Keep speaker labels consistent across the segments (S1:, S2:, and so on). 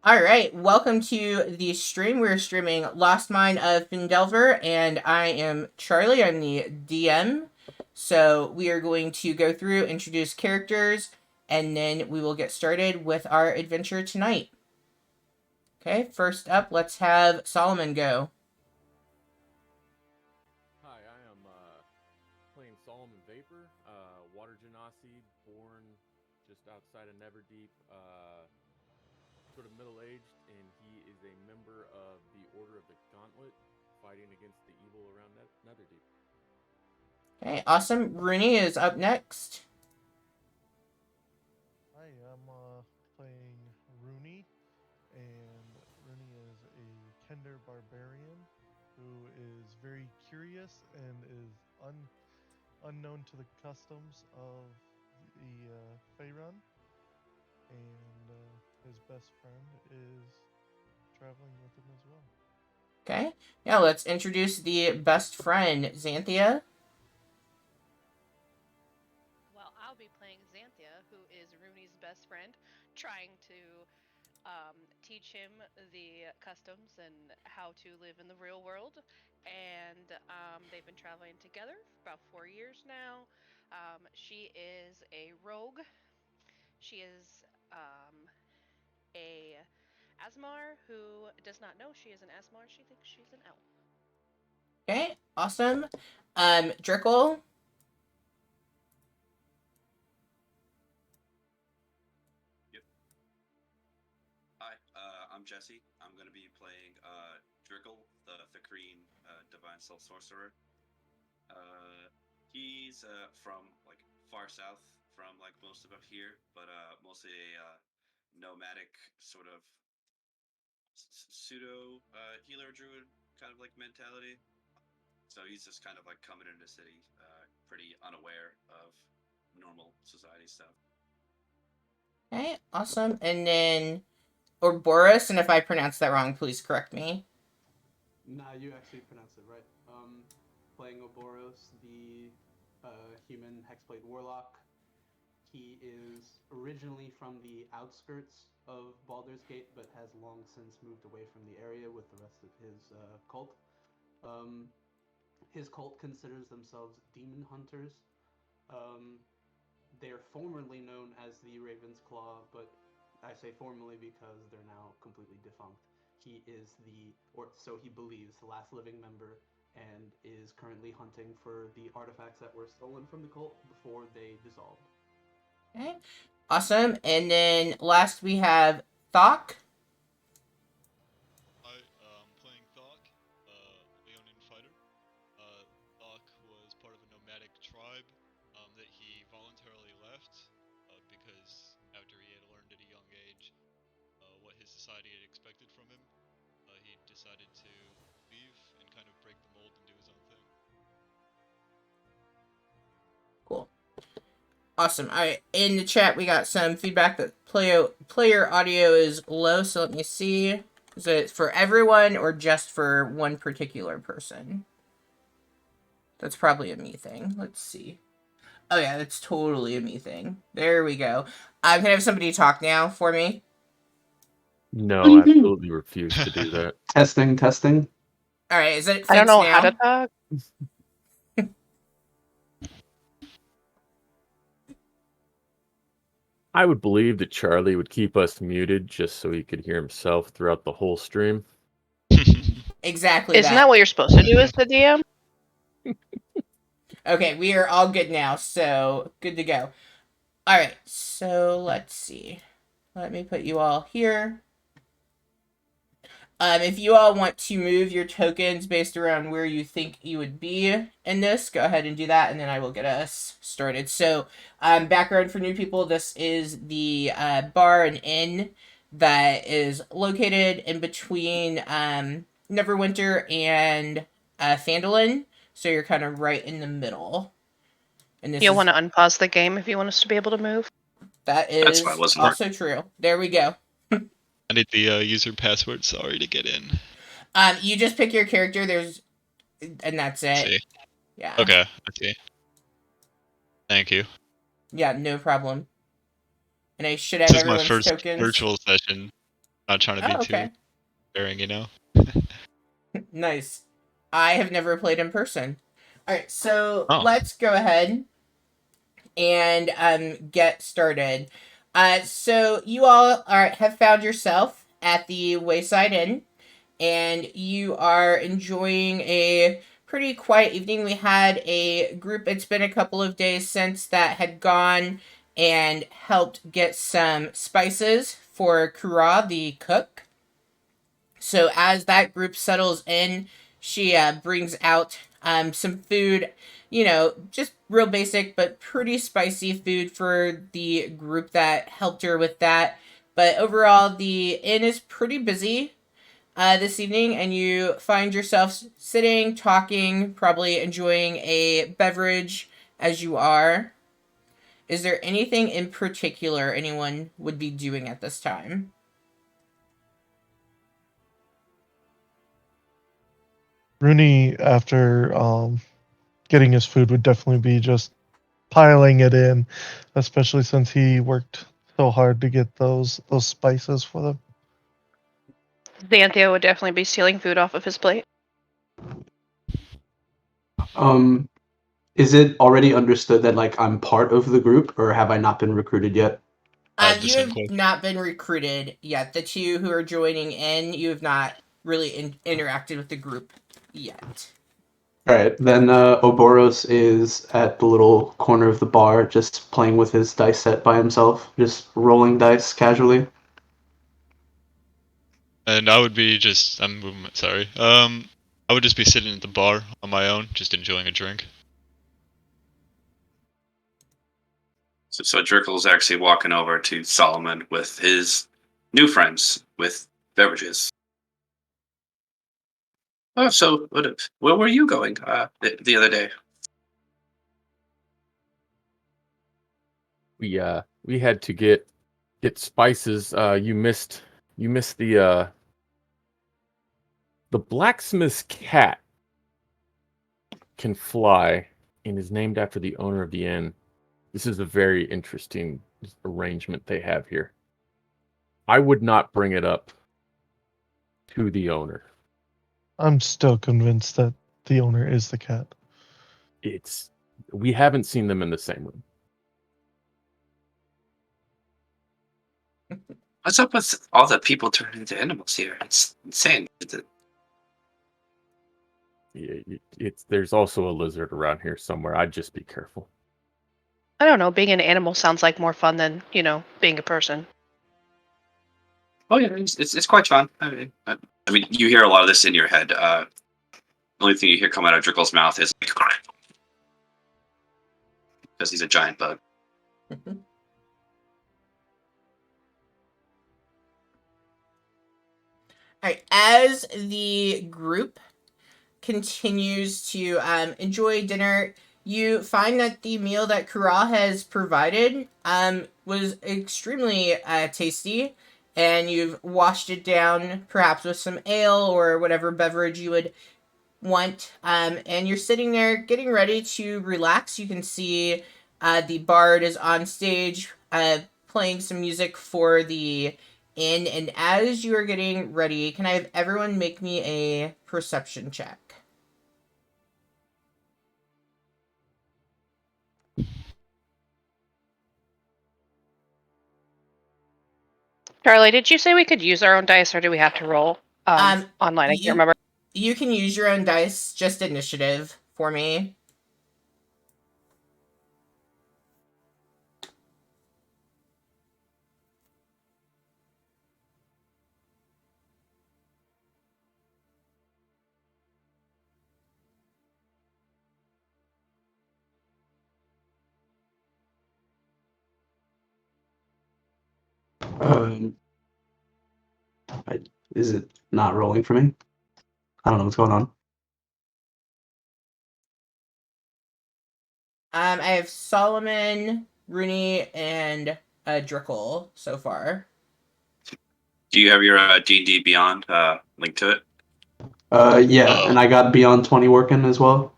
S1: Alright, welcome to the stream. We're streaming Lost Mine of Phandelver, and I am Charlie. I'm the DM. So we are going to go through, introduce characters, and then we will get started with our adventure tonight. Okay, first up, let's have Solomon go.
S2: Hi, I am playing Solomon Vapor, Water Genasi, born just outside of Neverdeep, sort of middle-aged, and he is a member of the Order of the Gauntlet, fighting against the evil around Netherdeep.
S1: Okay, awesome. Rooney is up next.
S3: Hi, I'm playing Rooney, and Rooney is a Kender barbarian who is very curious and is unknown to the customs of the Faerun, and his best friend is traveling with him as well.
S1: Okay, yeah, let's introduce the best friend, Xanthia.
S4: Well, I'll be playing Xanthia, who is Rooney's best friend, trying to teach him the customs and how to live in the real world. And they've been traveling together for about 4 years now. She is a rogue. She is a Asmar who does not know she is an Asmar. She thinks she's an elf.
S1: Okay, awesome. Drickle.
S5: Hi, I'm Jesse. I'm going to be playing Drickle, the Thakreen Divine Soul Sorcerer. He's from like far south from like most of up here, but mostly a nomadic sort of pseudo healer druid kind of like mentality. So he's just kind of like coming into the city, pretty unaware of normal society stuff.
S1: Okay, awesome. And then Boris, and if I pronounced that wrong, please correct me.
S6: Nah, you actually pronounced it right. Playing Oboros, the human hexblade warlock. He is originally from the outskirts of Baldur's Gate, but has long since moved away from the area with the rest of his cult. His cult considers themselves demon hunters. They're formerly known as the Raven's Claw, but I say formerly because they're now completely defunct. He is or so he believes, the last living member, and is currently hunting for the artifacts that were stolen from the cult before they dissolved.
S1: Okay, awesome. And then last we have Thok.
S7: Hi, I'm playing Thok, Leonin fighter. Thok was part of a nomadic tribe that he voluntarily left because after he had learned at a young age what his society had expected from him, he decided to leave and kind of break the mold and do his own thing.
S1: Cool. Awesome. All right. In the chat, we got some feedback that player audio is low. So let me see. Is it for everyone or just for one particular person? That's probably a me thing. Let's see. Oh yeah, that's totally a me thing. There we go. Can I have somebody talk now for me?
S2: No, I absolutely refuse to do that.
S6: Testing.
S1: All right. Is it fixed
S4: I don't know
S1: now?
S4: how to talk.
S2: I would believe that Charlie would keep us muted just so he could hear himself throughout the whole stream.
S1: Exactly.
S4: Isn't that what you're supposed to do as the DM?
S1: Okay, we are all good now, so good to go. Alright, so let's see. Let me put you all here. If you all want to move your tokens based around where you think you would be in this, go ahead and do that, and then I will get us started. So, background for new people, this is the bar and inn that is located in between Neverwinter and Phandelver. So you're kind of right in the middle. And this
S4: You'll want to unpause the game if you want us to be able to move.
S1: That is also true. There we go.
S7: I need the user password, sorry, to get in.
S1: You just pick your character, and that's it.
S7: See.
S1: Yeah.
S7: Okay, I see. Thank you.
S1: Yeah, no problem. And I should have
S7: This is my
S1: everyone's
S7: first
S1: tokens.
S7: virtual session. Not trying to be
S1: Oh,
S7: too
S1: okay.
S7: bearing, you know.
S1: Nice. I have never played in person. All right, so
S7: Oh,
S1: let's go ahead and get started. So you all have found yourself at the Wayside Inn, and you are enjoying a pretty quiet evening. We had a group. It's been a couple of days since that had gone and helped get some spices for Kura, the cook. So as that group settles in, she brings out some food, just real basic but pretty spicy food for the group that helped her with that. But overall, the inn is pretty busy this evening, and you find yourself sitting, talking, probably enjoying a beverage as you are. Is there anything in particular anyone would be doing at this time?
S3: Rooney, after getting his food, would definitely be just piling it in, especially since he worked so hard to get those spices for them.
S4: Xanthia would definitely be stealing food off of his plate.
S6: Um, is it already understood that like I'm part of the group, or have I not been recruited yet?
S7: I have the
S1: You
S7: same
S1: have
S7: question.
S1: not been recruited yet. The two who are joining in, you have not really interacted with the group yet.
S6: All right, then Oboros is at the little corner of the bar, just playing with his dice set by himself, just rolling dice casually.
S7: And I would be just, I'm moving, sorry. I would just be sitting at the bar on my own, just enjoying a drink.
S5: So Drickle's actually walking over to Solomon with his new friends with beverages. Oh, so where were you going the other day?
S2: We had to get spices. You missed the blacksmith's cat can fly and is named after the owner of the inn. This is a very interesting arrangement they have here. I would not bring it up to the owner.
S3: I'm still convinced that the owner is the cat.
S2: We haven't seen them in the same room.
S5: What's up with all the people turning into animals here? It's insane.
S2: There's also a lizard around here somewhere. I'd just be careful.
S4: I don't know, being an animal sounds like more fun than, being a person.
S5: Oh yeah, it's quite fun. I mean, you hear a lot of this in your head. The only thing you hear come out of Drickle's mouth is because he's a giant bug.
S1: All right, as the group continues to enjoy dinner, you find that the meal that Kura has provided was extremely tasty, and you've washed it down perhaps with some ale or whatever beverage you would want. And you're sitting there getting ready to relax. You can see the bard is on stage playing some music for the inn. And as you are getting ready, can I have everyone make me a perception check?
S4: Charlie, did you say we could use our own dice, or do we have to roll online? I can't
S1: You
S4: remember.
S1: you can use your own dice, just initiative for me.
S6: Um, is it not rolling for me? I don't know what's going on.
S1: I have Solomon, Rooney, and Drickle so far.
S5: Do you have your D&D Beyond link to it?
S6: Yeah, and I got Beyond 20 working as well.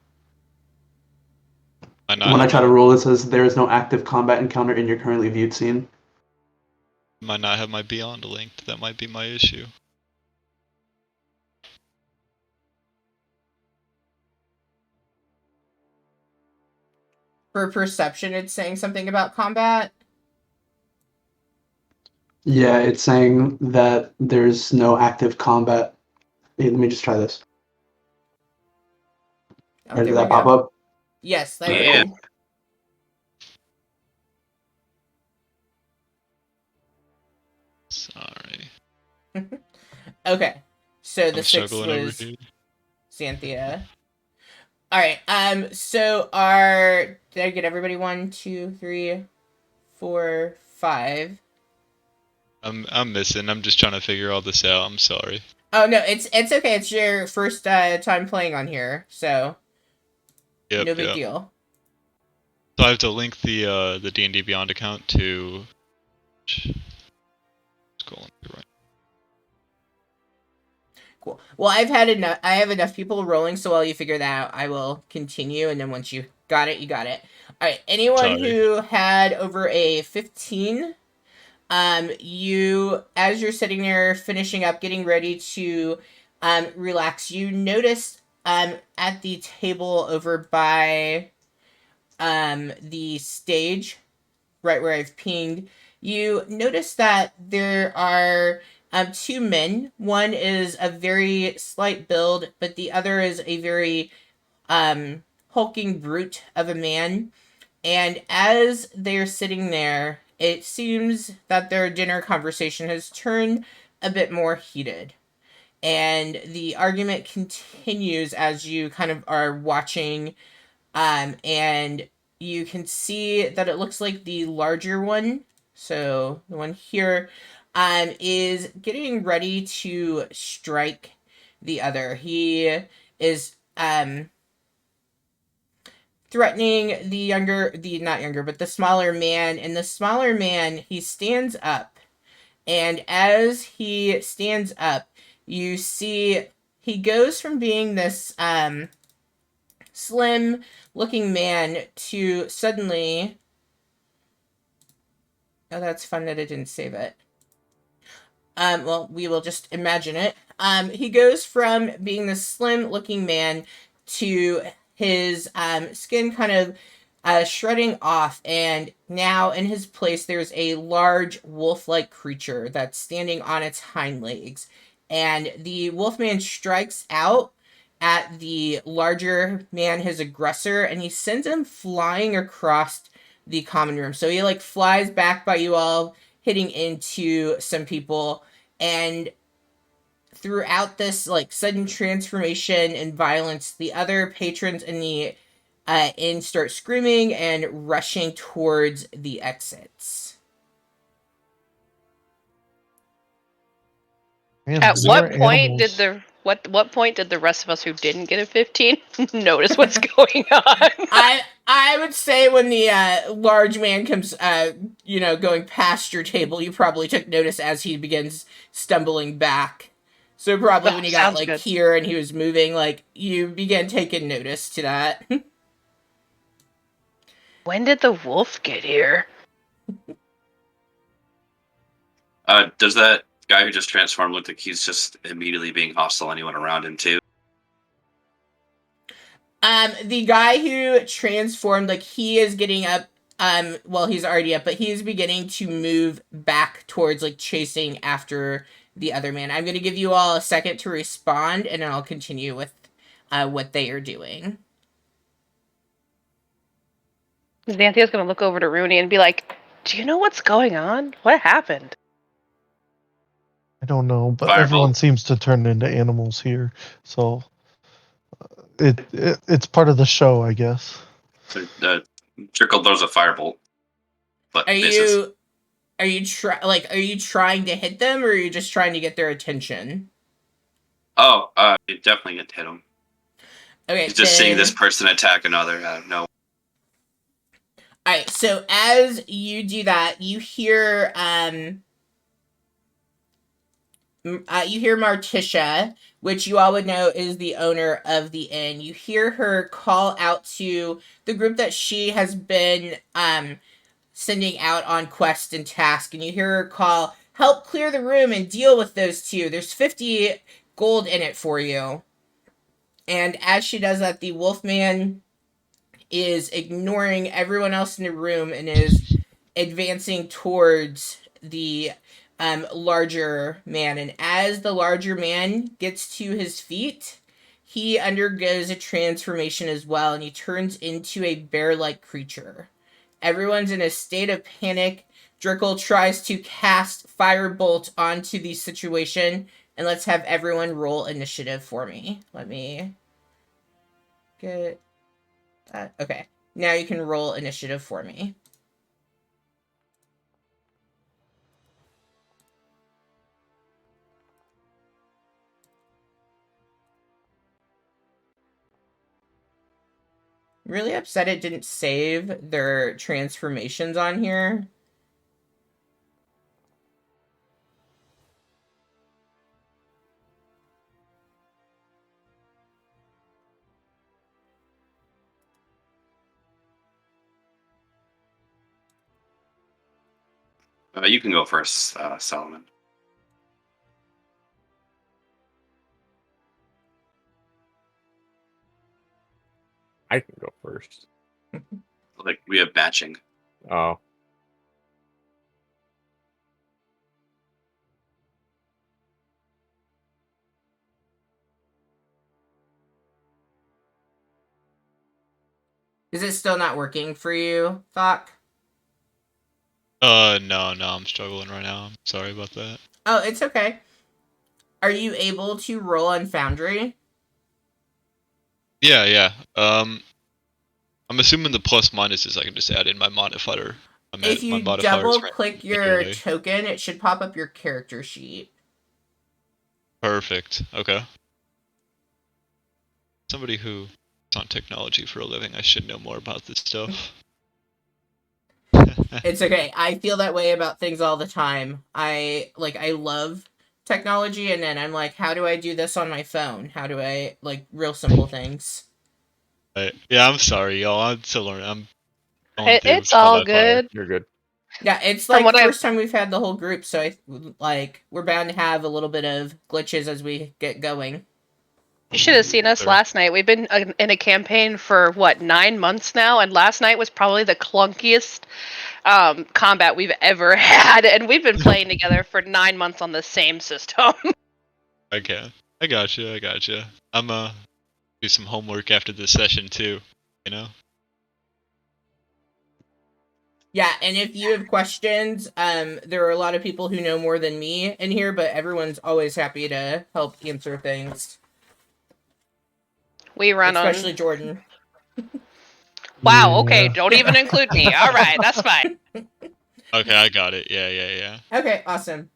S7: I not
S6: When I
S7: have
S6: try to
S7: it.
S6: roll, it says there is no active combat encounter in your currently viewed scene.
S7: Might not have my Beyond linked. That might be my issue.
S1: For perception, it's saying something about combat.
S6: Yeah, it's saying that there's no active combat. Hey, let me just try this.
S1: Oh,
S6: Right,
S1: there
S6: did
S1: we
S6: that pop
S1: go.
S6: up?
S1: Yes, that
S5: Yeah.
S1: did.
S7: Sorry.
S1: Okay. So the
S7: I'm
S1: 6
S7: struggling over
S1: was
S7: here.
S1: Xanthia. Alright, so did I get everybody? 1, 2, 3, 4, 5.
S7: I'm missing. I'm just trying to figure all this out. I'm sorry.
S1: Oh no, it's okay. It's your first time playing on here, so
S7: Yep,
S1: no big
S7: yep.
S1: deal.
S7: So I have to link the D&D Beyond account to. Scrolling through right.
S1: Cool. Well, I have enough people rolling, so while you figure that out, I will continue, and then once you got it, you got it. All right. Anyone
S7: Sorry.
S1: who had over a 15, you, as you're sitting there finishing up, getting ready to relax, you notice at the table over by the stage, right where I've pinged, you notice that there are 2 men. One is a very slight build, but the other is a very hulking brute of a man. And as they're sitting there, it seems that their dinner conversation has turned a bit more heated. And the argument continues as you kind of are watching, and you can see that it looks like the larger one, so the one here, is getting ready to strike the other. He is threatening the smaller man, and the smaller man, he stands up, and as he stands up, you see he goes from being this slim looking man to suddenly, oh, that's fun that it didn't save it. Well, we will just imagine it. He goes from being this slim looking man to his skin kind of shredding off, and now in his place there's a large wolf-like creature that's standing on its hind legs. And the wolfman strikes out at the larger man, his aggressor, and he sends him flying across the common room. So he like flies back by you all, hitting into some people, and throughout this like sudden transformation and violence, the other patrons in the inn start screaming and rushing towards the exits.
S3: Man,
S4: At
S3: more
S4: what point did
S3: animals.
S4: the what point did the rest of us who didn't get a 15 notice what's going on?
S1: I would say when the large man comes going past your table, you probably took notice as he begins stumbling back. So probably
S4: Oh,
S1: when he got
S4: sounds
S1: like
S4: good.
S1: here and he was moving, like you began taking notice to that.
S4: When did the wolf get here?
S5: Does that guy who just transformed look like he's just immediately being hostile anyone around him too?
S1: The guy who transformed, like he is getting up. Well, he's already up, but he's beginning to move back towards like chasing after the other man. I'm gonna give you all a second to respond, and then I'll continue with what they are doing.
S4: Xanthia's gonna look over to Rooney and be like, "Do you know what's going on? What happened?"
S3: I don't know, but
S5: Firebolt.
S3: everyone seems to turn into animals here, so it's part of the show, I guess.
S5: So, Trickle throws a firebolt, but
S1: Are
S5: misses.
S1: you are you trying to hit them, or are you just trying to get their attention?
S5: Oh, you definitely get to hit him.
S1: Okay,
S5: He's just seeing this
S1: then.
S5: person attack another out of nowhere.
S1: Alright, so as you do that, you hear Marticia, which you all would know is the owner of the inn. You hear her call out to the group that she has been sending out on quest and task, and you hear her call, "Help clear the room and deal with those two. There's 50 gold in it for you." And as she does that, the Wolfman is ignoring everyone else in the room and is advancing towards the larger man. And as the larger man gets to his feet, he undergoes a transformation as well, and he turns into a bear-like creature. Everyone's in a state of panic. Drickle tries to cast Firebolt onto the situation, and let's have everyone roll initiative for me. Let me get that. Okay, now you can roll initiative for me. Really upset it didn't save their transformations on here.
S5: You can go first, Solomon.
S2: I can go first.
S5: Like, we have batching.
S2: Oh.
S1: Is it still not working for you, Thok?
S7: No, I'm struggling right now. I'm sorry about that.
S1: Oh, it's okay. Are you able to roll on Foundry?
S7: Yeah. I'm assuming the plus minuses I can just add in my modifier.
S1: If
S7: My
S1: you
S7: modifier is
S1: double
S7: random
S1: click your
S7: manually.
S1: token, it should pop up your character sheet.
S7: Perfect. Okay. Somebody who is on technology for a living, I should know more about this stuff.
S1: It's okay. I feel that way about things all the time. I love technology, and then I'm like, how do I do this on my phone? How do I, like, real simple things.
S7: Right. Yeah, I'm sorry, y'all. I'm still learning. I'm going through
S4: It's
S7: trial
S4: all
S7: by fire.
S4: good.
S2: You're good.
S1: Yeah, it's
S4: From
S1: like
S4: what
S1: first time we've had the whole group, so we're bound to have a little bit of glitches as we get going.
S4: You should have seen us
S7: Sure.
S4: last night. We've been in a campaign for what 9 months now, and last night was probably the clunkiest combat we've ever had, and we've been playing together for 9 months on the same system.
S7: Okay. I gotcha. I'm do some homework after this session too, you know?
S1: Yeah, and if you have questions, there are a lot of people who know more than me in here, but everyone's always happy to help answer things.
S4: We run
S1: Especially
S4: on.
S1: Jordan.
S4: Wow. Okay.
S3: Yeah.
S4: Don't even include me. All right. That's fine.
S7: Okay, I got it. Yeah.
S1: Okay, awesome.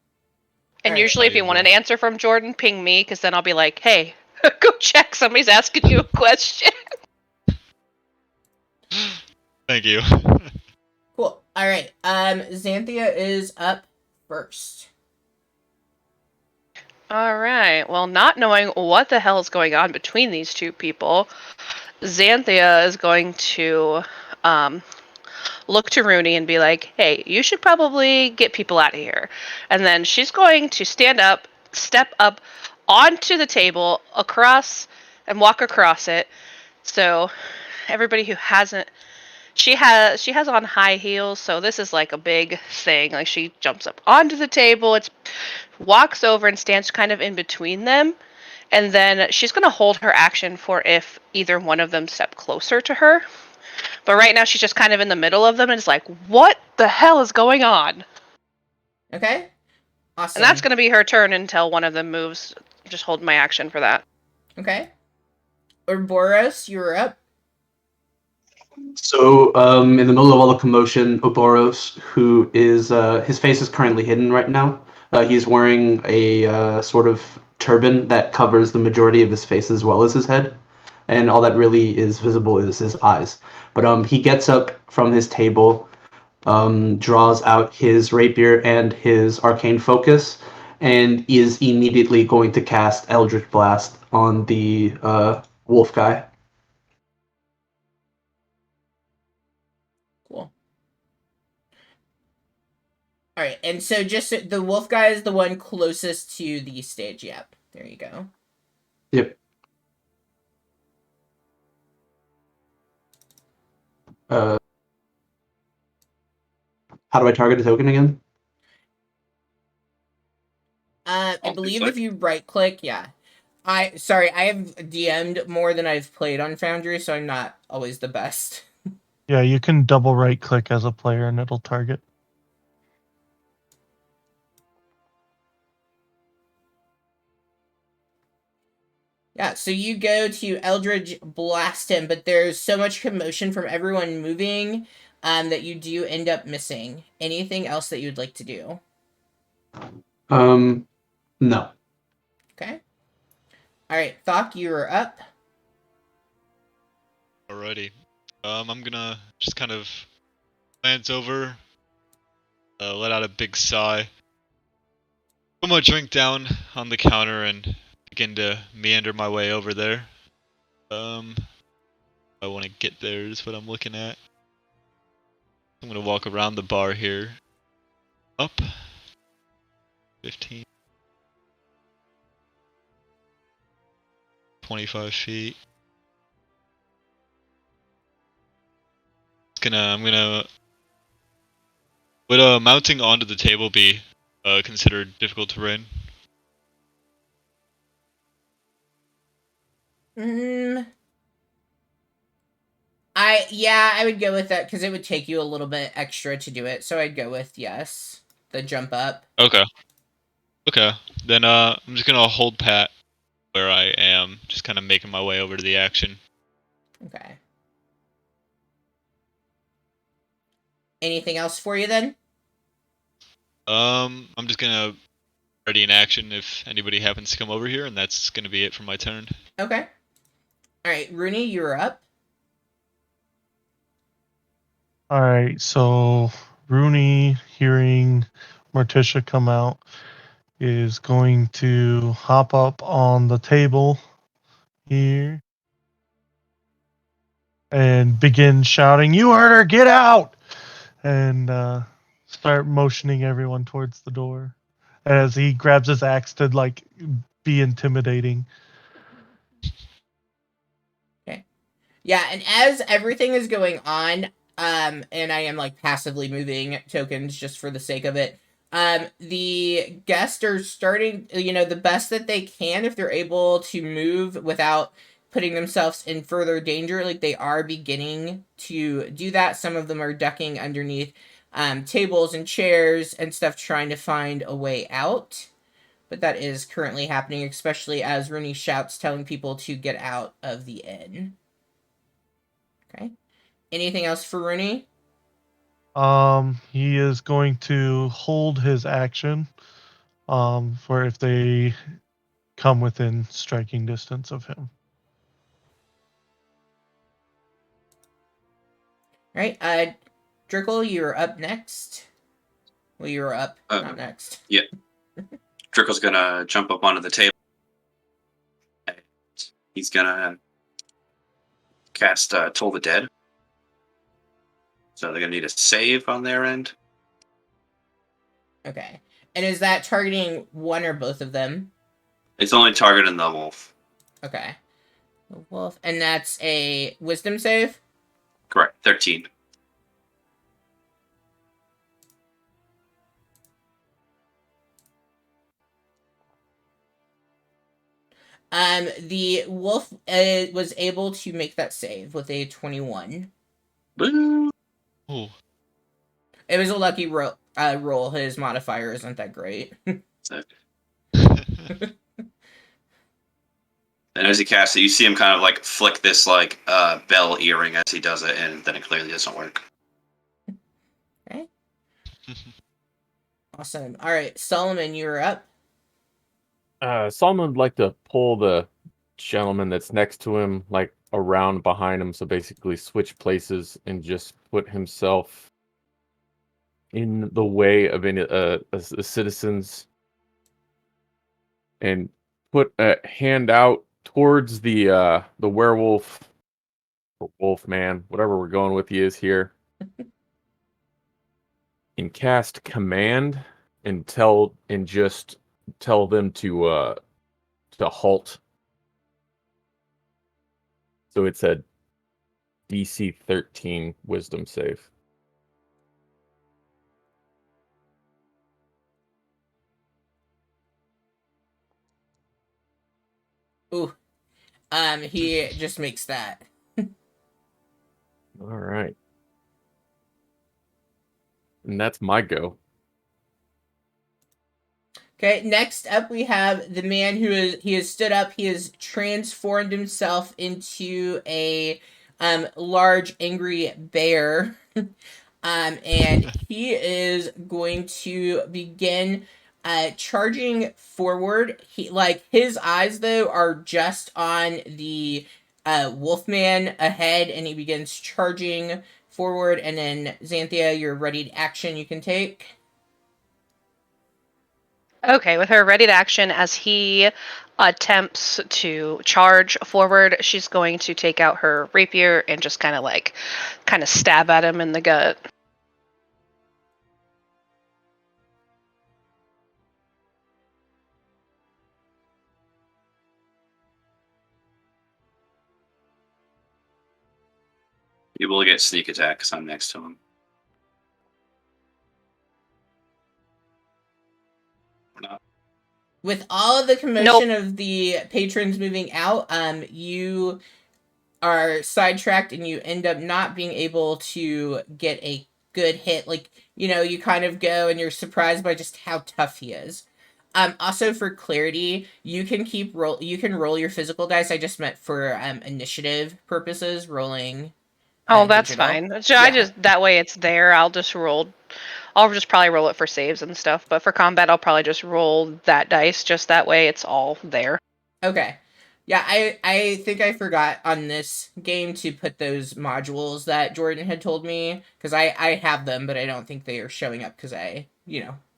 S4: And
S1: All right.
S4: usually, if you want an answer from Jordan, ping me, because then I'll be like, "Hey, go check. Somebody's asking you a question."
S7: Thank you.
S1: Cool. All right. Xanthia is up first.
S4: All right. Well, not knowing what the hell is going on between these two people, Xanthia is going to look to Rooney and be like, "Hey, you should probably get people out of here." And then she's going to stand up, step up onto the table, across, and walk across it. So everybody who hasn't, she has on high heels, so this is like a big thing. Like she jumps up onto the table, it's walks over and stands kind of in between them. And then she's going to hold her action for if either one of them step closer to her. But right now she's just kind of in the middle of them and it's like, what the hell is going on?
S1: Okay. Awesome.
S4: And that's going to be her turn until one of them moves. Just hold my action for that.
S1: Okay. Ouroboros, you're up.
S6: So, in the middle of all the commotion, Oboros, who is his face is currently hidden right now. He's wearing a sort of turban that covers the majority of his face as well as his head, and all that really is visible is his eyes. But he gets up from his table, draws out his rapier and his arcane focus, and is immediately going to cast Eldritch Blast on the wolf guy.
S1: Cool. All right, and so just the wolf guy is the one closest to the stage. Yep, there you go.
S6: Yep. How do I target a token again?
S1: I
S5: Alt and
S1: believe
S5: click.
S1: if you right click, yeah. I have DM'd more than I've played on Foundry, so I'm not always the best.
S3: Yeah, you can double right click as a player and it'll target.
S1: Yeah, so you go to Eldridge blast him, but there's so much commotion from everyone moving that you do end up missing. Anything else that you'd like to do?
S6: No.
S1: Okay. All right, Thok, you are up.
S7: Alrighty. I'm gonna just kind of glance over, let out a big sigh, put my drink down on the counter, and begin to meander my way over there. I want to get there is what I'm looking at. I'm gonna walk around the bar here. Up. 15. 25 feet. I'm gonna. Would mounting onto the table be considered difficult terrain?
S1: I would go with that because it would take you a little bit extra to do it. So I'd go with yes, the jump up.
S7: Okay. Okay. Then I'm just gonna hold pat where I am, just kind of making my way over to the action.
S1: Okay. Anything else for you then?
S7: I'm just gonna ready in action if anybody happens to come over here, and that's gonna be it for my turn.
S1: Okay. All right, Rooney, you're up.
S3: All right, so Rooney, hearing Morticia come out, is going to hop up on the table here and begin shouting, "You heard her! Get out!" and start motioning everyone towards the door as he grabs his axe to like be intimidating.
S1: Okay. Yeah, and as everything is going on, and I am like passively moving tokens just for the sake of it. The guests are starting, the best that they can if they're able to move without putting themselves in further danger. Like they are beginning to do that. Some of them are ducking underneath tables and chairs and stuff, trying to find a way out. But that is currently happening, especially as Rooney shouts, telling people to get out of the inn. Okay. Anything else for Rooney?
S3: He is going to hold his action for if they come within striking distance of him.
S1: All right. Drickle, you're up next. Well, you were up, not next.
S5: Yeah. Drickle's gonna jump up onto the table. He's gonna cast Toll the Dead. So they're gonna need a save on their end.
S1: Okay. And is that targeting one or both of them?
S5: It's only targeting the wolf.
S1: Okay. The wolf. And that's a wisdom save?
S5: Correct. 13.
S1: The wolf was able to make that save with a 21.
S5: Boo!
S7: Ooh.
S1: It was a lucky roll. His modifier isn't that great.
S5: And as he casts it, you see him kind of like flick this like bell earring as he does it, and then it clearly doesn't work.
S1: Okay. Awesome. All right, Solomon, you're up.
S2: Solomon would like to pull the gentleman that's next to him, like around behind him, so basically switch places and just put himself in the way of any the citizens, and put a hand out towards the werewolf or wolf man, whatever we're going with he is here. and cast command and just tell them to halt. So it's a DC 13 Wisdom save.
S1: Ooh. He just makes that.
S2: All right. And that's my go.
S1: Okay, next up we have the man he has stood up. He has transformed himself into a large angry bear. And he is going to begin charging forward. His eyes though are just on the Wolfman ahead, and he begins charging forward. And then Xanthia, you're ready to action. You can take.
S4: Okay, with her ready to action as he attempts to charge forward, she's going to take out her rapier and just kind of stab at him in the gut.
S5: You will get sneak attack because I'm next to him. Or not.
S1: With all of the commotion of the patrons moving out, you are sidetracked and you end up not being able to get a good hit. You kind of go and you're surprised by just how tough he is. Also for clarity, you can roll your physical dice. I just meant for initiative purposes, rolling.
S4: Oh, that's
S1: digital.
S4: fine. So
S1: Yeah.
S4: I just that way it's there. I'll just probably roll it for saves and stuff. But for combat, I'll probably just roll that dice. Just that way, it's all there.
S1: Okay. Yeah, I think I forgot on this game to put those modules that Jordan had told me, because I have them, but I don't think they are showing up because I,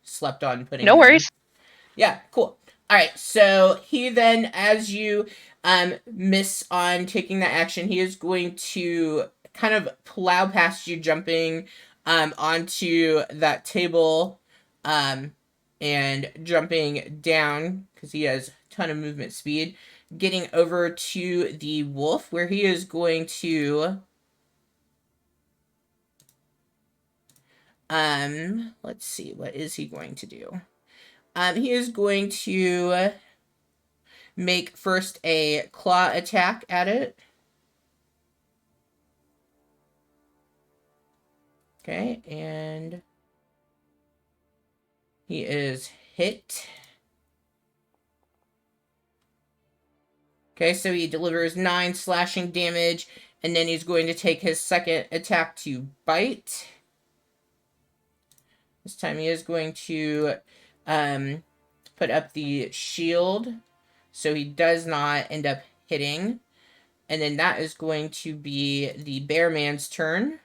S1: slept on putting
S4: No
S1: them.
S4: worries.
S1: Yeah, cool. All right, so he then, as you miss on taking that action, he is going to kind of plow past you, jumping onto that table and jumping down because he has a ton of movement speed, getting over to the wolf where he is going to let's see, what is he going to do? He is going to make first a claw attack at it. Okay, and he is hit. Okay, so he delivers 9 slashing damage, and then he's going to take his second attack to bite. This time he is going to put up the shield, so he does not end up hitting. And then that is going to be the bear man's turn.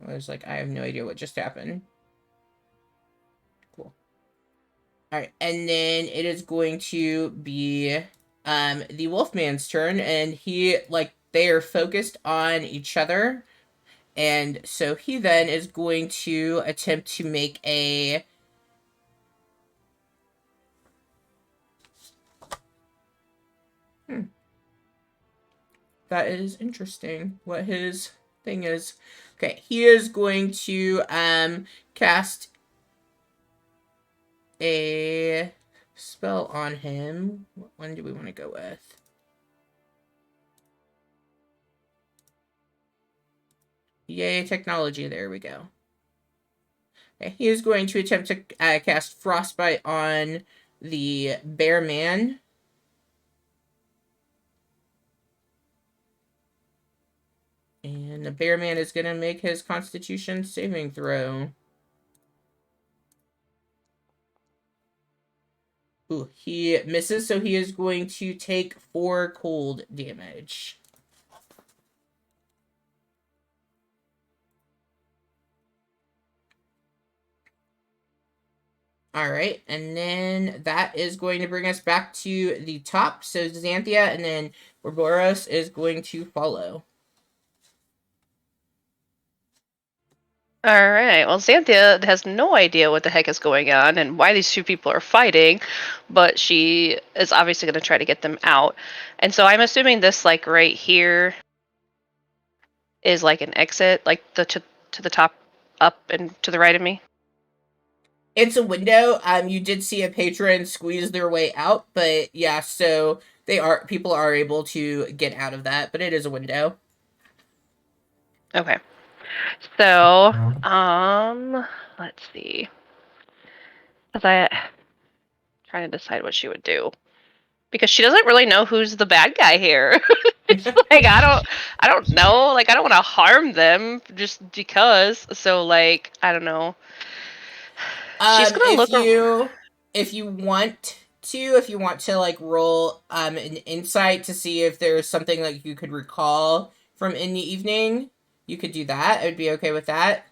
S1: I was like, I have no idea what just happened. Cool. All right, and then it is going to be the Wolfman's turn, and they are focused on each other, and so he then is going to attempt to make a That is interesting. What his thing is. Okay, he is going to cast a spell on him. What one do we want to go with? Yay, technology. There we go. Okay, he is going to attempt to cast Frostbite on the bear man. And the bear man is going to make his Constitution saving throw. Ooh, he misses, so he is going to take 4 cold damage. Alright, and then that is going to bring us back to the top. So Xanthia, and then Ouroboros is going to follow.
S4: All right. Well, Xanthia has no idea what the heck is going on and why these two people are fighting, but she is obviously going to try to get them out. And so I'm assuming this, like right here, is like an exit, like to the top, up and to the right of me.
S1: It's a window. You did see a patron squeeze their way out, but yeah, so people are able to get out of that, but it is a window.
S4: Okay. So, let's see. Cause I trying to decide what she would do because she doesn't really know who's the bad guy here. It's like I don't know. Like I don't want to harm them just because. So like I don't know. She's gonna
S1: If
S4: look.
S1: if you want to like roll an insight to see if there's something like you could recall from in the evening, you could do that. I would be okay with that.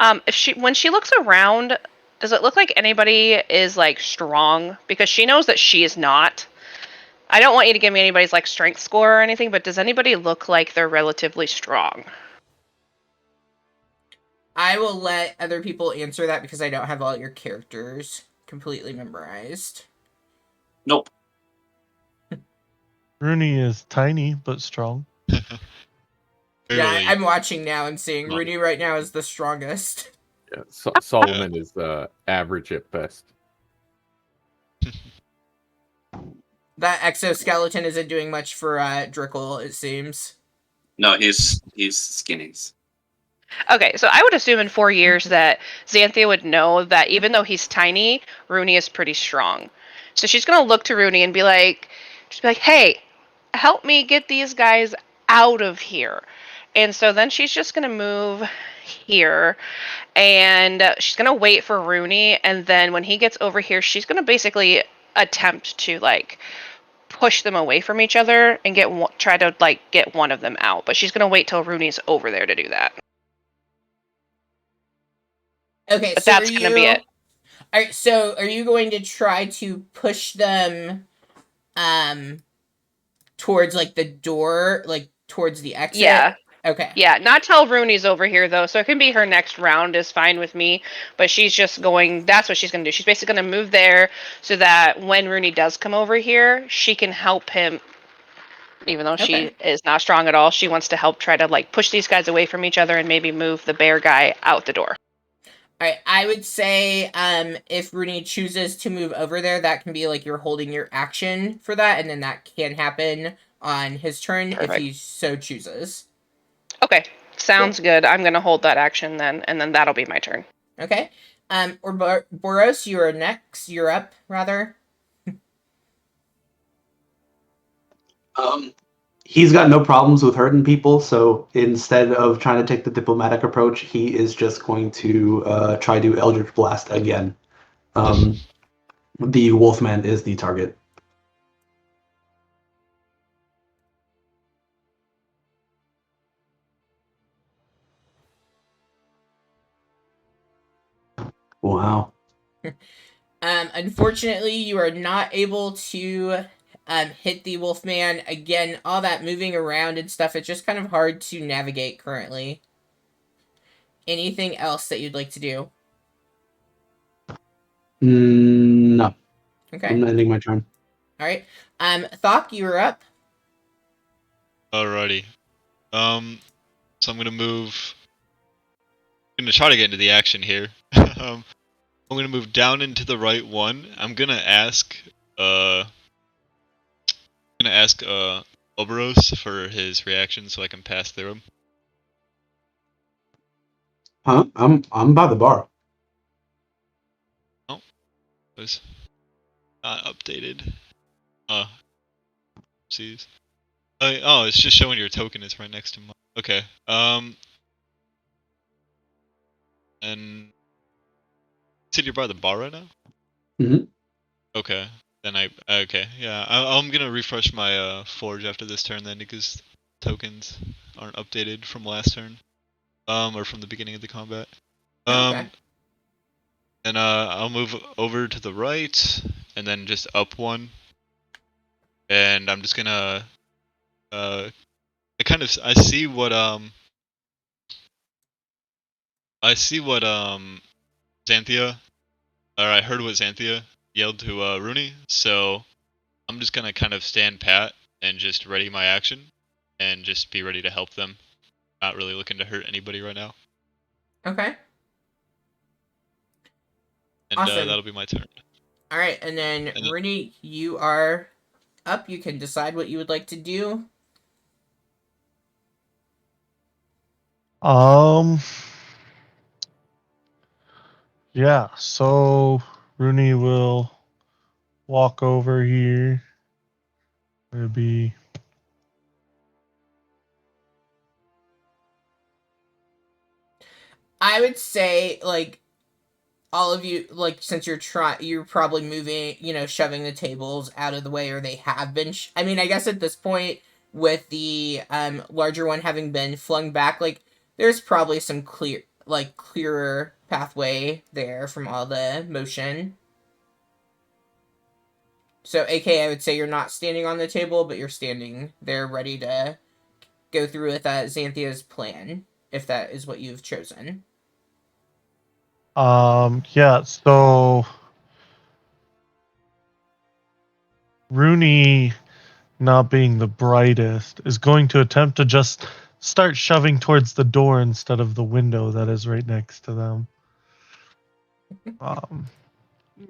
S4: If she when she looks around, does it look like anybody is like strong? Because she knows that she is not. I don't want you to give me anybody's like strength score or anything, but does anybody look like they're relatively strong?
S1: I will let other people answer that because I don't have all your characters completely memorized.
S5: Nope.
S3: Rooney is tiny but strong.
S1: Yeah,
S7: Barely.
S1: I'm watching now and seeing
S7: Not-
S1: Rooney right now is the strongest.
S2: Yeah, Solomon is average at best.
S1: That exoskeleton isn't doing much for Drickle, it seems.
S5: No, he's skinny.
S4: Okay, so I would assume in 4 years that Xanthia would know that even though he's tiny, Rooney is pretty strong. So she's gonna look to Rooney and just be like, "Hey, help me get these guys out of here." And so then she's just gonna move here, and she's gonna wait for Rooney, and then when he gets over here, she's gonna basically attempt to like push them away from each other and try to like get one of them out. But she's gonna wait till Rooney's over there to do that.
S1: Okay,
S4: But
S1: so
S4: that's gonna be it.
S1: are you going to try to push them um towards like the door, like towards the
S4: Yeah.
S1: exit? Okay.
S4: Yeah, not till Rooney's over here though, so it can be her next round is fine with me. But she's just going. That's what she's gonna do. She's basically gonna move there so that when Rooney does come over here, she can help him. Even though
S1: Okay.
S4: she is not strong at all, she wants to help try to like push these guys away from each other and maybe move the bear guy out the door.
S1: Alright, I would say if Rooney chooses to move over there, that can be like you're holding your action for that, and then that can happen on his turn if
S4: Perfect.
S1: he so chooses.
S4: Okay,
S1: Cool.
S4: sounds good. I'm gonna hold that action then, and then that'll be my turn.
S1: Okay. Boros, you are next. You're up, rather.
S6: He's got no problems with hurting people, so instead of trying to take the diplomatic approach, he is just going to try to Eldritch Blast again. The Wolfman is the target. Wow.
S1: Unfortunately, you are not able to hit the Wolfman. Again, all that moving around and stuff, it's just kind of hard to navigate currently. Anything else that you'd like to do?
S6: No.
S1: Okay.
S6: I'm ending my turn.
S1: Alright. Thok, you're up.
S7: Alrighty. So I'm gonna move. I'm gonna try to get into the action here. I'm gonna move down into the right one. I'm gonna ask. Oberos for his reaction so I can pass through him.
S6: Huh? I'm by the bar.
S7: Oh, it was not updated. Sees. Oh, it's just showing your token is right next to mine. Okay. And you said you're by the bar right now?
S6: Mm-hmm.
S7: Okay. Then okay, yeah. I'm gonna refresh my forge after this turn then because tokens aren't updated from last turn. Or from the beginning of the combat.
S1: Okay.
S7: And I'll move over to the right and then just up one. And I'm just gonna I see what Xanthia, or I heard what Xanthia yelled to Rooney, so I'm just gonna kind of stand pat and just ready my action and just be ready to help them. Not really looking to hurt anybody right now.
S1: Okay.
S7: And
S1: Awesome.
S7: that'll be my turn.
S1: All right, and then
S7: And
S1: Rooney, you are up. You can decide what you would like to do.
S3: Um, yeah, so Rooney will walk over here. Maybe.
S1: I would say like all of you, like since you're probably moving, shoving the tables out of the way, or they have been. I mean, I guess at this point, with the larger one having been flung back, like there's probably some clearer pathway there from all the motion. So, AK, I would say you're not standing on the table, but you're standing there ready to go through with Xanthia's plan, if that is what you've chosen.
S3: Yeah, so Rooney, not being the brightest, is going to attempt to just start shoving towards the door instead of the window that is right next to them. Um,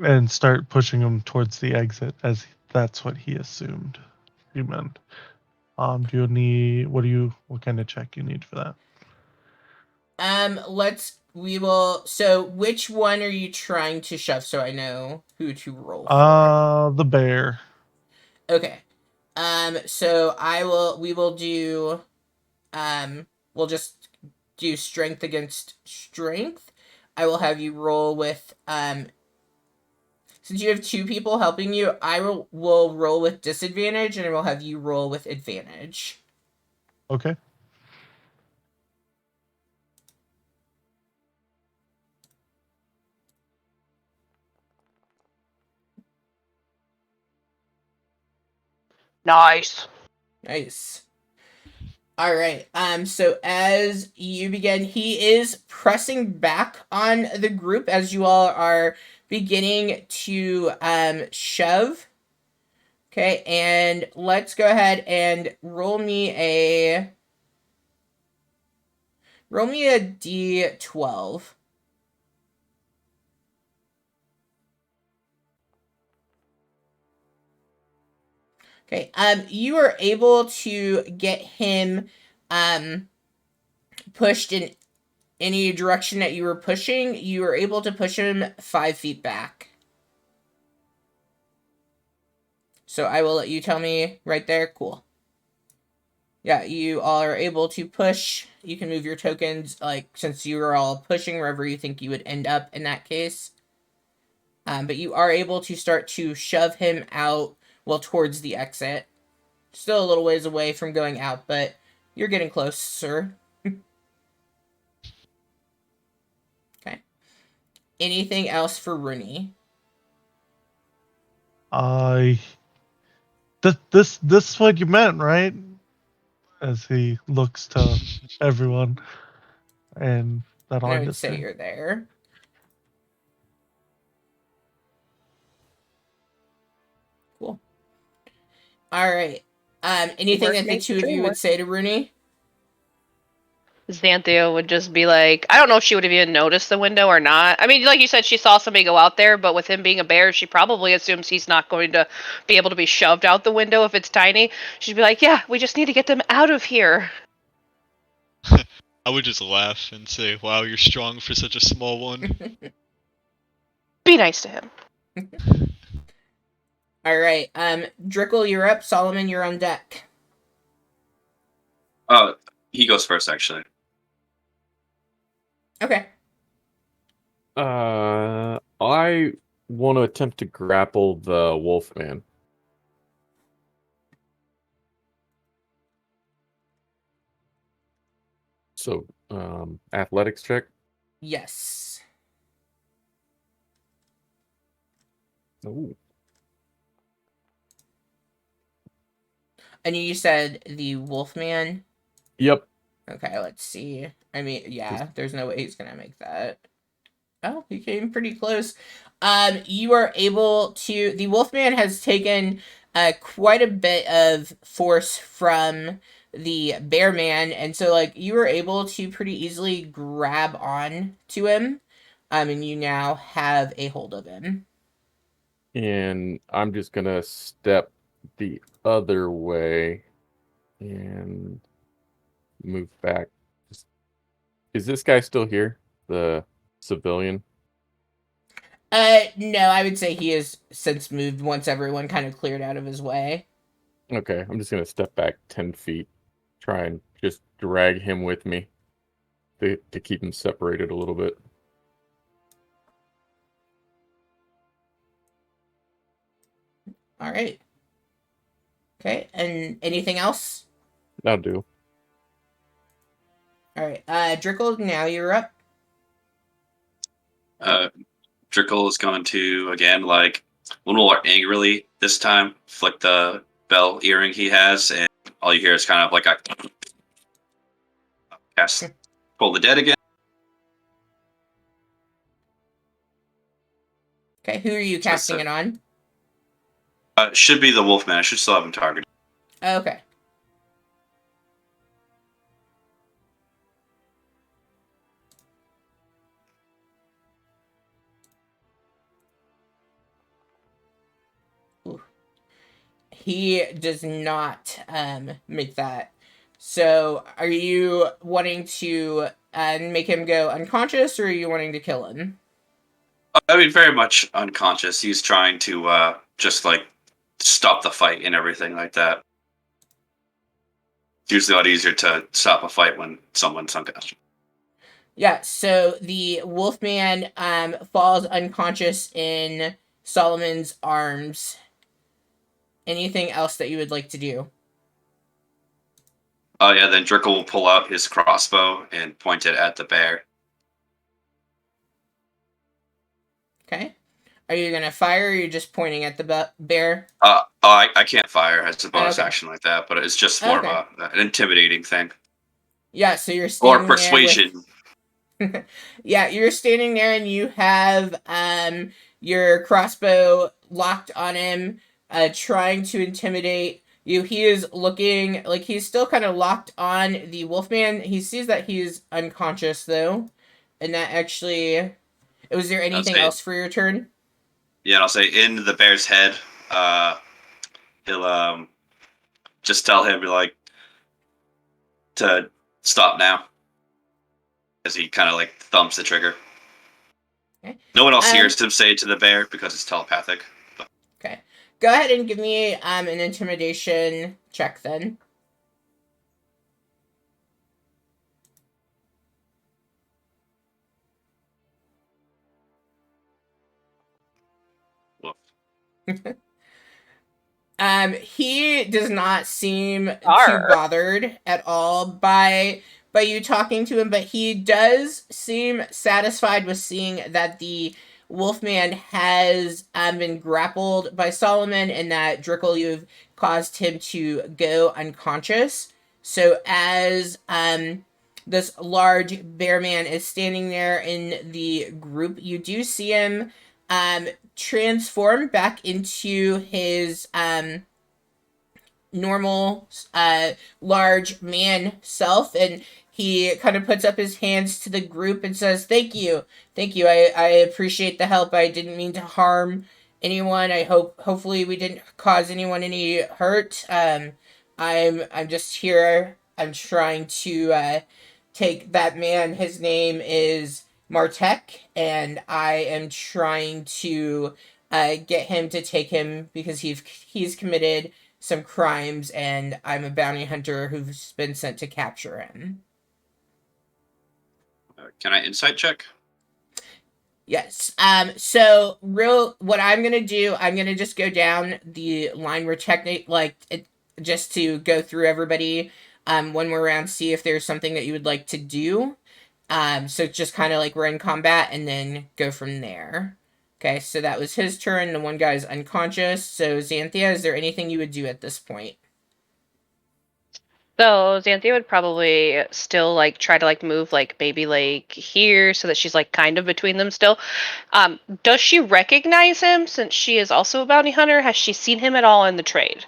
S3: and start pushing him towards the exit, as that's what he assumed you meant. Do you need what kind of check you need for that?
S1: So which one are you trying to shove so I know who to roll for?
S3: The bear.
S1: Okay. So we will do, we'll just do strength against strength. I will have you roll with, since you have two people helping you, will roll with disadvantage, and I will have you roll with advantage.
S3: Okay.
S4: Nice.
S1: Nice. All right. So as you begin, he is pressing back on the group as you all are beginning to shove. Okay, and let's go ahead and roll me a d12. Okay. You are able to get him pushed in any direction that you were pushing. You are able to push him 5 feet back. So I will let you tell me right there. Cool. Yeah, you all are able to push. You can move your tokens, like, since you are all pushing wherever you think you would end up in that case. But you are able to start to shove him out, well, towards the exit. Still a little ways away from going out, but you're getting closer. Okay. Anything else for Rooney?
S3: I this what you meant, right? As he looks to everyone, and that
S1: And I
S3: hard to
S1: would say
S3: say.
S1: you're there. Cool. All right. Anything
S4: Work
S1: that the
S4: makes the
S1: two of
S4: dream
S1: you would
S4: work.
S1: say to Rooney?
S4: Xanthia would just be like, I don't know if she would have even noticed the window or not. I mean, like you said, she saw somebody go out there, but with him being a bear, she probably assumes he's not going to be able to be shoved out the window if it's tiny. She'd be like, yeah, we just need to get them out of here.
S7: I would just laugh and say, "Wow, you're strong for such a small one."
S4: Be nice to him.
S1: All right. Drickle, you're up. Solomon, you're on deck.
S5: Oh, he goes first, actually.
S1: Okay.
S2: I want to attempt to grapple the Wolfman. So, athletics check.
S1: Yes.
S2: Ooh.
S1: And you said the Wolfman.
S2: Yep.
S1: Okay, let's see. I mean, yeah, there's no way he's gonna make that. Oh, he came pretty close. You are able to. The Wolfman has taken quite a bit of force from the Bear Man, and so like you were able to pretty easily grab on to him. And you now have a hold of him.
S2: And I'm just gonna step the other way and move back. Is this guy still here? The civilian?
S1: No, I would say he has since moved once everyone kind of cleared out of his way.
S2: Okay, I'm just gonna step back 10 feet. Try and just drag him with me to keep him separated a little bit.
S1: All right. Okay, and anything else?
S2: That'll do.
S1: All right, Drickle, now you're up.
S5: Drickle is going to again, like a little more angrily this time, flick the bell earring he has, and all you hear is kind of like a cast Pull the Dead again.
S1: Okay, who are you
S5: So
S1: casting it on?
S5: should be the Wolfman. I should still have him targeted.
S1: Okay. Ooh. He does not make that. So, are you wanting to make him go unconscious, or are you wanting to kill him?
S5: I mean, very much unconscious. He's trying to just like stop the fight and everything like that. It's usually a lot easier to stop a fight when someone's unconscious.
S1: Yeah, so the Wolfman falls unconscious in Solomon's arms. Anything else that you would like to do?
S5: Oh yeah, then Drickle will pull out his crossbow and point it at the bear.
S1: Okay. Are you going to fire, or are you just pointing at the bear?
S5: I can't fire as a bonus
S1: Okay.
S5: action like that, but it's just more
S1: Okay.
S5: of an intimidating thing.
S1: Yeah, so you're
S5: Or
S1: standing
S5: persuasion.
S1: there with... Yeah, you're standing there and you have your crossbow locked on him, trying to intimidate you. He is looking like he's still kind of locked on the Wolfman. He sees that he's unconscious, though. And that actually... Was there anything else for your turn?
S5: Yeah, and I'll say in the bear's head, he'll just tell him like to stop now, as he kind of like thumps the trigger.
S1: Okay.
S5: No one else hears him say it to the bear because it's telepathic. But.
S1: Okay, go ahead and give me an intimidation check then. He does not seem too bothered at all by you talking to him, but he does seem satisfied with seeing that the Wolfman has been grappled by Solomon, and that Drickle, you've caused him to go unconscious. So as this large bear man is standing there in the group, you do see him transform back into his normal large man self, and he kind of puts up his hands to the group and says, thank you, I appreciate the help. I didn't mean to harm anyone. Hopefully we didn't cause anyone any hurt. I'm just here. I'm trying to take that man. His name is Martek, and I am trying to get him to take him because he's committed some crimes, and I'm a bounty hunter who's been sent to capture him.
S5: Can I insight check?
S1: Yes. So what I'm gonna do, I'm gonna just go down the line where just to go through everybody one more round, see if there's something that you would like to do. So it's just kind of like we're in combat, and then go from there. Okay, so that was his turn. The one guy's unconscious. So Xanthia, is there anything you would do at this point?
S4: So Xanthia would probably still like try to like move like maybe like here so that she's like kind of between them still. Does she recognize him since she is also a bounty hunter? Has she seen him at all in the trade?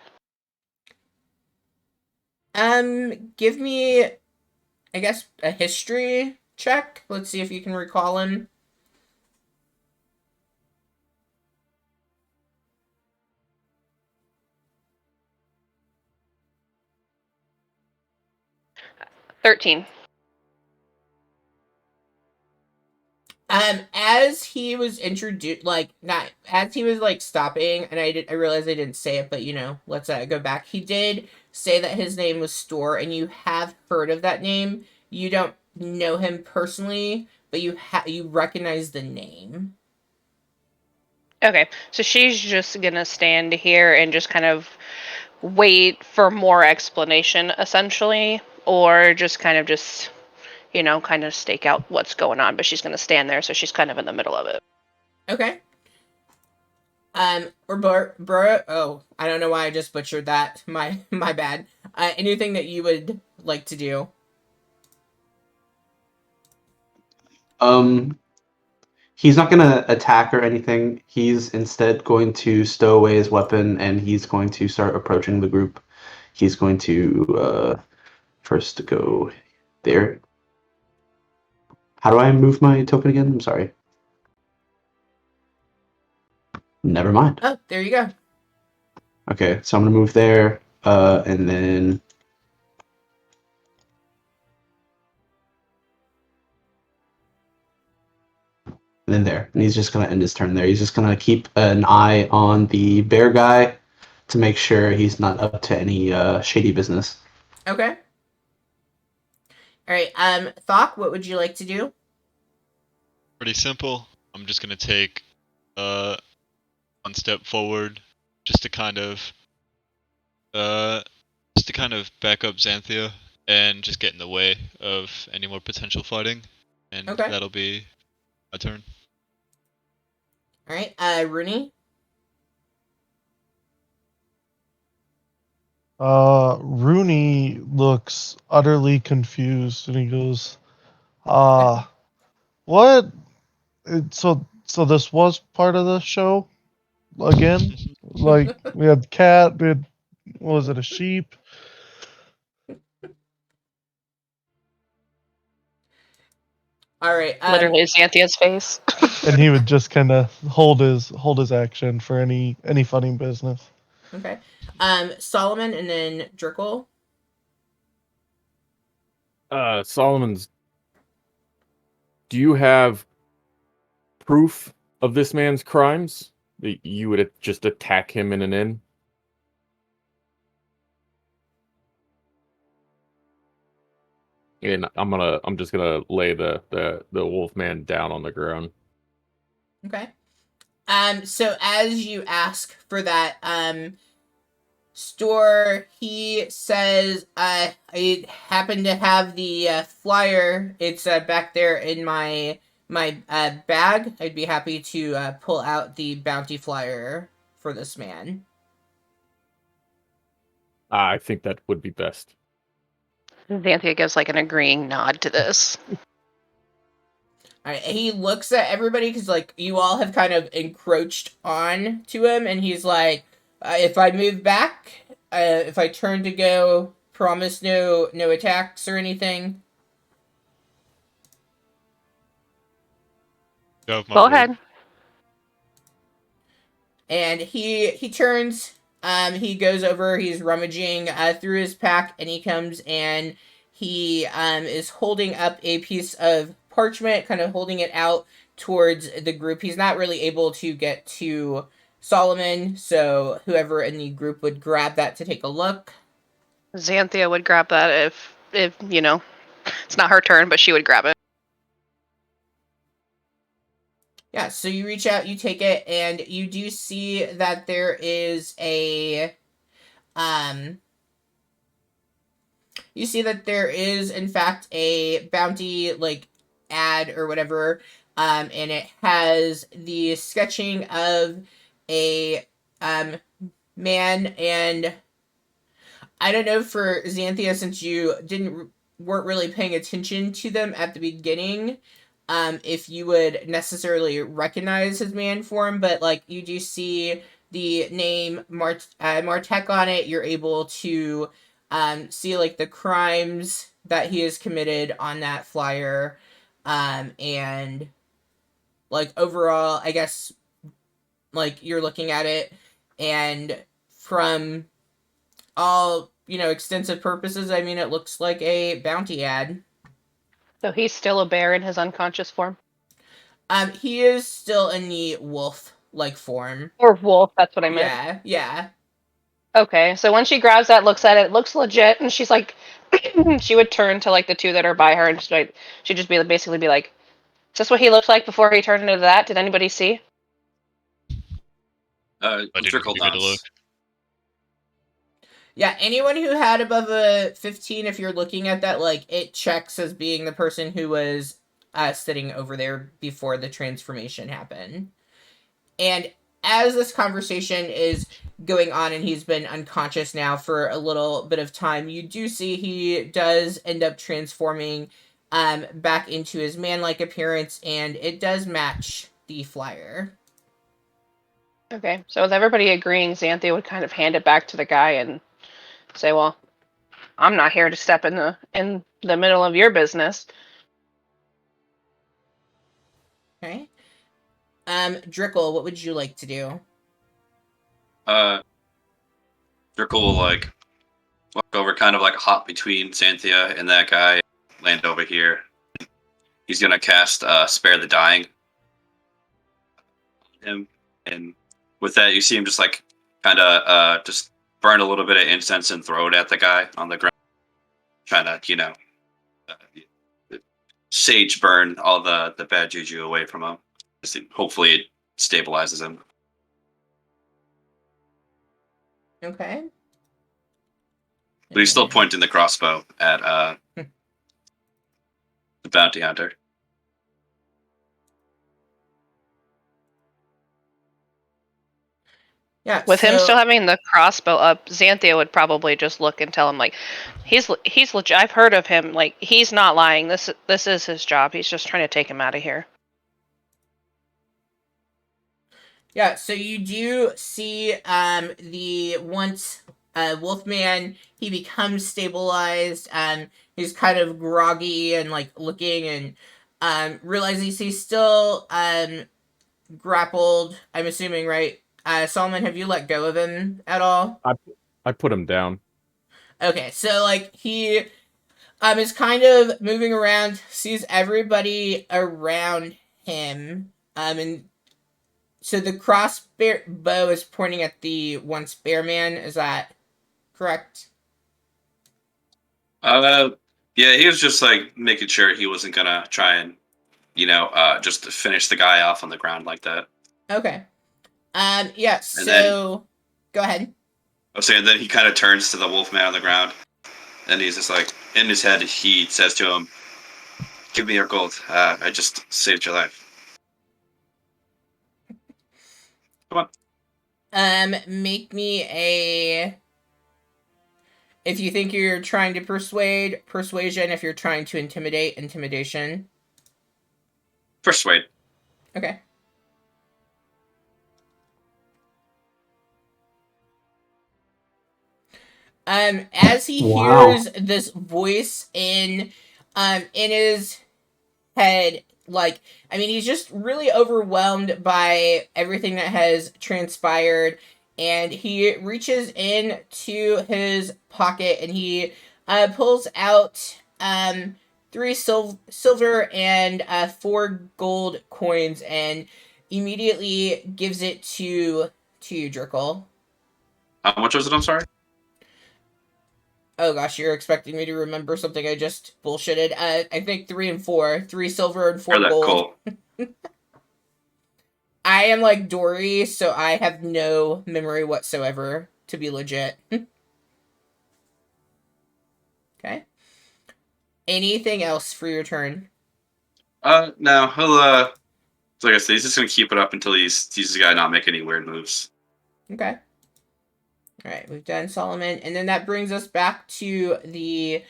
S1: Give me, I guess, a history check. Let's see if you can recall him.
S4: $13.
S1: As he was introduced, like not as he was like stopping, and I realized I didn't say it, but let's go back. He did say that his name was Store, and you have heard of that name. You don't know him personally, but you recognize the name.
S4: Okay, so she's just gonna stand here and just kind of wait for more explanation, essentially, or just kind of kind of stake out what's going on. But she's gonna stand there, so she's kind of in the middle of it.
S1: Okay. Or oh, I don't know why I just butchered that. My bad. Anything that you would like to do?
S6: He's not gonna attack or anything. He's instead going to stow away his weapon, and he's going to start approaching the group. He's going to first go there. How do I move my token again? I'm sorry. Never mind.
S1: Oh, there you go.
S6: Okay, so I'm gonna move there, and then there. And he's just gonna end his turn there. He's just gonna keep an eye on the bear guy to make sure he's not up to any shady business.
S1: Okay. All right. Thok, what would you like to do?
S7: Pretty simple. I'm just gonna take one step forward, just to kind of back up Xanthia and just get in the way of any more potential fighting, and
S1: Okay.
S7: that'll be my turn.
S1: All right. Rooney.
S3: Rooney looks utterly confused and he goes, what? So this was part of the show again? Like, we had cat, what was it, a sheep?
S1: All right.
S4: Literally, Xanthia's face.
S3: And he would just kind of hold his action for any funny business.
S1: Okay. Solomon and then Drickle.
S2: Solomon's. Do you have proof of this man's crimes? That you would just attack him in an inn? And I'm just gonna lay the wolf man down on the ground.
S1: Okay. So as you ask for that, Store, he says, I happen to have the flyer. It's back there in my bag. I'd be happy to pull out the bounty flyer for this man.
S2: I think that would be best.
S4: Xanthia gives like an agreeing nod to this.
S1: All right, he looks at everybody because like you all have kind of encroached on to him, and he's like, if I move back, if I turn to go, promise no attacks or anything.
S4: Go ahead.
S1: And he turns, he goes over, he's rummaging through his pack, and he comes and he is holding up a piece of parchment, kind of holding it out towards the group. He's not really able to get to Solomon, so whoever in the group would grab that to take a look.
S4: Xanthia would grab that if it's not her turn, but she would grab it.
S1: Yeah, so you reach out, you take it, and you do see that there is a you see that there is in fact a bounty like ad or whatever, and it has the sketching of a man, and I don't know for Xanthia, since you weren't really paying attention to them at the beginning, if you would necessarily recognize his man form, but like you do see the name Martek on it. You're able to see like the crimes that he has committed on that flyer, and like overall, I guess like you're looking at it, and from all extensive purposes, I mean, it looks like a bounty ad.
S4: So he's still a bear in his unconscious form?
S1: He is still in the wolf-like form.
S4: Or wolf, that's what I meant.
S1: Yeah.
S4: Okay, so when she grabs that, looks at it, looks legit, and she's like, she would turn to like the two that are by her, and she'd just be basically be like, "Is this what he looked like before he turned into that? Did anybody see?"
S7: I didn't
S5: Trickle
S7: give it a look.
S5: nods.
S1: Yeah, anyone who had above a 15, if you're looking at that, like, it checks as being the person who was sitting over there before the transformation happened. And as this conversation is going on and he's been unconscious now for a little bit of time, you do see he does end up transforming back into his man-like appearance, and it does match the flyer.
S4: Okay, so with everybody agreeing, Xanthia would kind of hand it back to the guy and say, "Well, I'm not here to step in the middle of your business."
S1: Okay. Drickle, what would you like to do?
S5: Trickle will like walk over, kind of like hop between Xanthia and that guy, land over here. He's gonna cast Spare the Dying on him, and with that, you see him just like kind of just burn a little bit of incense and throw it at the guy on the ground, trying to sage burn all the bad juju away from him. Hopefully, it stabilizes him.
S1: Okay.
S5: But he's still pointing the crossbow at the bounty hunter.
S1: Yeah,
S4: With him still
S1: so
S4: having the crossbow up, Xanthia would probably just look and tell him like, he's legit. I've heard of him. Like, he's not lying. This is his job. He's just trying to take him out of here.
S1: yeah, so you do see the once Wolfman, he becomes stabilized. He's kind of groggy and like looking, and realizes he's still grappled. I'm assuming, right? Solomon, have you let go of him at all?
S2: I put him down.
S1: Okay, so like he is kind of moving around, sees everybody around him, and so the crossbow is pointing at the once bear man. Is that correct?
S5: Yeah, he was just like making sure he wasn't gonna try and just finish the guy off on the ground like that.
S1: Okay. Yeah.
S5: And then
S1: So, go ahead.
S5: I was saying, then he kind of turns to the wolf man on the ground, and he's just like, in his head, he says to him, "Give me your gold. I just saved your life. Come on."
S1: Make me a. If you think you're trying to persuade, persuasion. If you're trying to intimidate, intimidation.
S5: Persuade.
S1: Okay. As he hears this voice in his head, like, I mean, he's just really overwhelmed by everything that has transpired, and he reaches into his pocket and he pulls out three silver and 4 gold coins, and immediately gives it to you, Drickle.
S5: How much was it? I'm sorry.
S1: Oh gosh, you're expecting me to remember something I just bullshitted. I think 3 and 4. 3 silver and 4 gold.
S5: Cool.
S1: I am like Dory, so I have no memory whatsoever, to be legit. Okay. Anything else for your turn?
S5: No, he'll like I said, he's just gonna keep it up until he's the guy not make any weird moves.
S1: Okay. All right, we've done Solomon, and then that brings us back to the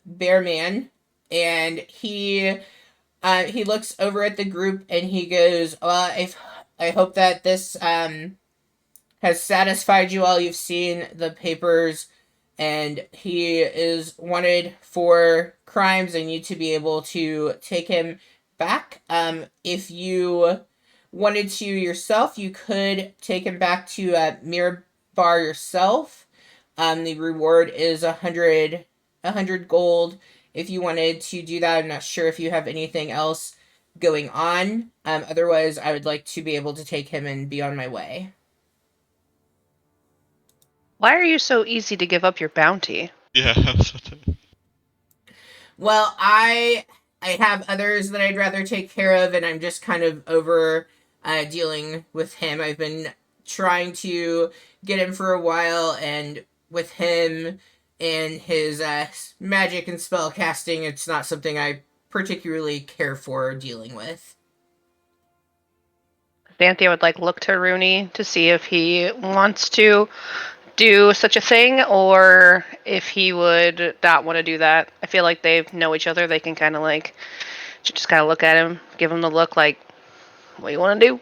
S1: bear man, and he looks over at the group and he goes, "Well, I hope that this has satisfied you all. You've seen the papers, and he is wanted for crimes. I need to be able to take him back. If you wanted to yourself, you could take him back to Mirabar yourself. The reward is 100 gold. If you wanted to do that, I'm not sure if you have anything else going on. Otherwise, I would like to be able to take him and be on my way."
S4: Why are you so easy to give up your bounty?
S7: Yeah, I was about to-
S1: Well, I have others that I'd rather take care of, and I'm just kind of over dealing with him. I've been trying to get him for a while, and with him and his magic and spell casting, it's not something I particularly care for dealing with.
S4: Xanthia would like look to Rooney to see if he wants to do such a thing or if he would not want to do that. I feel like they know each other. They can kind of like just kind of look at him, give him the look like, "What do you want to do?"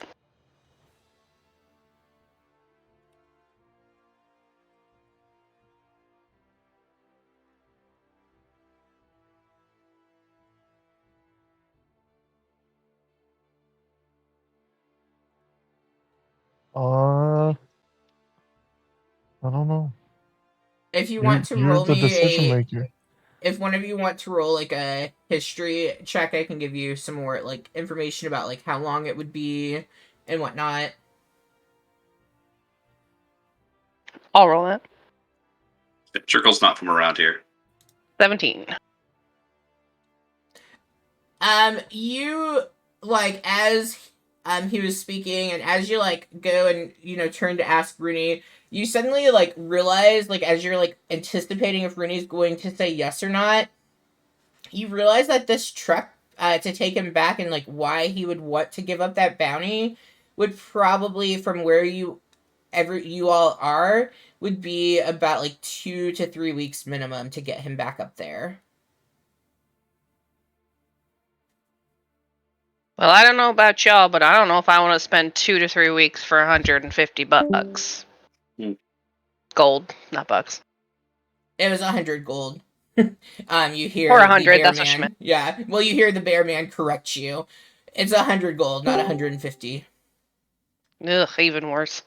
S3: I don't know.
S1: If you
S3: You're
S1: want to
S3: you're
S1: roll
S3: the
S1: me
S3: decision
S1: a
S3: maker.
S1: if one of you want to roll like a history check, I can give you some more like information about like how long it would be and whatnot.
S4: I'll roll it.
S5: Trickle's not from around here.
S4: 17.
S1: You like as he was speaking, and as you like go and turn to ask Rooney, you suddenly like realize, like as you're like anticipating if Rooney's going to say yes or not, you realize that this trek to take him back and like why he would want to give up that bounty would probably, from where you all are, would be about like 2 to 3 weeks minimum to get him back up there.
S4: Well, I don't know about y'all, but I don't know if I want to spend 2 to 3 weeks for 150 bucks. Gold, not bucks.
S1: It was 100 gold. You hear
S4: Or
S1: the
S4: 100,
S1: bear
S4: that's what she meant.
S1: man. Yeah, well, you hear the bear man correct you. It's 100 gold, not 150.
S4: Ugh, even worse.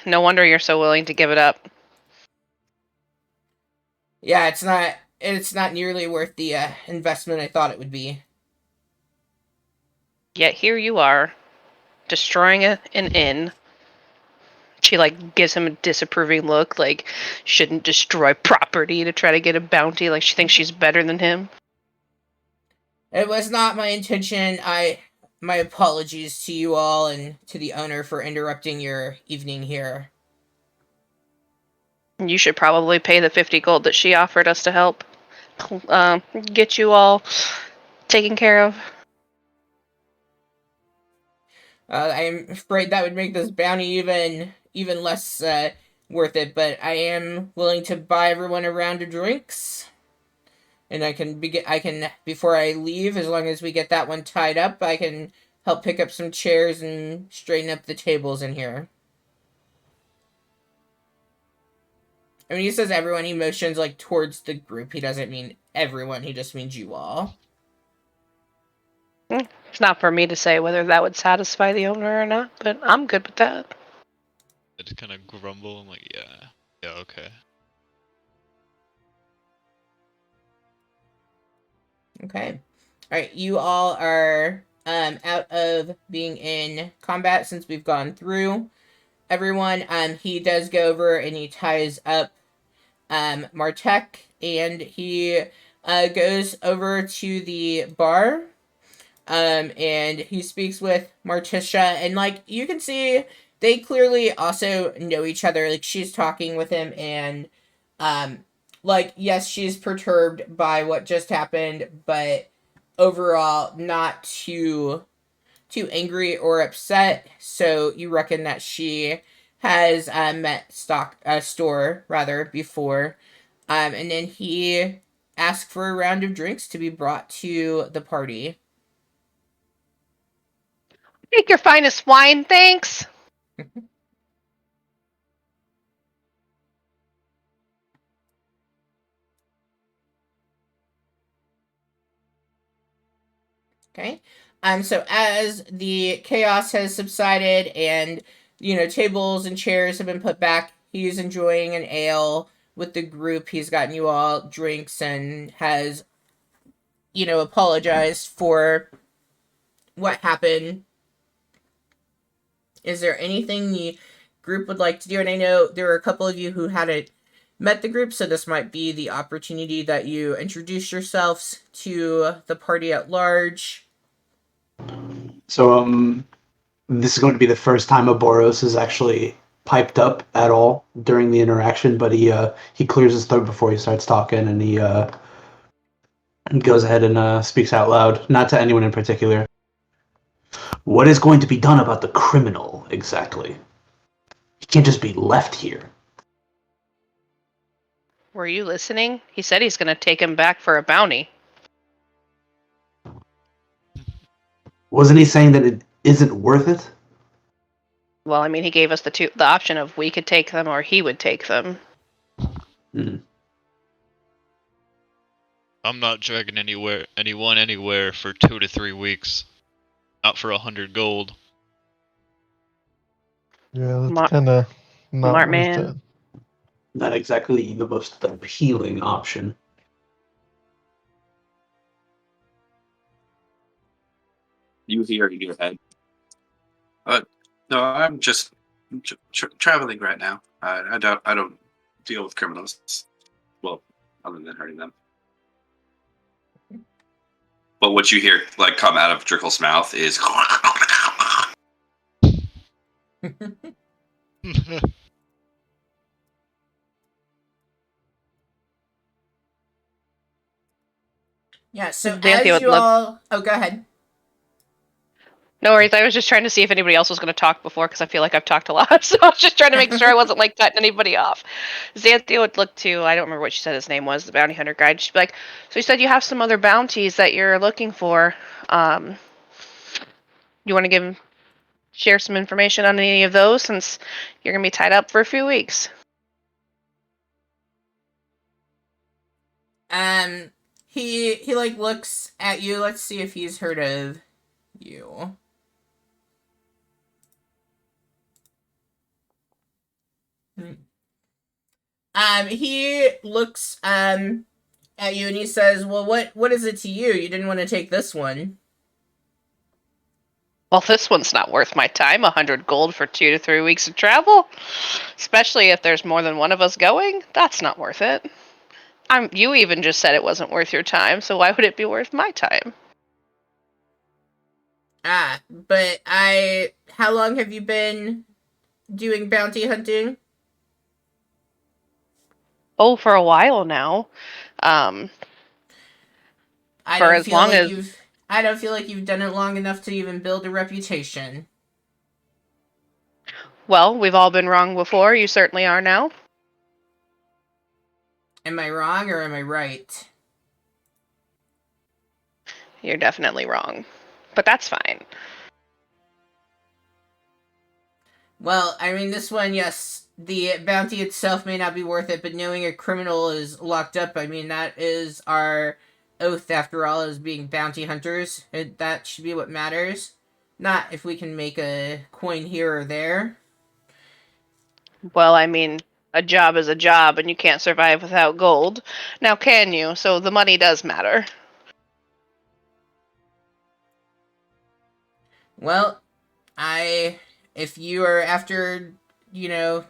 S4: No wonder you're so willing to give it up.
S1: Yeah, it's not nearly worth the investment I thought it would be.
S4: Yet here you are, destroying an inn. She like gives him a disapproving look, like shouldn't destroy property to try to get a bounty, like she thinks she's better than him.
S1: It was not my intention. My apologies to you all and to the owner for interrupting your evening here.
S4: You should probably pay the 50 gold that she offered us to help get you all taken care of.
S1: I'm afraid that would make this bounty even less worth it, but I am willing to buy everyone a round of drinks. And I can before I leave, as long as we get that one tied up, I can help pick up some chairs and straighten up the tables in here. I mean, he says everyone, he motions like towards the group. He doesn't mean everyone, he just means you all.
S4: It's not for me to say whether that would satisfy the owner or not, but I'm good with that.
S7: I just kind of grumble. I'm like, yeah, okay.
S1: Okay. Alright, you all are out of being in combat since we've gone through everyone. He does go over and he ties up Martek, and he goes over to the bar, and he speaks with Martisha, and like you can see they clearly also know each other. Like she's talking with him, and like yes, she's perturbed by what just happened, but overall not too angry or upset. So you reckon that she has met store rather before, and then he asked for a round of drinks to be brought to the party.
S4: Take your finest wine, thanks.
S1: Okay. So as the chaos has subsided and tables and chairs have been put back, he's enjoying an ale with the group. He's gotten you all drinks and has apologized for what happened. Is there anything the group would like to do? And I know there are a couple of you who hadn't met the group, so this might be the opportunity that you introduce yourselves to the party at large.
S6: So, this is going to be the first time Aboros is actually piped up at all during the interaction, but he clears his throat before he starts talking, and he goes ahead and speaks out loud, not to anyone in particular. What is going to be done about the criminal, exactly? He can't just be left here.
S4: Were you listening? He said he's going to take him back for a bounty.
S6: Wasn't he saying that it isn't worth it?
S4: Well, I mean, he gave us the option of we could take them or he would take them.
S7: I'm not dragging anyone anywhere for 2 to 3 weeks. Not for 100 gold.
S3: Yeah, that's kind of not
S4: Smart
S3: worth
S4: man.
S3: it.
S6: Not exactly the most appealing option.
S5: You hear in your head. No, I'm just traveling right now. I don't deal with criminals. Well, other than hurting them. But what you hear like come out of Drickle's mouth is
S1: Yeah, so
S4: Xanthia
S1: as
S4: would
S1: you
S4: love-
S1: all... Oh, go ahead.
S4: No worries. I was just trying to see if anybody else was going to talk before because I feel like I've talked a lot. So I was just trying to make sure I wasn't like cutting anybody off. Xanthia would look to, I don't remember what she said his name was, the bounty hunter guide. She'd be like, so you said you have some other bounties that you're looking for. You want to share some information on any of those since you're going to be tied up for a few weeks?
S1: He like looks at you. Let's see if he's heard of you. He looks at you and he says, "Well, what is it to you? You didn't want to take this one."
S4: Well, this one's not worth my time. 100 gold for 2 to 3 weeks of travel, especially if there's more than one of us going. That's not worth it. You even just said it wasn't worth your time, so why would it be worth my time?
S1: But how long have you been doing bounty hunting?
S4: Oh, for a while now.
S1: I
S4: For
S1: don't
S4: as
S1: feel
S4: long
S1: like
S4: as
S1: I don't feel like you've done it long enough to even build a reputation.
S4: well, we've all been wrong before. You certainly are now.
S1: Am I wrong or am I right?
S4: You're definitely wrong, but that's fine.
S1: Well, I mean, this one, yes, the bounty itself may not be worth it, but knowing a criminal is locked up, I mean, that is our oath, after all, as being bounty hunters. That should be what matters. Not if we can make a coin here or there.
S4: Well, I mean, a job is a job, and you can't survive without gold. Now, can you? So the money does matter.
S1: Well, if you are after,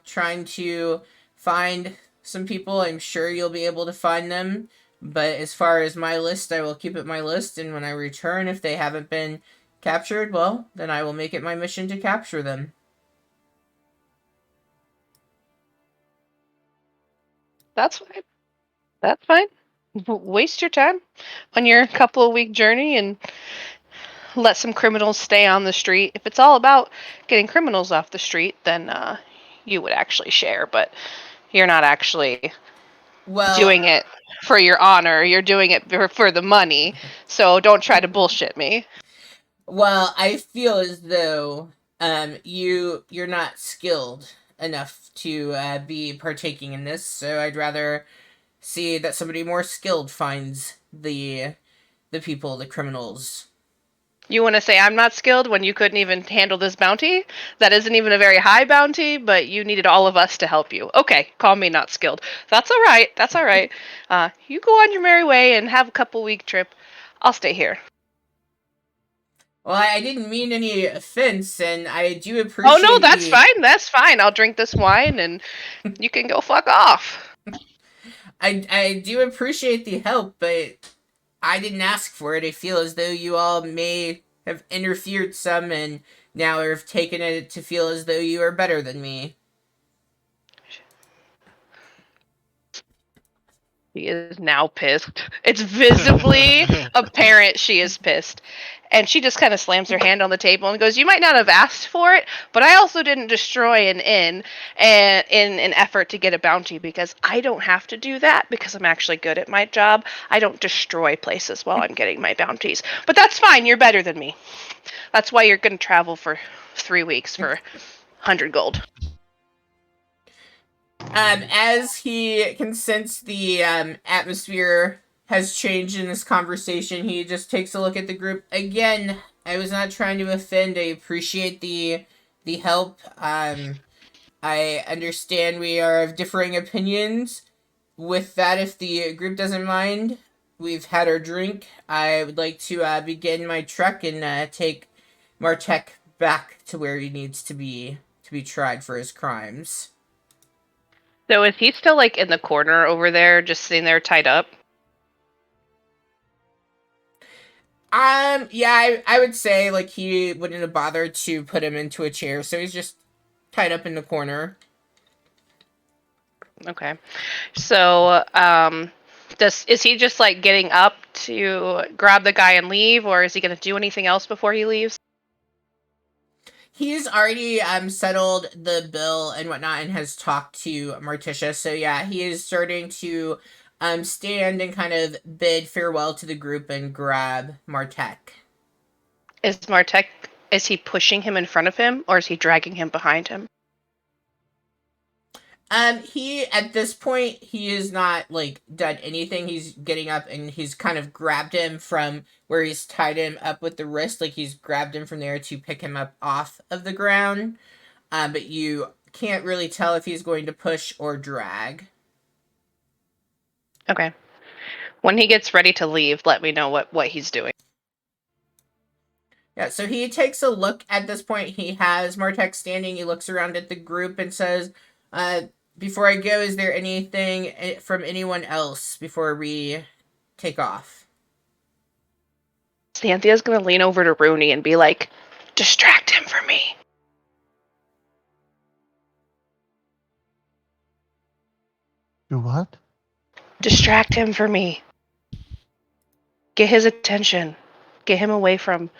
S1: trying to find some people, I'm sure you'll be able to find them. But as far as my list, I will keep it my list, and when I return, if they haven't been captured, well, then I will make it my mission to capture them.
S4: That's fine. That's fine. Waste your time on your couple of week journey and let some criminals stay on the street. If it's all about getting criminals off the street, then you would actually share, but you're not actually
S1: Well,
S4: doing it for your honor. You're doing it for the money. So don't try to bullshit me.
S1: well, I feel as though you're not skilled enough to be partaking in this, so I'd rather see that somebody more skilled finds the people, the criminals.
S4: You want to say I'm not skilled when you couldn't even handle this bounty? That isn't even a very high bounty, but you needed all of us to help you. Okay, call me not skilled. That's all right. That's all right. You go on your merry way and have a couple week trip. I'll stay here.
S1: Well, I didn't mean any offense, and I do
S4: Oh no,
S1: appreciate
S4: that's
S1: the.
S4: fine. That's fine. I'll drink this wine and you can go fuck off.
S1: I do appreciate the help, but I didn't ask for it. I feel as though you all may have interfered some, and now have taken it to feel as though you are better than me.
S4: She is now pissed. It's visibly apparent she is pissed. And she just kind of slams her hand on the table and goes, "You might not have asked for it, but I also didn't destroy an inn and in an effort to get a bounty because I don't have to do that because I'm actually good at my job. I don't destroy places while I'm getting my bounties. But that's fine. You're better than me. That's why you're going to travel for 3 weeks for 100 gold."
S1: As he can sense the atmosphere has changed in this conversation, he just takes a look at the group again. I was not trying to offend. I appreciate the help. I understand we are of differing opinions. With that, if the group doesn't mind, we've had our drink. I would like to begin my trek and take Martek back to where he needs to be tried for his crimes.
S4: So is he still like in the corner over there, just sitting there tied up?
S1: Yeah, I would say like he wouldn't have bothered to put him into a chair, so he's just tied up in the corner.
S4: Okay. So, is he just like getting up to grab the guy and leave, or is he going to do anything else before he leaves?
S1: He's already settled the bill and whatnot and has talked to Morticia. So yeah, he is starting to stand and kind of bid farewell to the group and grab Martek.
S4: Is Martek, is he pushing him in front of him, or is he dragging him behind him?
S1: He at this point he is not like done anything. He's getting up and he's kind of grabbed him from where he's tied him up with the wrist, like he's grabbed him from there to pick him up off of the ground. But you can't really tell if he's going to push or drag.
S4: Okay. When he gets ready to leave, let me know what he's doing.
S1: Yeah, so he takes a look at this point. He has Martek standing. He looks around at the group and says, before I go, is there anything from anyone else before we take off?
S4: Cynthia's going to lean over to Rooney and be like, "Distract him for me."
S3: Do what?
S4: Distract him for me. Get his attention. Get him away from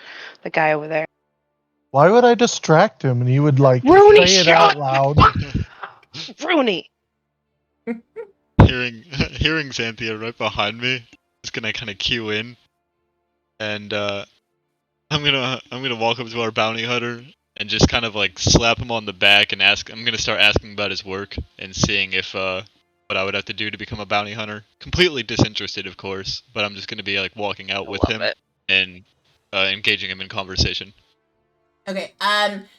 S4: the guy over there.
S3: Why would I distract him and he would like
S4: Rooney,
S3: say it
S4: shut
S3: out loud?
S4: Rooney.
S7: Hearing Xanthia right behind me is gonna kind of cue in, and I'm gonna walk up to our bounty hunter and just kind of like slap him on the back and ask. I'm gonna start asking about his work and seeing if what I would have to do to become a bounty hunter. Completely disinterested, of course, but I'm just gonna be like walking out with him and engaging him in conversation.
S1: Okay,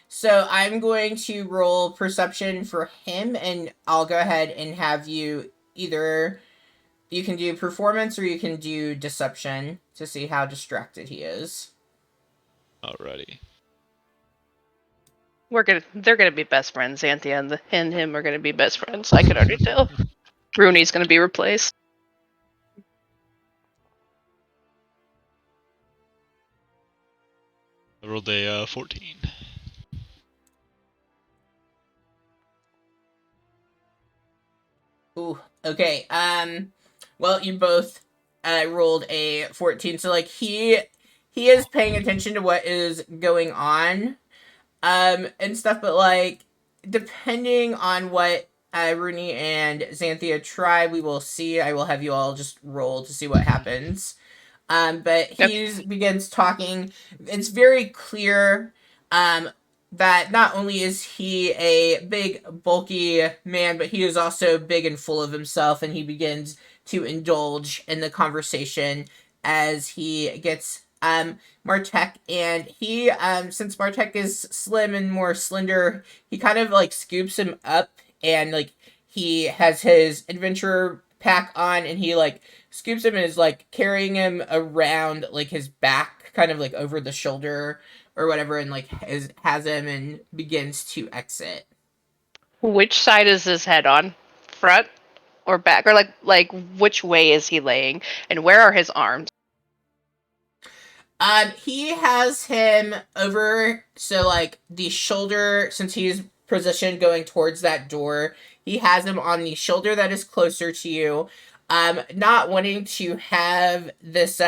S1: so I'm going to roll perception for him, and I'll go ahead and have you either, you can do performance or you can do deception to see how distracted he is.
S7: Alrighty.
S4: They're gonna be best friends. Xanthia and him are gonna be best friends. I can already tell. Rooney's gonna be replaced.
S7: I rolled a 14.
S1: Ooh, okay. Well, you both rolled a 14, so like he is paying attention to what is going on and stuff, but like depending on what Rooney and Xanthia try, we will see. I will have you all just roll to see what happens. But he begins talking. It's very clear that not only is he a big, bulky man, but he is also big and full of himself, and he begins to indulge in the conversation as he gets Martek, and he since Martek is slim and more slender, he kind of like scoops him up, and like he has his adventurer pack on, and he like scoops him and is like carrying him around like his back, kind of like over the shoulder or whatever, and like has him and begins to exit.
S4: Which side is his head on? Front or back? Or like which way is he laying? And where are his arms?
S1: He has him over, so like the shoulder, since he's positioned going towards that door, he has him on the shoulder that is closer to you. Not wanting to have this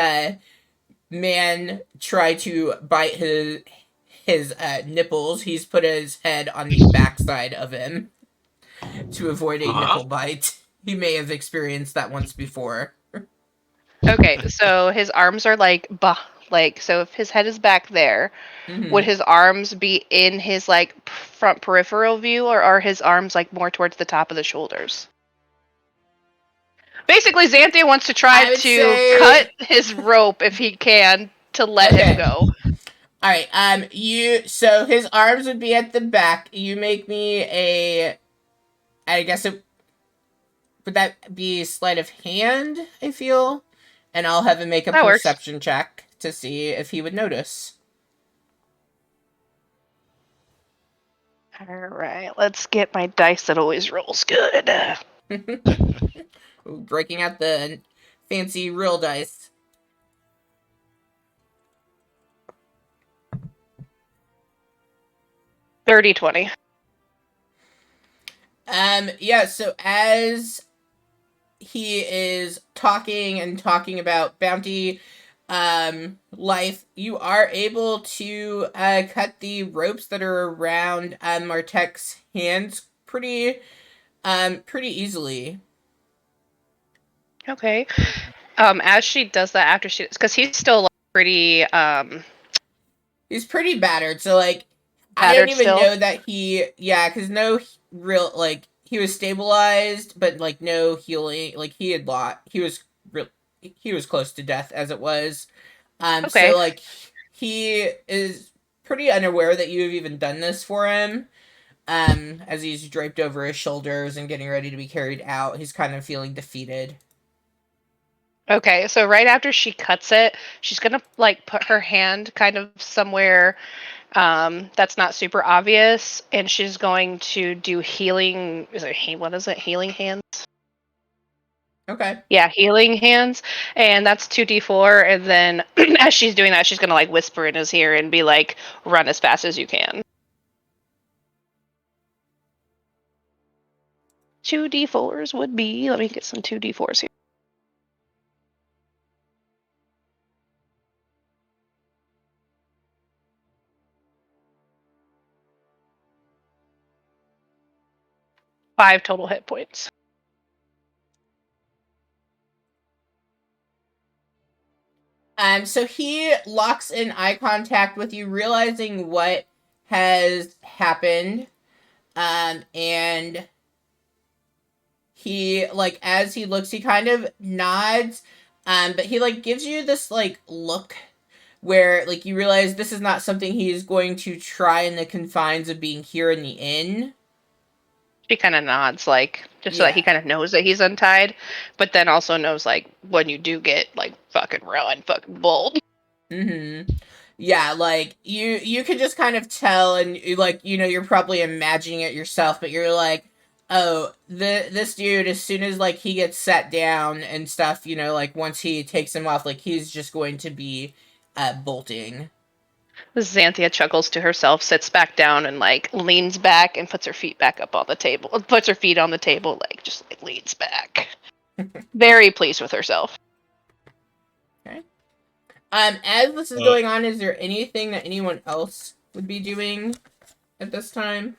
S1: man try to bite his nipples, he's put his head on the backside of him to avoid a nipple bite. He may have experienced that once before.
S4: Okay, so his arms are like so if his head is back there, would his arms be in his like front peripheral view, or are his arms like more towards the top of the shoulders? Basically, Xanthia wants to try to cut his rope if he can to let him go.
S1: All right. So his arms would be at the back. You make me a. I guess it would that be sleight of hand. I feel, and I'll have him make a perception check to see if he would notice.
S4: All right, let's get my dice that always rolls good.
S1: Breaking out the fancy real dice.
S4: $30-20.
S1: Yeah, so as he is talking about bounty life, you are able to cut the ropes that are around Martek's hands pretty easily.
S4: Okay. As she does that, after she, because he's still like, pretty
S1: he's pretty battered, so like I don't even know that because no real like he was stabilized, but like no healing, like he was close to death as it was. So like he is pretty unaware that you've even done this for him. As he's draped over his shoulders and getting ready to be carried out, he's kind of feeling defeated.
S4: Okay, so right after she cuts it, she's gonna like put her hand kind of somewhere that's not super obvious, and she's going to do healing. What is it? Healing hands.
S1: Okay.
S4: Yeah, healing hands, and that's 2d4. And then as she's doing that, she's gonna like whisper in his ear and be like, "Run as fast as you can." 2d4s would be. Let me get some 2d4s here. Five total hit points.
S1: So he locks in eye contact with you, realizing what has happened. And he, like, as he looks, he kind of nods, but he, like, gives you this, like, look where, like, you realize this is not something he is going to try in the confines of being here in the inn.
S4: She kind of nods, like, just so that he kind of knows that he's untied, but then also knows, like, when you do get, like, fucking run, fucking bold.
S1: Yeah, like, you can just kind of tell, and, like, you know, you're probably imagining it yourself, but you're like, oh, this dude, as soon as, like, he gets sat down and stuff, you know, like, once he takes him off, like, he's just going to be, bolting.
S4: Xanthia chuckles to herself, sits back down, and like leans back and puts her feet back up on the table. Puts her feet on the table, like just like leans back. Very pleased with herself.
S1: Okay. As this is going on, is there anything that anyone else would be doing at this time?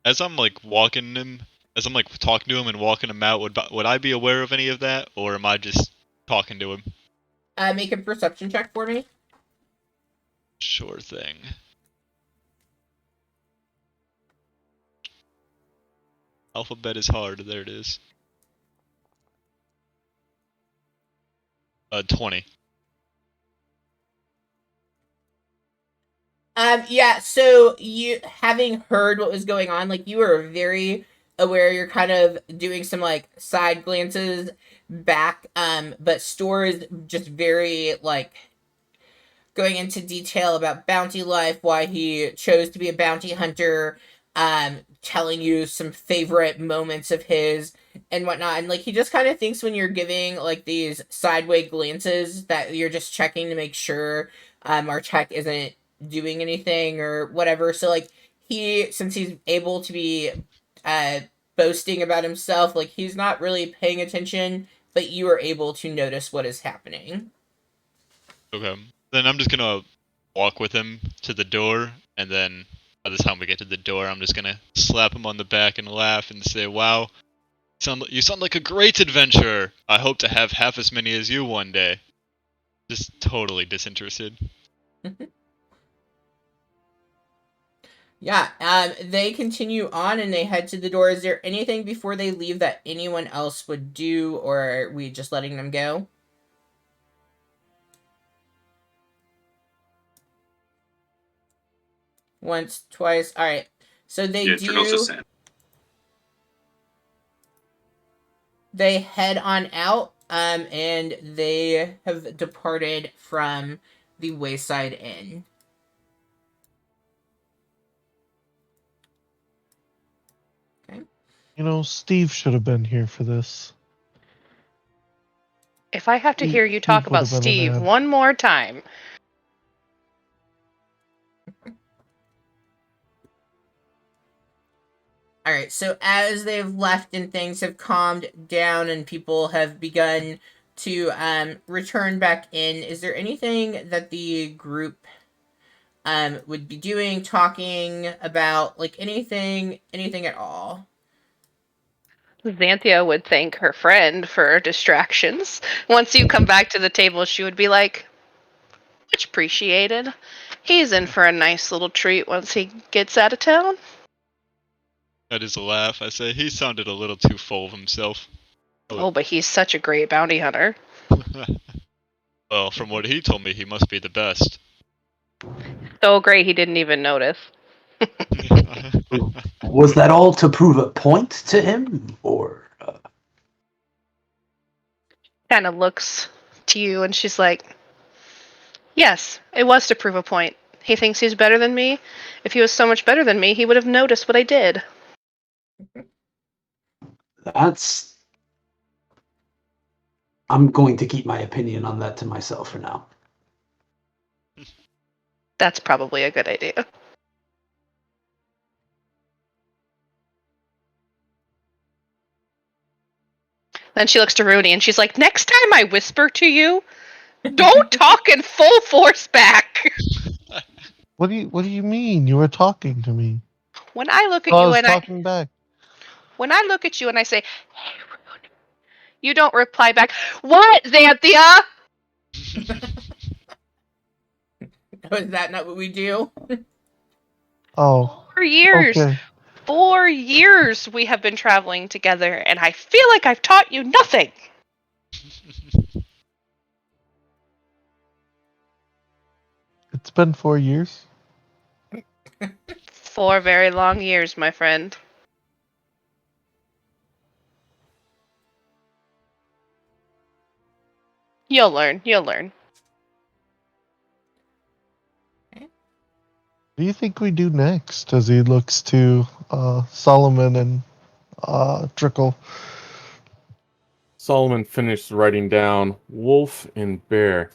S7: as I'm like walking him, as I'm like talking to him and walking him out, would I be aware of any of that, or am I just talking to him?
S1: Make a perception check for me.
S7: Sure thing. Alphabet is hard. There it is. 20.
S1: Yeah, so you having heard what was going on, like you were very aware you're kind of doing some like side glances back, but Store is just very like going into detail about bounty life, why he chose to be a bounty hunter, telling you some favorite moments of his and whatnot. And like he just kind of thinks when you're giving like these sideways glances that you're just checking to make sure our tech isn't doing anything or whatever. So like he since he's able to be uh boasting about himself, like he's not really paying attention, but you are able to notice what is happening.
S7: Okay. Then I'm just gonna walk with him to the door, and then by the time we get to the door, I'm just gonna slap him on the back and laugh and say, "Wow, you sound like a great adventurer. I hope to have half as many as you one day." Just totally disinterested.
S1: Yeah, they continue on and they head to the door. Is there anything before they leave that anyone else would do, or are we just letting them go? Once, twice. All right. So they
S5: Yeah, trickles to
S1: do.
S5: sand.
S1: They head on out, and they have departed from the Wayside Inn. Okay.
S3: You know, Steve should have been here for this.
S4: If I have to hear you talk
S3: Steve would
S4: about
S3: have been an
S4: Steve
S3: ad.
S4: one more time,
S1: All right, so as they've left and things have calmed down and people have begun to return back in, is there anything that the group would be doing, talking about, like anything at all?
S4: Xanthia would thank her friend for distractions. Once you come back to the table, she would be like, much appreciated. He's in for a nice little treat once he gets out of town.
S7: That is a laugh. I say he sounded a little too full of himself.
S4: Oh, but he's such a great bounty hunter.
S7: Well, from what he told me, he must be the best.
S4: So great he didn't even notice.
S8: Was that all to prove a point to him, or?
S4: Kind of looks to you and she's like, yes, it was to prove a point. He thinks he's better than me. If he was so much better than me, he would have noticed what I did.
S8: That's. I'm going to keep my opinion on that to myself for now.
S4: That's probably a good idea. Then she looks to Rooney and she's like, next time I whisper to you, don't talk in full force back.
S3: What do you mean? You were talking to me.
S4: When I look at
S3: I
S4: you
S3: was
S4: and
S3: talking back.
S4: when I look at you and I say, hey, Rooney, you don't reply back, what, Xanthia?
S1: Is that not what we do?
S3: Oh,
S4: 4 years.
S3: okay.
S4: 4 years we have been traveling together, and I feel like I've taught you nothing.
S3: It's been 4 years.
S4: 4 very long years, my friend. You'll learn. You'll learn.
S3: What do you think we do next? As he looks to Solomon and Trickle.
S2: Solomon finished writing down wolf and bear.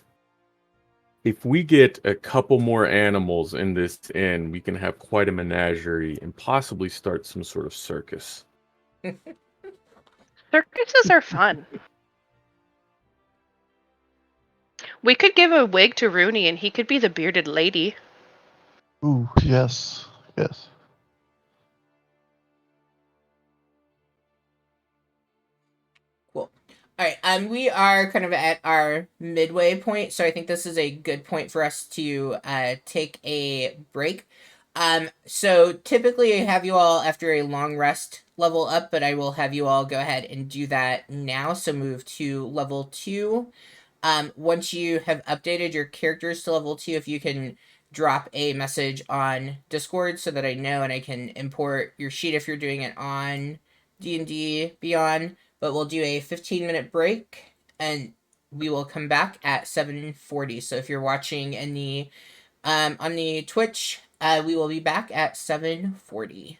S2: If we get a couple more animals in this inn, we can have quite a menagerie and possibly start some sort of circus.
S4: Circuses are fun. We could give a wig to Rooney, and he could be the bearded lady.
S3: Ooh, yes, yes.
S1: All right, we are kind of at our midway point, so I think this is a good point for us to take a break. So typically I have you all after a long rest level up, but I will have you all go ahead and do that now. So move to level 2. Once you have updated your characters to level 2, if you can drop a message on Discord so that I know and I can import your sheet if you're doing it on D&D Beyond. But we'll do a 15-minute break and we will come back at 7:40. So if you're watching in the on the Twitch, we will be back at 7:40.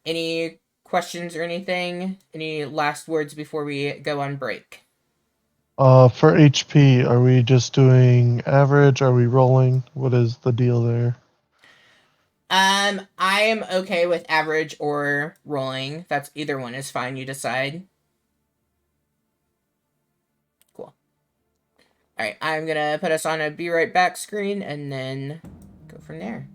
S1: Any questions or anything? Any last words before we go on break?
S3: For HP, are we just doing average? Are we rolling? What is the deal there?
S1: I am okay with average or rolling. That's either one is fine. You decide. Cool. All right, I'm gonna put us on a be right back screen and then go from there.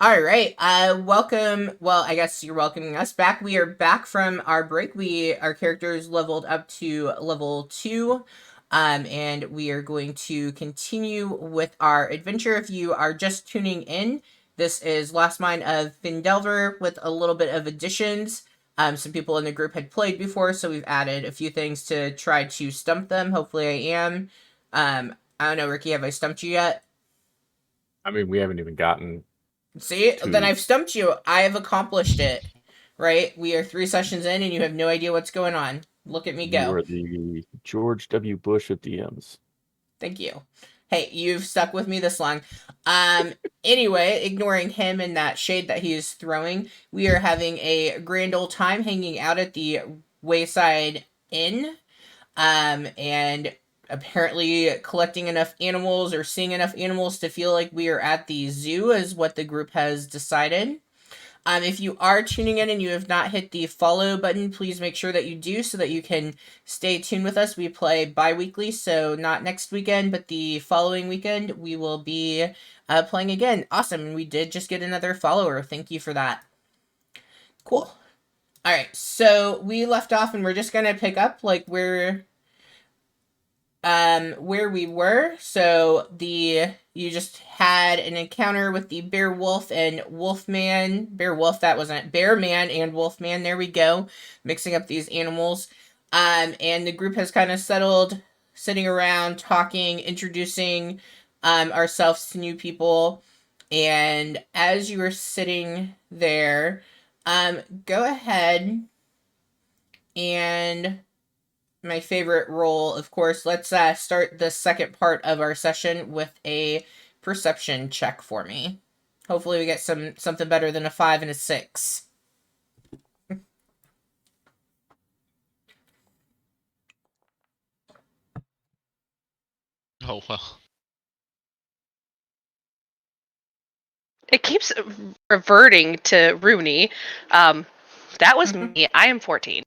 S1: All right. Welcome. Well, I guess you're welcoming us back. We are back from our break. Our characters leveled up to level 2. And we are going to continue with our adventure. If you are just tuning in, this is Last Mine of Phandelver with a little bit of additions. Some people in the group had played before, so we've added a few things to try to stump them. Hopefully I am. I don't know, Ricky, have I stumped you yet?
S2: I mean, we haven't even gotten
S1: See, then
S2: to.
S1: I've stumped you. I have accomplished it. Right? We are 3 sessions in and you have no idea what's going on. Look at me
S2: You
S1: go.
S2: are the George W. Bush of DMs.
S1: Thank you. Hey, you've stuck with me this long. Anyway, ignoring him and that shade that he is throwing, we are having a grand old time hanging out at the Wayside Inn. And apparently collecting enough animals or seeing enough animals to feel like we are at the zoo is what the group has decided. If you are tuning in and you have not hit the follow button, please make sure that you do so that you can stay tuned with us. We play bi-weekly, so not next weekend, but the following weekend we will be playing again. Awesome, and we did just get another follower. Thank you for that. Cool. All right, so we left off and we're just going to pick up like where we were. So you just had an encounter with the bear wolf and wolfman. Bear wolf, that wasn't it. Bear man and wolfman. There we go. Mixing up these animals. And the group has kind of settled, sitting around, talking, introducing ourselves to new people. And as you were sitting there, go ahead and my favorite role, of course. Let's start the second part of our session with a perception check for me. Hopefully we get something better than a 5 and a 6.
S7: Oh well.
S4: It keeps reverting to Rooney. That was me. I am 14.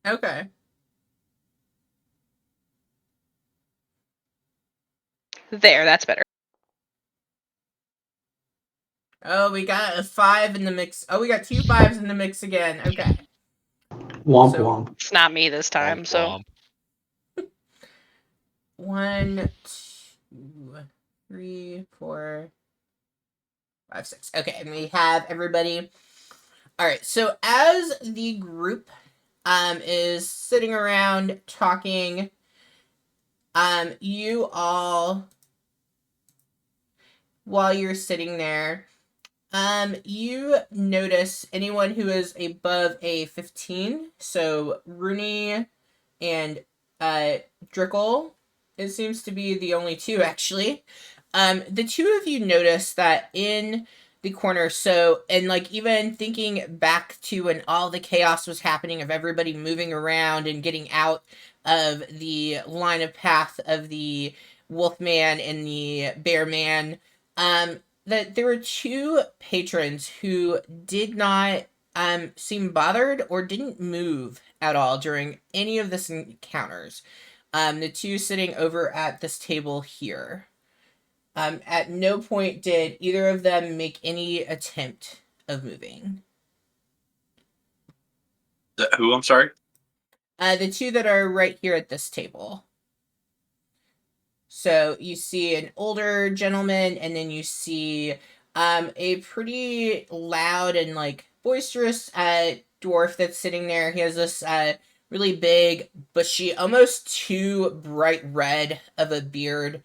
S1: Okay.
S4: There, that's better.
S1: Oh, we got a 5 in the mix. Oh, we got 2 5s in the mix again. Okay.
S8: Womp
S1: So
S8: womp.
S4: It's not me this time,
S7: Womp
S4: so.
S7: womp.
S1: 1, 2, 3, 4, 5, 6. Okay, and we have everybody. All right. So as the group is sitting around talking, you all, while you're sitting there, you notice anyone who is above a 15. So Rooney and Drickle, it seems to be the only two actually. The two of you notice that in the corner, so, and like even thinking back to when all the chaos was happening of everybody moving around and getting out of the line of path of the Wolfman and the Bearman, that there were two patrons who did not seem bothered or didn't move at all during any of this encounters. The two sitting over at this table here. At no point did either of them make any attempt of moving.
S5: Who? I'm sorry.
S1: The two that are right here at this table. So you see an older gentleman, and then you see a pretty loud and like boisterous dwarf that's sitting there. He has this really big, bushy, almost too bright red of a beard,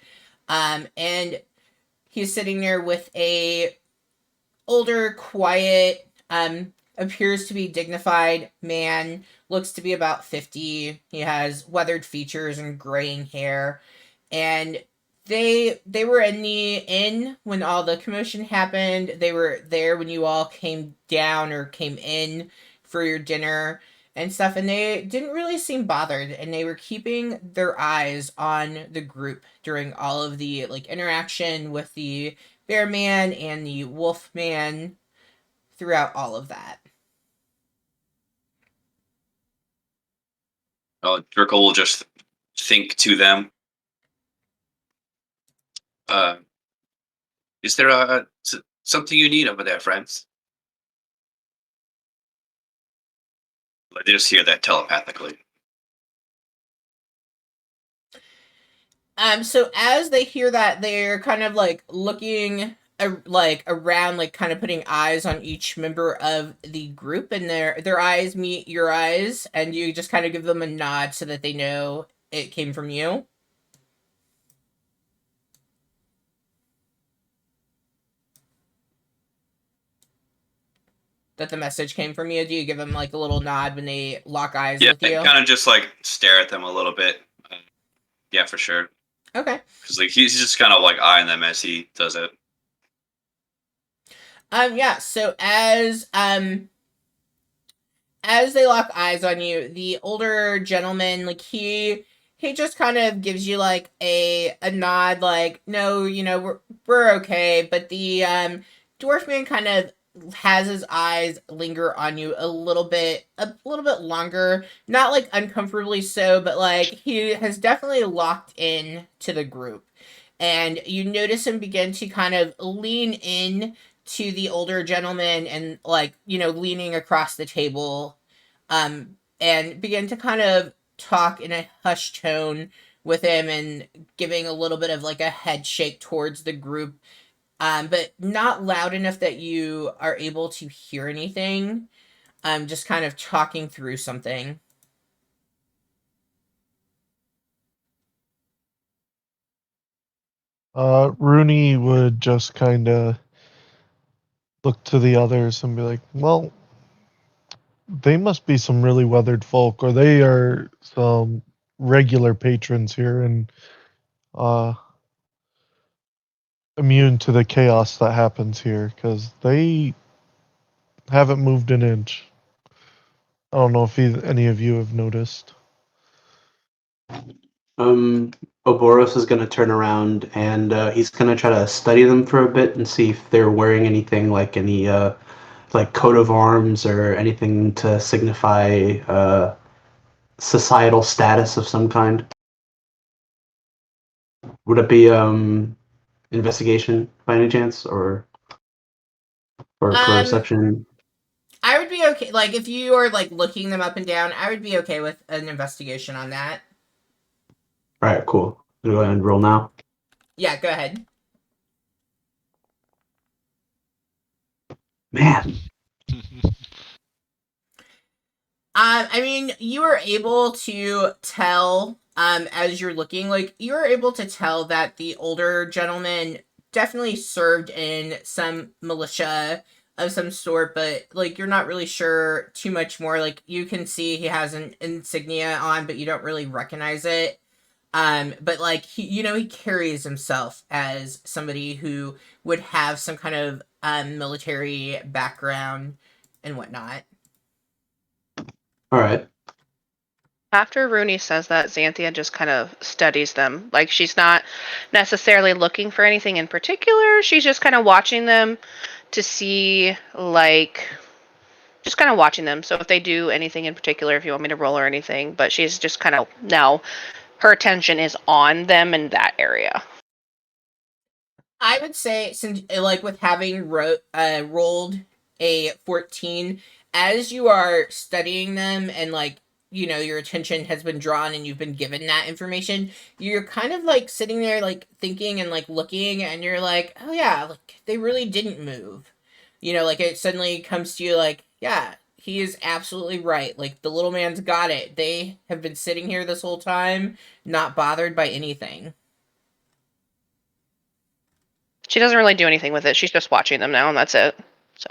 S1: and he's sitting there with a older, quiet, appears to be dignified man. Looks to be about 50. He has weathered features and graying hair, and they were in the inn when all the commotion happened. They were there when you all came down or came in for your dinner and stuff, and they didn't really seem bothered, and they were keeping their eyes on the group during all of the like interaction with the bear man and the wolf man throughout all of that.
S5: Drickle will just think to them. Uh, is there Something you need over there, friends. They just hear that telepathically.
S1: So as they hear that, they're kind of like looking like around, like kind of putting eyes on each member of the group, and their eyes meet your eyes, and you just kind of give them a nod so that they know it came from you. That the message came from you. Do you give them like a little nod when they lock eyes
S5: Yeah,
S1: with you?
S5: kind of just like stare at them a little bit. Yeah, for sure.
S1: Okay.
S5: Because like he's just kind of like eyeing them as he does it.
S1: Yeah. So as they lock eyes on you, the older gentleman, like he just kind of gives you like a nod, like, no, we're okay. But the dwarf man kind of has his eyes linger on you a little bit longer, not like uncomfortably so, but like he has definitely locked in to the group. And you notice him begin to kind of lean in to the older gentleman, and like, leaning across the table, and begin to kind of talk in a hushed tone with him, and giving a little bit of like a head shake towards the group, but not loud enough that you are able to hear anything. Just kind of talking through something.
S3: Rooney would just kind of look to the others and be like, well, they must be some really weathered folk, or they are some regular patrons here and uh, immune to the chaos that happens here, because they haven't moved an inch. I don't know if any of you have noticed.
S6: Oboros is going to turn around and he's going to try to study them for a bit and see if they're wearing anything like any like coat of arms or anything to signify societal status of some kind. Would it be investigation by any chance, or
S1: Um,
S6: perception?
S1: I would be okay, like, if you are like looking them up and down, I would be okay with an investigation on that.
S6: All right, cool. I'm gonna go ahead and roll now.
S1: Yeah, go ahead.
S6: Man,
S1: I mean, you are able to tell, as you're looking, like, you're able to tell that the older gentleman definitely served in some militia of some sort, but, like, you're not really sure too much more. Like, you can see he has an insignia on, but you don't really recognize it. But, like, he carries himself as somebody who would have some kind of, military background and whatnot.
S6: all right.
S4: After Rooney says that, Xanthia just kind of studies them. Like, she's not necessarily looking for anything in particular. She's just kind of watching them to see, like, just kind of watching them. So if they do anything in particular, if you want me to roll or anything, but she's just kind of now, her attention is on them in that area.
S1: I would say, since, like, with having rolled a 14, as you are studying them, and like, your attention has been drawn and you've been given that information, you're kind of like sitting there like thinking and like looking, and you're like, oh yeah, like they really didn't move. Like it suddenly comes to you like, yeah, he is absolutely right. Like the little man's got it. They have been sitting here this whole time, not bothered by anything.
S4: She doesn't really do anything with it. She's just watching them now, and that's it. So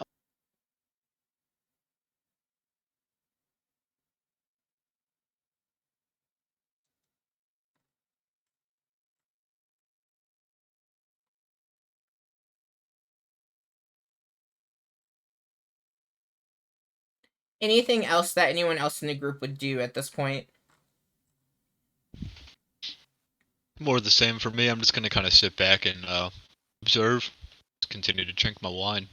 S1: Anything else that anyone else in the group would do at this point?
S7: More of the same for me. I'm just gonna kind of sit back and observe. Just continue to drink my wine.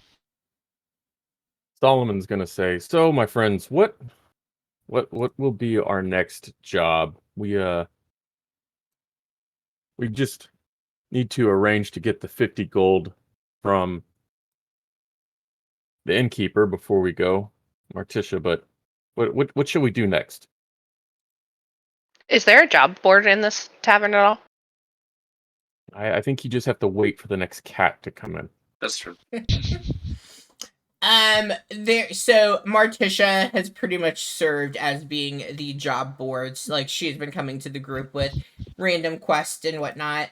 S2: Solomon's gonna say, "So, my friends, what will be our next job? We just need to arrange to get the 50 gold from the innkeeper before we go, Marticia. But what should we do next?
S4: Is there a job board in this tavern at all?
S2: I think you just have to wait for the next cat to come in.
S5: That's true.
S1: So Marticia has pretty much served as being the job boards. Like, she's been coming to the group with random quests and whatnot.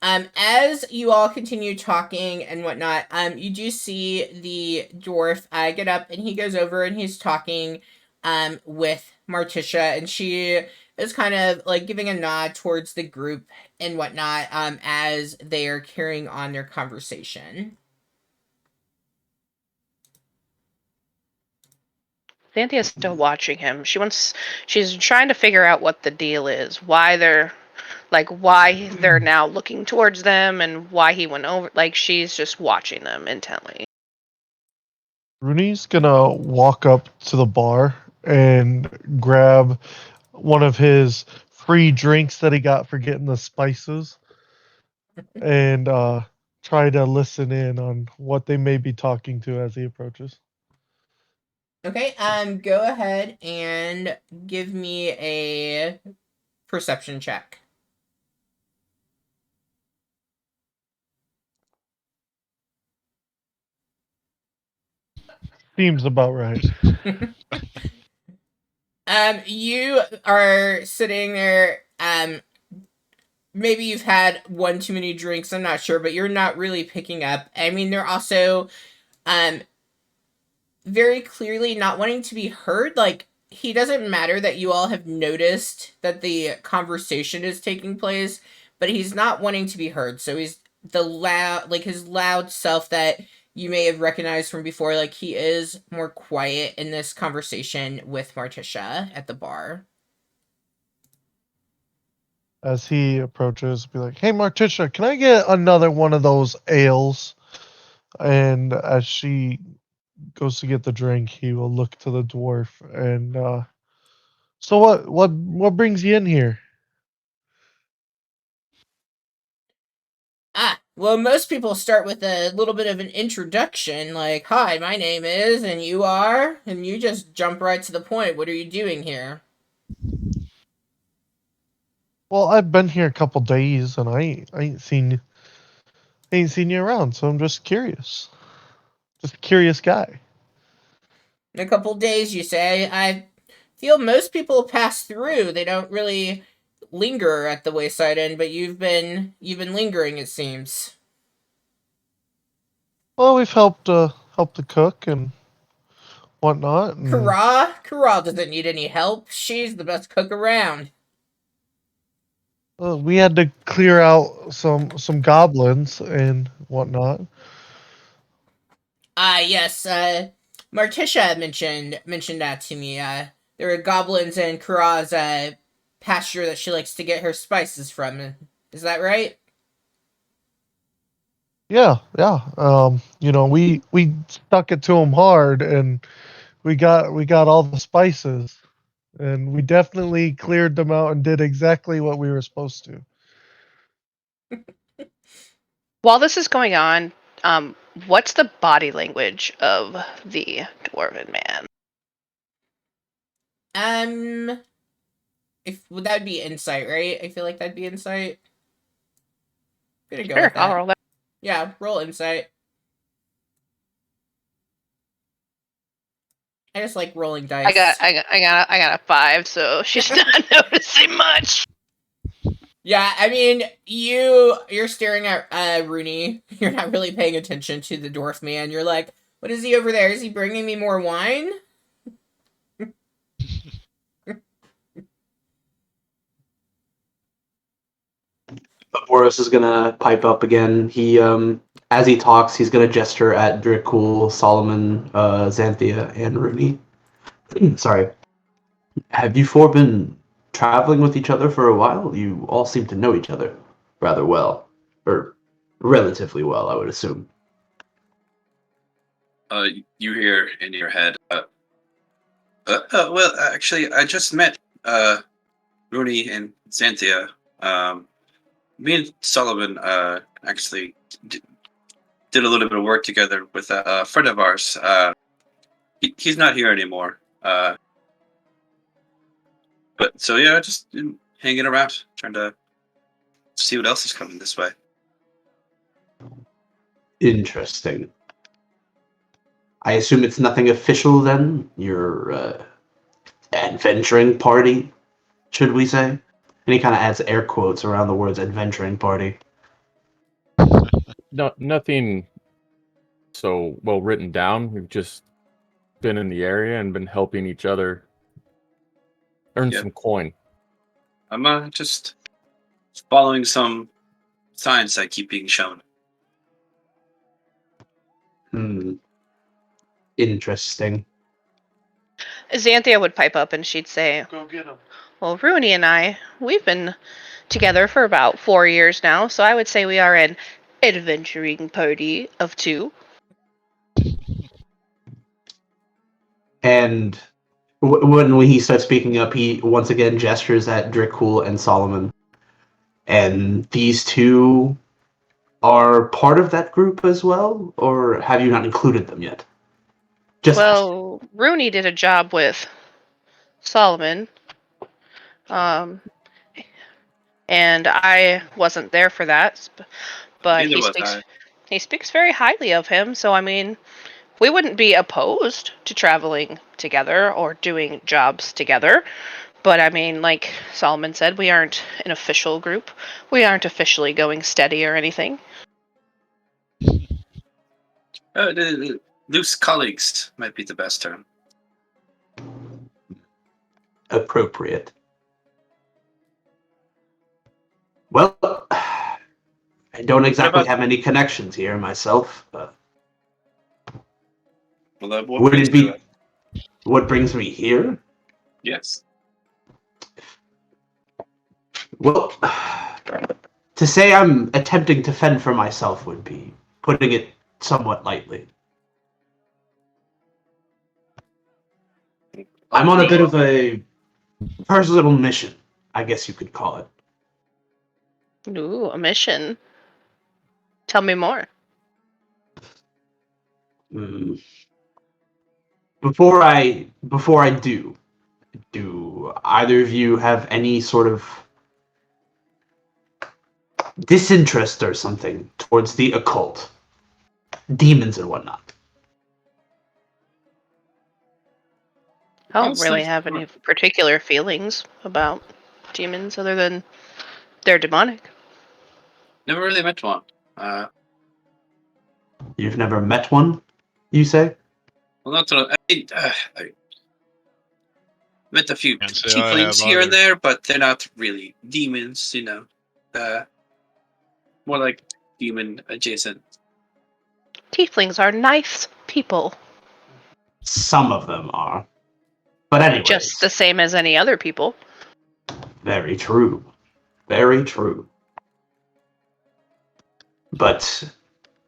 S1: As you all continue talking and whatnot, you do see the dwarf get up, and he goes over and he's talking with Marticia, and she is kind of like giving a nod towards the group and whatnot as they are carrying on their conversation.
S4: Xanthia's still watching him. She's trying to figure out what the deal is, why they're now looking towards them, and why he went over. Like, she's just watching them intently.
S3: Rooney's gonna walk up to the bar and grab one of his free drinks that he got for getting the spices and try to listen in on what they may be talking to as he approaches.
S1: Okay, go ahead and give me a perception check.
S3: Seems about right.
S1: You are sitting there, maybe you've had one too many drinks, I'm not sure, but you're not really picking up. I mean, they're also, very clearly not wanting to be heard. Like, he doesn't matter that you all have noticed that the conversation is taking place, but he's not wanting to be heard. So he's his loud self that you may have recognized from before. Like, he is more quiet in this conversation with Marticia at the bar.
S3: As he approaches, be like, "Hey, Marticia, can I get another one of those ales?" And as she goes to get the drink, he will look to the dwarf and, "So what brings you in here?"
S1: Well, most people start with a little bit of an introduction, like, "Hi, my name is, and you are," and you just jump right to the point. What are you doing here?
S3: Well, I've been here a couple days and I ain't seen you around, so I'm just curious. Just a curious guy.
S1: In a couple days, you say. I feel most people pass through. They don't really linger at the wayside inn, but you've been lingering, it seems.
S3: Well, we've helped the cook and whatnot, and
S1: Kara doesn't need any help. She's the best cook around.
S3: we had to clear out some goblins and whatnot.
S1: Yes, Marticia mentioned that to me. There are goblins in Kara's pasture that she likes to get her spices from. Is that right?
S3: Yeah, yeah. We stuck it to them hard, and we got all the spices, and we definitely cleared them out and did exactly what we were supposed to.
S4: While this is going on, what's the body language of the dwarven man?
S1: If would that be insight, right? I feel like that'd be insight. I'm gonna go
S4: Sure,
S1: with
S4: I'll
S1: that.
S4: roll that.
S1: Yeah, roll insight. I just like rolling dice.
S4: I got a 5, so she's not noticing much.
S1: Yeah, I mean, you're staring at Rooney. You're not really paying attention to the dwarf man. You're like, what is he over there? Is he bringing me more wine?
S6: Boris is gonna pipe up again. As he talks, he's gonna gesture at Dracul, Solomon, Xanthia, and Rooney. Sorry. Have you four been traveling with each other for a while? You all seem to know each other rather well, or relatively well, I would assume.
S5: You hear in your head, well, actually, I just met Rooney and Xanthia. Me and Sullivan actually did a little bit of work together with a friend of ours. He's not here anymore. But so yeah, just hanging around, trying to see what else is coming this way.
S8: Interesting. I assume it's nothing official then? Your adventuring party, should we say? And he kind of adds air quotes around the words adventuring party.
S2: No, nothing so well written down. We've just been in the area and been helping each other earn
S5: Yeah.
S2: some coin.
S5: I'm just following some signs that keep being shown.
S8: Interesting.
S4: Xanthia would pipe up and she'd say,
S3: Go get him.
S4: well, Rooney and I, we've been together for about 4 years now, so I would say we are an adventuring party of 2.
S8: And when he starts speaking up, he once again gestures at Drickcool and Solomon. And these two are part of that group as well? Or have you not included them yet?
S4: Well, Rooney did a job with Solomon, and I wasn't there for that, but
S5: Neither was I.
S4: he speaks very highly of him, so I mean, we wouldn't be opposed to traveling together or doing jobs together. But I mean, like Solomon said, we aren't an official group. We aren't officially going steady or anything.
S5: Loose colleagues might be the best term.
S8: Appropriate. Well, I don't exactly have any connections here myself.
S5: Well,
S8: Would it be what brings me here?
S5: Yes.
S8: Well, to say I'm attempting to fend for myself would be putting it somewhat lightly. I'm on a bit of a personal mission, I guess you could call it.
S4: Ooh, a mission. Tell me more.
S8: Before I do either of you have any sort of disinterest or something towards the occult, demons and whatnot?
S4: I don't really have any particular feelings about demons other than they're demonic.
S5: Never really met one.
S8: You've never met one, you say?
S5: Well, not to, I met a few
S7: Can't say I have
S5: tieflings here and
S7: either.
S5: there, but they're not really demons, more like demon adjacent.
S4: Tieflings are nice people.
S8: Some of them are. But anyways.
S4: Just the same as any other people.
S8: Very true. Very true. But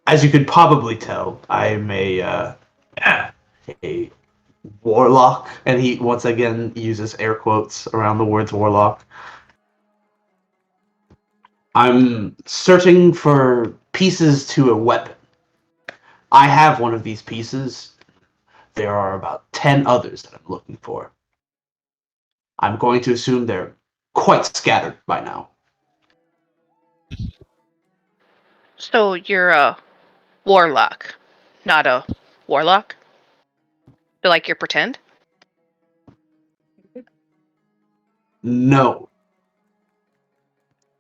S8: as you could probably tell, I'm a warlock, and he once again uses air quotes around the words warlock. I'm searching for pieces to a weapon. I have one of these pieces. There are about 10 others that I'm looking for. I'm going to assume they're quite scattered by now.
S4: So you're a warlock, not a warlock? Feel like you're pretend?
S8: No.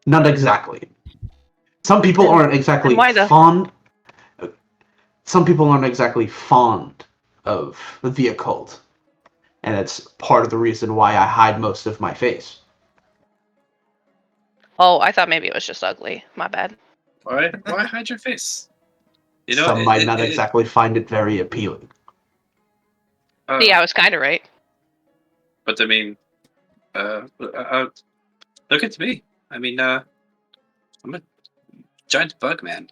S8: Not exactly. Some people aren't exactly fond. Some people aren't exactly fond of the occult, and it's part of the reason why I hide most of my face.
S4: Oh, I thought maybe it was just ugly. My bad.
S5: Why hide your face?
S8: Some might not exactly find it very appealing.
S4: Yeah, I was kind of right.
S5: But I mean, look at me. I mean, I'm a giant bug man.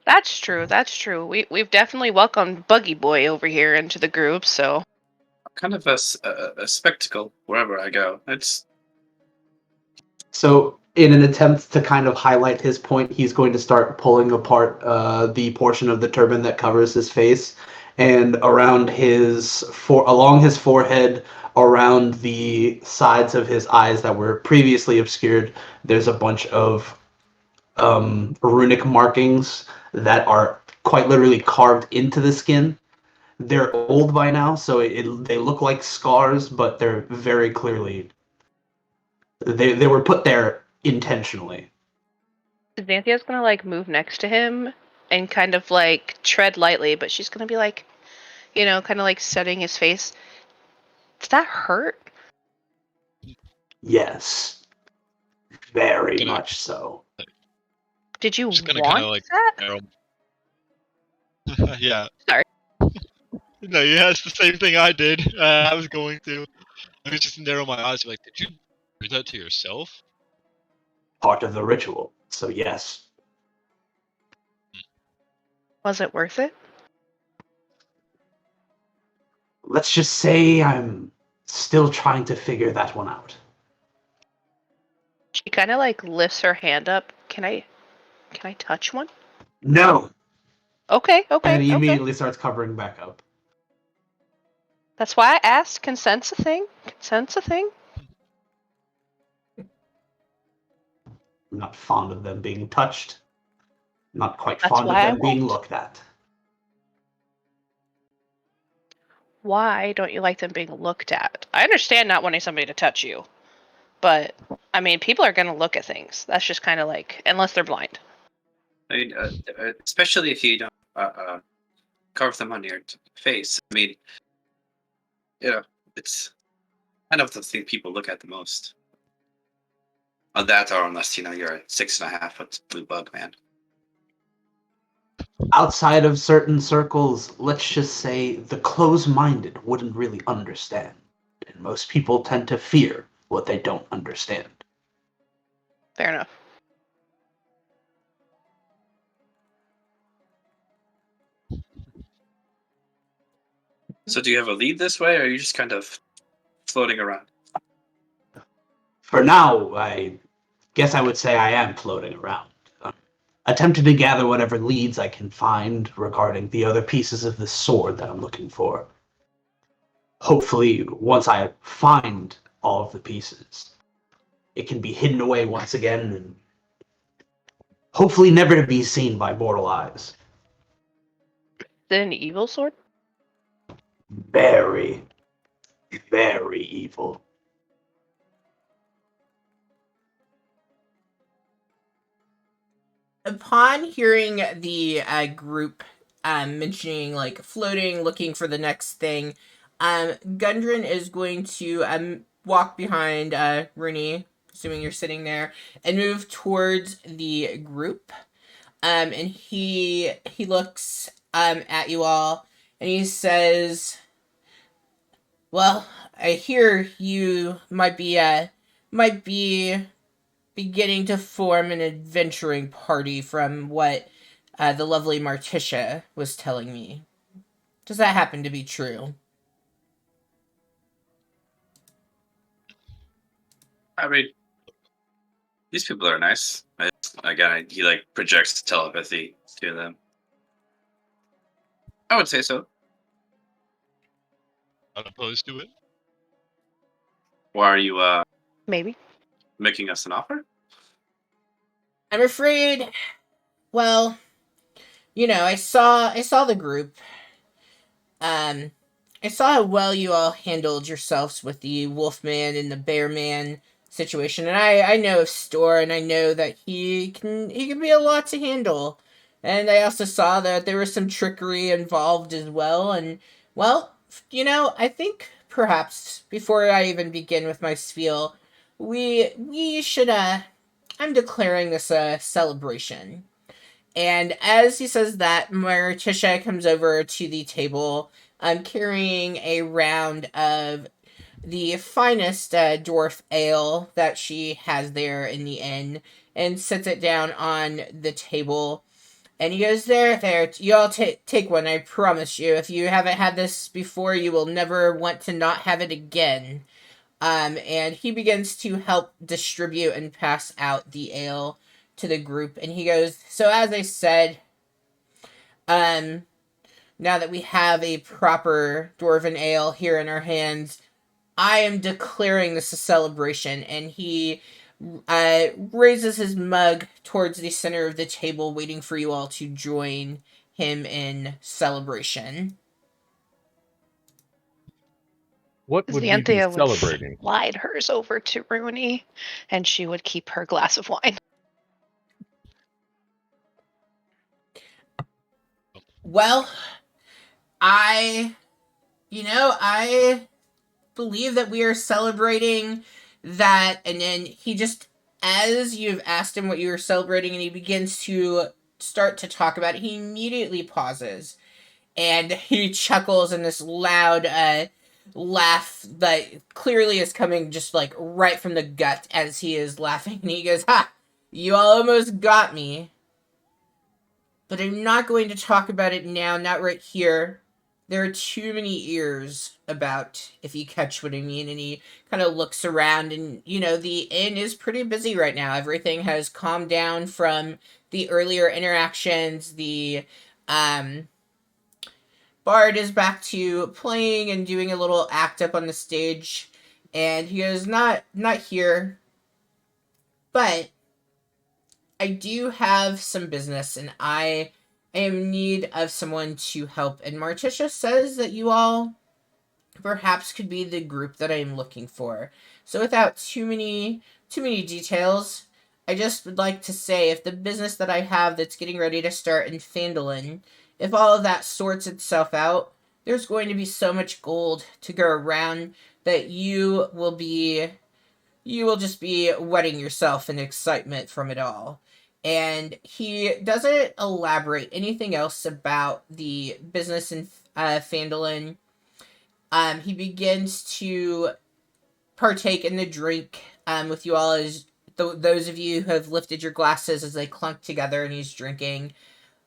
S4: That's true. That's true. We've definitely welcomed Buggy Boy over here into the group. So
S5: I'm kind of a spectacle wherever I go.
S8: So in an attempt to kind of highlight his point, he's going to start pulling apart the portion of the turban that covers his face, and around along his forehead, around the sides of his eyes that were previously obscured, there's a bunch of runic markings that are quite literally carved into the skin. They're old by now, so they look like scars, but they're very clearly they were put there intentionally.
S4: Xanthia's gonna like move next to him and kind of like tread lightly, but she's gonna be like, kind of like studying his face. Does that hurt?
S8: Yes, very
S7: Gonna
S8: much so.
S4: Did you
S7: just gonna kind
S4: want
S7: of like
S4: that?
S7: narrow. Yeah.
S4: Sorry.
S7: No, yeah, it's the same thing I did. I was going to. I was just narrow my eyes. Like, did you do that to yourself?
S8: Part of the ritual. So yes,
S4: Was it worth it?
S8: let's just say I'm still trying to figure that one out.
S4: She kind of like lifts her hand up. Can I touch one?
S8: No,
S4: Okay,
S8: and
S4: okay,
S8: he
S4: okay.
S8: immediately starts covering back up.
S4: That's why I asked. Consent's a thing. Consent's a thing.
S8: I'm not fond of them being touched. Not quite
S4: That's
S8: fond of
S4: why I
S8: them being
S4: went.
S8: looked at.
S4: Why don't you like them being looked at? I understand not wanting somebody to touch you, but I mean, people are gonna look at things. That's just kind of like, unless they're blind.
S5: I mean, especially if you don't carve them on your face. I mean, it's kind of the thing people look at the most. On that, or unless you're a 6.5 foot blue bug man.
S8: Outside of certain circles, let's just say the close-minded wouldn't really understand. And most people tend to fear what they don't understand.
S4: Fair enough.
S5: So, do you have a lead this way, or are you just kind of floating around?
S8: For now, I guess I would say I am floating around, attempting to gather whatever leads I can find regarding the other pieces of the sword that I'm looking for. Hopefully, once I find all of the pieces, it can be hidden away once again and hopefully never to be seen by mortal eyes.
S4: Is it an evil sword?
S8: Very, very evil.
S1: Upon hearing the group mentioning like floating, looking for the next thing, Gundren is going to walk behind Rooney, assuming you're sitting there, and move towards the group. And he looks at you all, and he says, "Well, I hear you might be beginning to form an adventuring party from what the lovely Marticia was telling me. Does that happen to be true?"
S5: I mean, these people are nice. Again, he like projects telepathy to them. I would say so.
S7: Not opposed to it.
S5: Why are you
S4: Maybe.
S5: making us an offer?
S1: I'm afraid. Well, I saw the group. Um, I saw how well you all handled yourselves with the Wolfman and the Bearman situation, and I know of Store, and I know that he can be a lot to handle. And I also saw that there was some trickery involved as well, and well, I think perhaps before I even begin with my spiel, we should I'm declaring this a celebration. And as he says that, Morticia comes over to the table, carrying a round of the finest dwarf ale that she has there in the inn, and sets it down on the table. And he goes, there, you all take one, I promise you. If you haven't had this before, you will never want to not have it again. And he begins to help distribute and pass out the ale to the group. And he goes, so as I said, um, now that we have a proper dwarven ale here in our hands, I am declaring this a celebration. And he raises his mug towards the center of the table, waiting for you all to join him in celebration.
S2: What would we be
S4: Xanthia would
S2: celebrating?
S4: slide hers over to Rooney, and she would keep her glass of wine.
S1: Well, I believe that we are celebrating that. And then he just, as you've asked him what you were celebrating, and he begins to start to talk about it, he immediately pauses and he chuckles in this loud laugh that clearly is coming just like right from the gut as he is laughing. And he goes, ha, you all almost got me, but I'm not going to talk about it now, not right here. There are too many ears about, if you catch what I mean. And he kind of looks around, and, the inn is pretty busy right now. Everything has calmed down from the earlier interactions. The bard is back to playing and doing a little act up on the stage. And he goes, not here, but I do have some business, and I am in need of someone to help. And Marticia says that you all perhaps could be the group that I am looking for. So without too many details, I just would like to say, if the business that I have that's getting ready to start in Phandelver, if all of that sorts itself out, there's going to be so much gold to go around that you will just be wetting yourself in excitement from it all. And he doesn't elaborate anything else about the business in Phandelver. He begins to partake in the drink with you all, as those of you who have lifted your glasses as they clunk together, and he's drinking.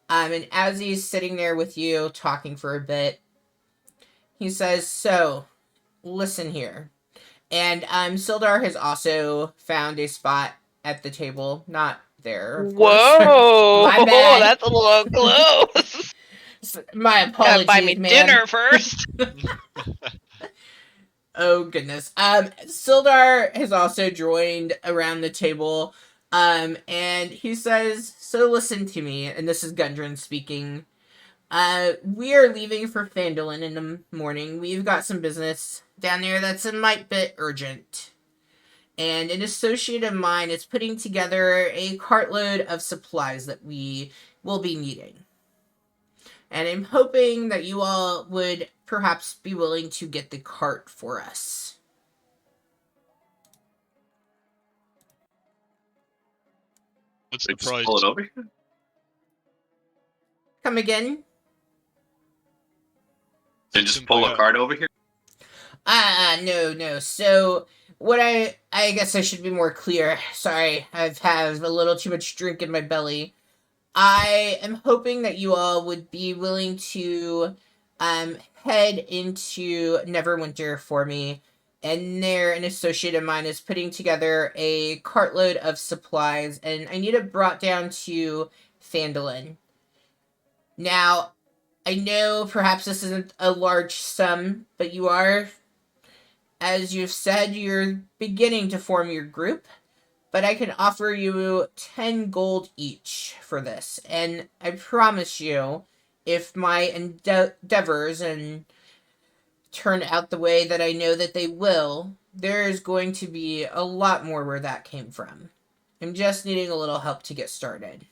S1: And as he's sitting there with you, talking for a bit, he says, so, listen here. And Sildar has also found a spot at the table. Not there, of course.
S4: Whoa,
S1: My bad.
S4: that's a little close.
S1: My
S4: Gotta buy me
S1: apologies, man.
S4: dinner first.
S1: Oh, goodness. Sildar has also joined around the table. And he says, so listen to me. And this is Gundren speaking. We are leaving for Phandelver in the morning. We've got some business down there that's a mite bit urgent. And an associate of mine is putting together a cartload of supplies that we will be needing. And I'm hoping that you all would perhaps be willing to get the cart for us.
S7: What's
S5: They
S7: the
S5: just
S7: price?
S5: pull it over here.
S1: Come again?
S5: They just pull a cart over here.
S1: No. So, what I guess I should be more clear. Sorry, I've had a little too much drink in my belly. I am hoping that you all would be willing to head into Neverwinter for me. And there, an associate of mine is putting together a cartload of supplies, and I need it brought down to Phandelver. Now, I know perhaps this isn't a large sum, but you are, as you've said, you're beginning to form your group. But I can offer you 10 gold each for this. And I promise you, if my endeavors and turn out the way that I know that they will, there's going to be a lot more where that came from. I'm just needing a little help to get started.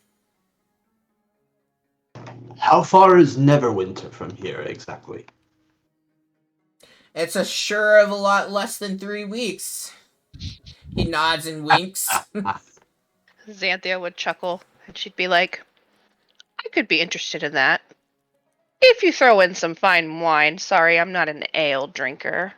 S8: How far is Neverwinter from here exactly?
S1: It's a sure of a lot less than 3 weeks. He nods and winks.
S4: Xanthia would chuckle, and she'd be like, I could be interested in that. If you throw in some fine wine. Sorry, I'm not an ale drinker.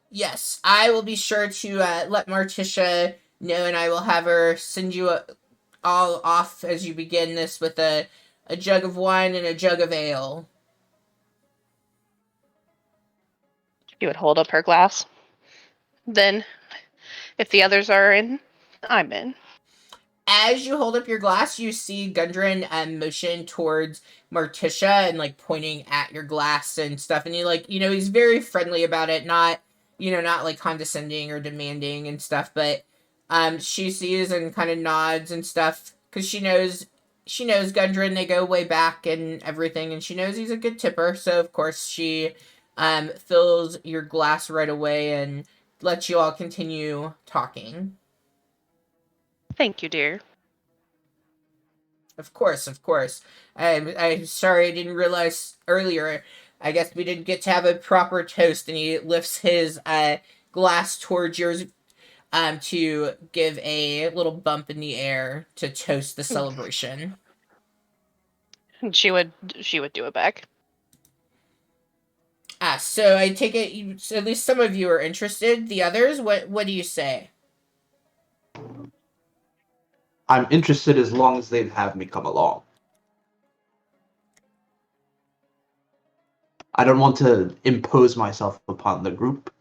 S1: Yes. I will be sure to let Marticia know, and I will have her send you all off as you begin this with a jug of wine and a jug of ale.
S4: She would hold up her glass. Then, if the others are in, I'm in.
S1: As you hold up your glass, you see Gundren motion towards Martisha and like pointing at your glass and stuff. And he's very friendly about it, not like condescending or demanding and stuff. But she sees and kind of nods and stuff because she knows Gundren. They go way back and everything, and she knows he's a good tipper. So of course she fills your glass right away and lets you all continue talking.
S4: Thank you, dear.
S1: Of course, of course. I'm sorry I didn't realize earlier. I guess we didn't get to have a proper toast, and he lifts his glass towards yours to give a little bump in the air to toast the celebration.
S4: And she would do it back.
S1: So I take it so at least some of you are interested. The others, what do you say?
S8: I'm interested as long as they'd have me come along. I don't want to impose myself upon the group,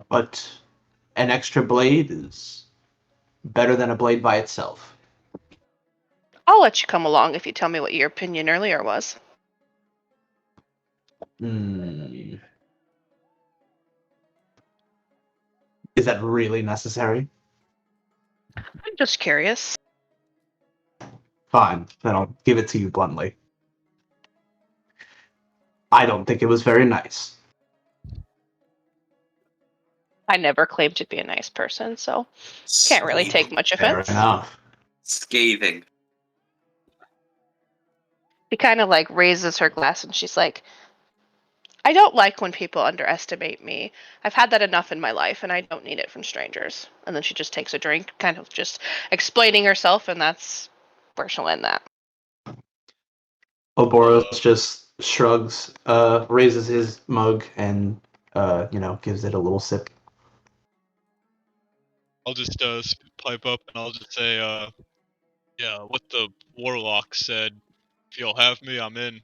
S8: but an extra blade is better than a blade by itself.
S4: I'll let you come along if you tell me what your opinion earlier was.
S8: Is that really necessary?
S4: I'm just curious.
S8: Fine, then I'll give it to you bluntly. I don't think it was very nice.
S4: I never claimed to be a nice person, so can't really take much
S8: Fair
S4: offense.
S8: enough.
S5: Scathing.
S4: She kind of like raises her glass and she's like, I don't like when people underestimate me. I've had that enough in my life and I don't need it from strangers. And then she just takes a drink, kind of just explaining herself, and that's where she'll end that.
S8: Oboros just shrugs, raises his mug, and gives it a little sip.
S7: I'll just pipe up and I'll just say, yeah, what the warlock said. If you'll have me, I'm in.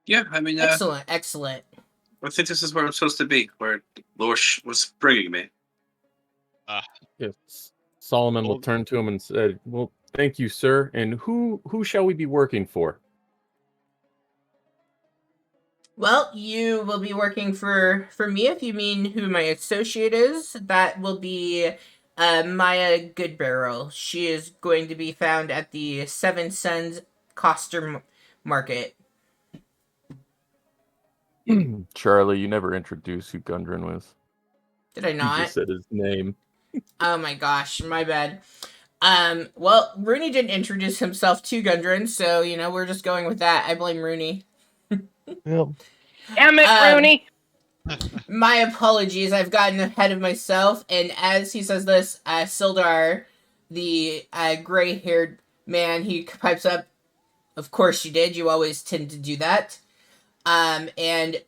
S5: Yeah, I mean,
S1: Excellent, excellent.
S5: I think this is where I'm supposed to be, where Lorsh was bringing me.
S2: Yes. Solomon will turn to him and said, "Well, thank you, sir. And who shall we be working for?"
S1: Well, you will be working for me. If you mean who my associate is, that will be Maya Goodbarrel. She is going to be found at the Seven Suns Coster Market.
S2: Charlie, you never introduced who Gundren was.
S1: Did I
S2: You
S1: not?
S2: just said his name.
S1: Oh my gosh, my bad. Well, Rooney didn't introduce himself to Gundren, so we're just going with that. I blame Rooney.
S3: Yep.
S4: Damn it, Rooney!
S1: My apologies, I've gotten ahead of myself. And as he says this, Sildar, the gray-haired man, he pipes up, "Of course you did. You always tend to do that." And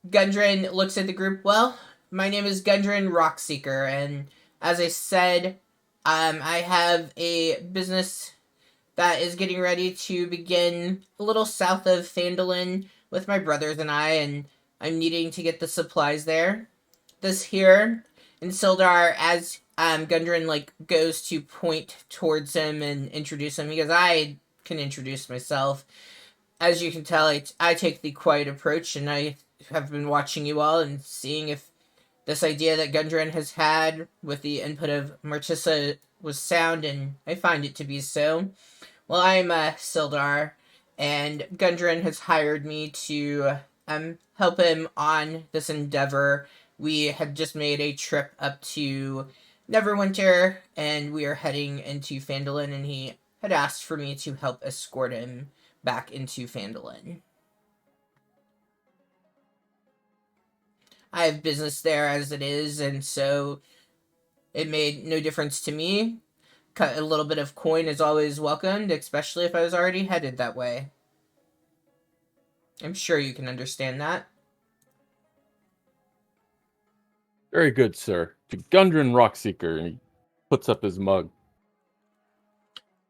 S1: Gundren looks at the group. "Well, my name is Gundren Rockseeker, and as I said, I have a business that is getting ready to begin a little south of Phandelver with my brothers and and I'm needing to get the supplies there. This here," and Sildar, as Gundren goes to point towards him and introduce him, because I can introduce myself. As you can tell, I take the quiet approach, and I have been watching you all and seeing if this idea that Gundren has had with the input of Martissa was sound, and I find it to be so. Well, I'm Sildar, and Gundren has hired me to help him on this endeavor. We had just made a trip up to Neverwinter, and we are heading into Phandelver, and he had asked for me to help escort him back into Phandelver. I have business there as it is, and so it made no difference to me. A little bit of coin is always welcomed, especially if I was already headed that way. I'm sure you can understand that.
S2: Very good, sir. To Gundren Rockseeker, and he puts up his mug.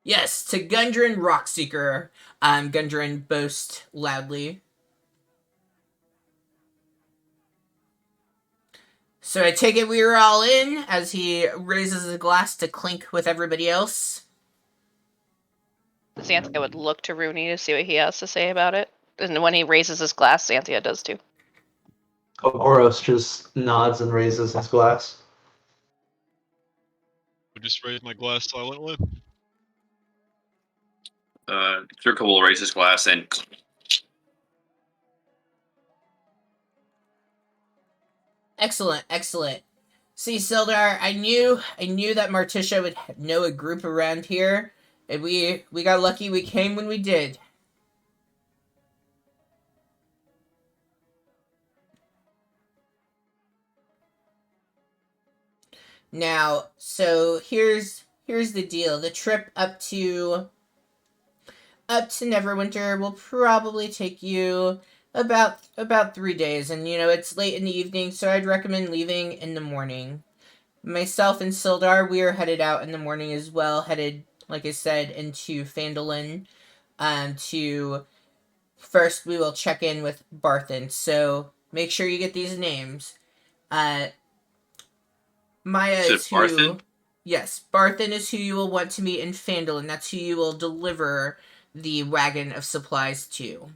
S1: Yes, to Gundren Rockseeker, Gundren boasts loudly. So I take it we were all in as he raises a glass to clink with everybody else.
S4: Xanthia would look to Rooney to see what he has to say about it. And when he raises his glass, Xanthia does too.
S8: Oros just nods and raises his glass.
S7: I just raised my glass silently.
S5: Kirka will raise his glass and
S1: Excellent, excellent. See, Sildar, I knew that Martisha would know a group around here, and we got lucky we came when we did. Now, so here's the deal. The trip up to Neverwinter will probably take you about 3 days, and it's late in the evening, so I'd recommend leaving in the morning. Myself and Sildar, we are headed out in the morning as well, headed, like I said, into Phandelver. To first we will check in with Barthen. So make sure you get these names. Maya
S5: is it
S1: is who.
S5: Barthen?
S1: Yes, Barthen is who you will want to meet in Phandelver. That's who you will deliver the wagon of supplies to.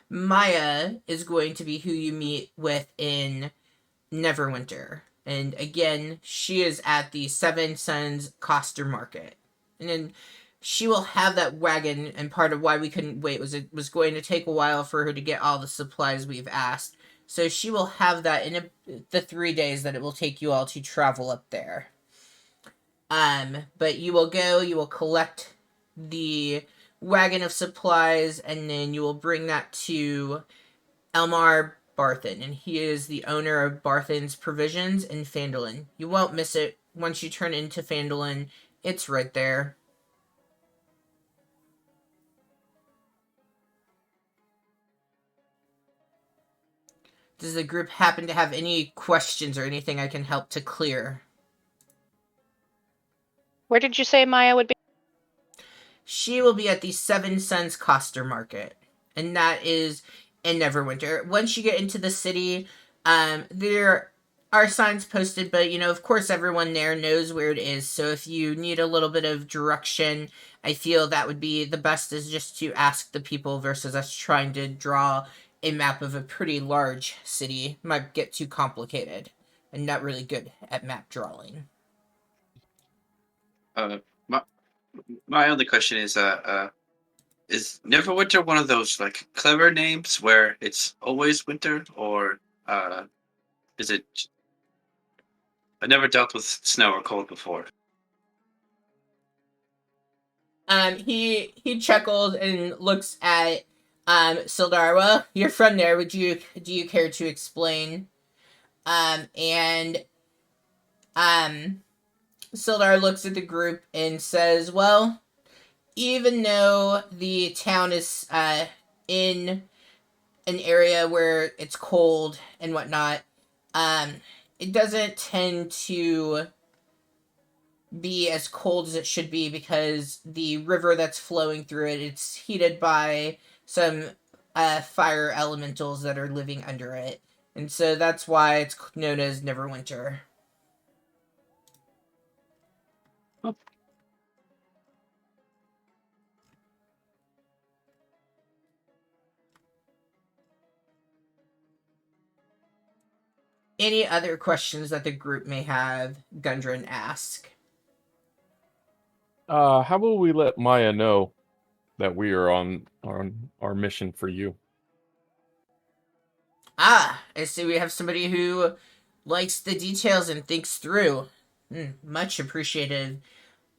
S1: Maya is going to be who you meet with in Neverwinter. And again, she is at the Seven Suns Coster Market. And then she will have that wagon, and part of why we couldn't wait was it was going to take a while for her to get all the supplies we've asked. So she will have that in the 3 days that it will take you all to travel up there. But you will collect the wagon of supplies, and then you will bring that to Elmar Barthen, and he is the owner of Barthen's Provisions in Phandelver. You won't miss it once you turn into Phandelver. It's right there. Does the group happen to have any questions or anything I can help to clear?
S4: Where did you say Maya would be?
S1: She will be at the Seven Suns Coster Market, and that is in Neverwinter. Once you get into the city, there are signs posted, but of course, everyone there knows where it is. So if you need a little bit of direction, I feel that would be the best is just to ask the people versus us trying to draw a map of a pretty large city. Might get too complicated. I'm not really good at map drawing.
S5: My my only question is Neverwinter one of those like clever names where it's always winter, or is it? I never dealt with snow or cold before.
S1: He chuckled and looks at Sildar. Well, you're from there. Do you care to explain? And Sildar looks at the group and says, "Well, even though the town is in an area where it's cold and whatnot, um, it doesn't tend to be as cold as it should be because the river that's flowing through it's heated by some fire elementals that are living under it, and so that's why it's known as Neverwinter."
S5: Oh.
S1: Any other questions that the group may have, Gundren ask.
S2: How will we let Maya know that we are on our mission for you?
S1: I see we have somebody who likes the details and thinks through. Much appreciated.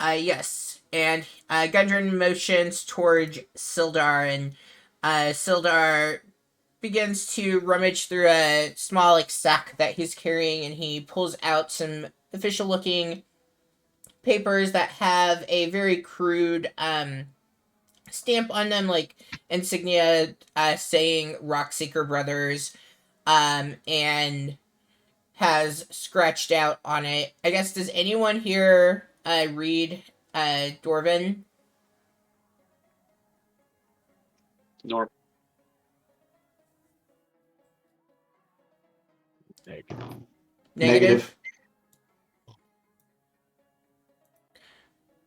S1: Yes. And Gundren motions towards Sildar, and Sildar begins to rummage through a small sack that he's carrying, and he pulls out some official looking papers that have a very crude stamp on them, like insignia saying Rockseeker Brothers, and has scratched out on it. I guess, does anyone here read Dwarven?
S5: Nor
S2: Negative.
S1: Negative.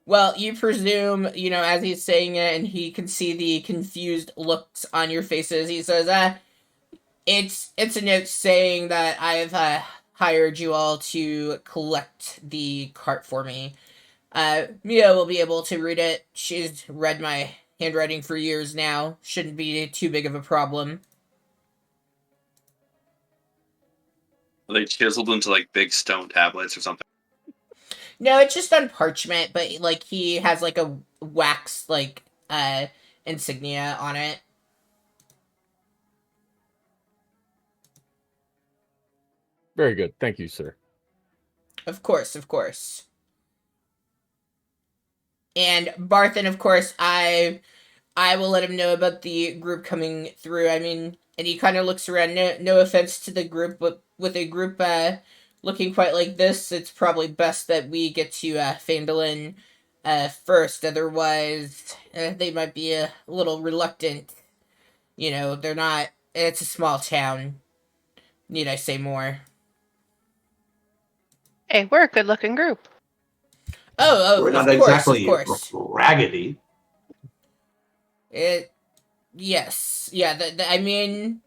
S1: Well, you presume, as he's saying it, and he can see the confused looks on your faces. He says, it's a note saying that I've hired you all to collect the cart for me. Mia will be able to read it. She's read my handwriting for years now. Shouldn't be too big of a problem.
S5: Are they chiseled into like big stone tablets or something?
S1: No, it's just on parchment, but he has a wax insignia on it.
S2: Very good. Thank you, sir.
S1: Of course, of course. And Barthen, of course, I will let him know about the group coming through. I mean, and he kind of looks around. No offense to the group, but with a group looking quite like this, it's probably best that we get to Phandelver first. Otherwise, they might be a little reluctant. They're not. It's a small town. Need I say more?
S4: Hey, we're a good-looking group.
S1: Oh,
S8: We're
S1: of
S8: not
S1: course, of
S8: exactly
S1: course.
S8: raggedy.
S1: Yes, yeah. I mean,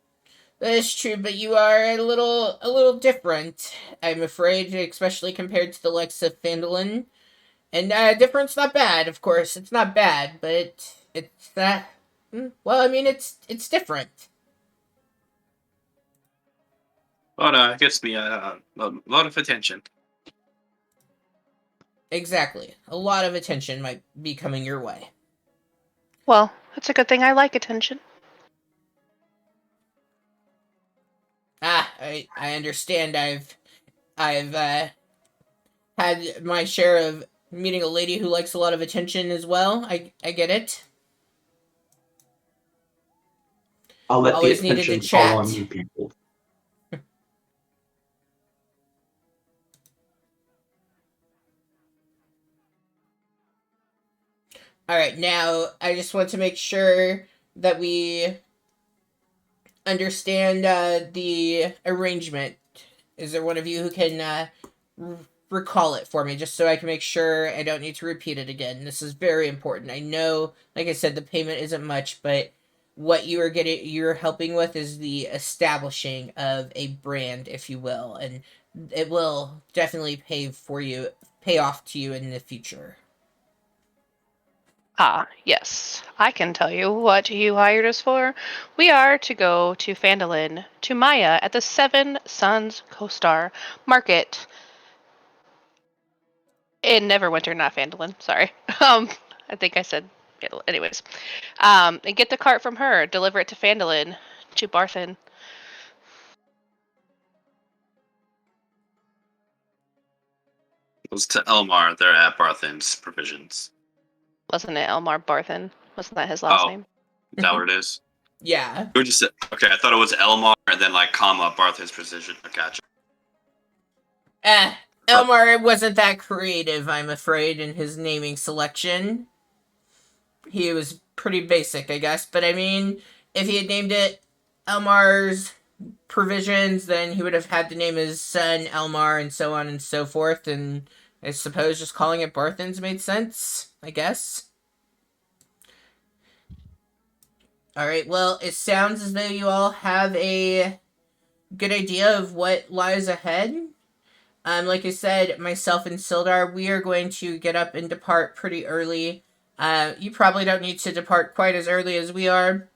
S1: that is true, but you are a little different. I'm afraid, especially compared to the likes of Phandelver. And different's not bad, of course. It's not bad, but it's that. Well, I mean, it's different.
S5: But it gets me a lot of attention.
S1: Exactly. A lot of attention might be coming your way.
S4: Well, it's a good thing I like attention.
S1: I understand. I've had my share of meeting a lady who likes a lot of attention as well. I get it.
S8: I'll let
S1: Always
S8: the
S1: needed to
S8: attention fall on
S1: chat.
S8: you people.
S1: All right, now I just want to make sure that we understand the arrangement. Is there one of you who can recall it for me, just so I can make sure I don't need to repeat it again? This is very important. I know, like I said, the payment isn't much, but what you're helping with is the establishing of a brand, if you will, and it will definitely pay off to you in the future.
S4: Ah, yes. I can tell you what you hired us for. We are to go to Phandalin, to Maya, at the Seven Suns Co-Star Market in Neverwinter, not Phandalin. Sorry. I think I said Phandalin. Anyways. And get the cart from her, deliver it to Phandalin, to Barthen.
S5: It was to Elmar. They're at Barthen's provisions.
S4: Wasn't it Elmar Barthen? Wasn't that his last name?
S5: Is that what it is?
S1: Yeah.
S5: You just okay. I thought it was Elmar and then comma Barthen's precision. I gotcha.
S1: Elmar wasn't that creative, I'm afraid, in his naming selection. He was pretty basic, I guess. But I mean, if he had named it Elmar's Provisions, then he would have had to name his son Elmar and so on and so forth. And I suppose just calling it Barthen's made sense, I guess. Alright, well, it sounds as though you all have a good idea of what lies ahead. Like I said, myself and Sildar, we are going to get up and depart pretty early. You probably don't need to depart quite as early as we are.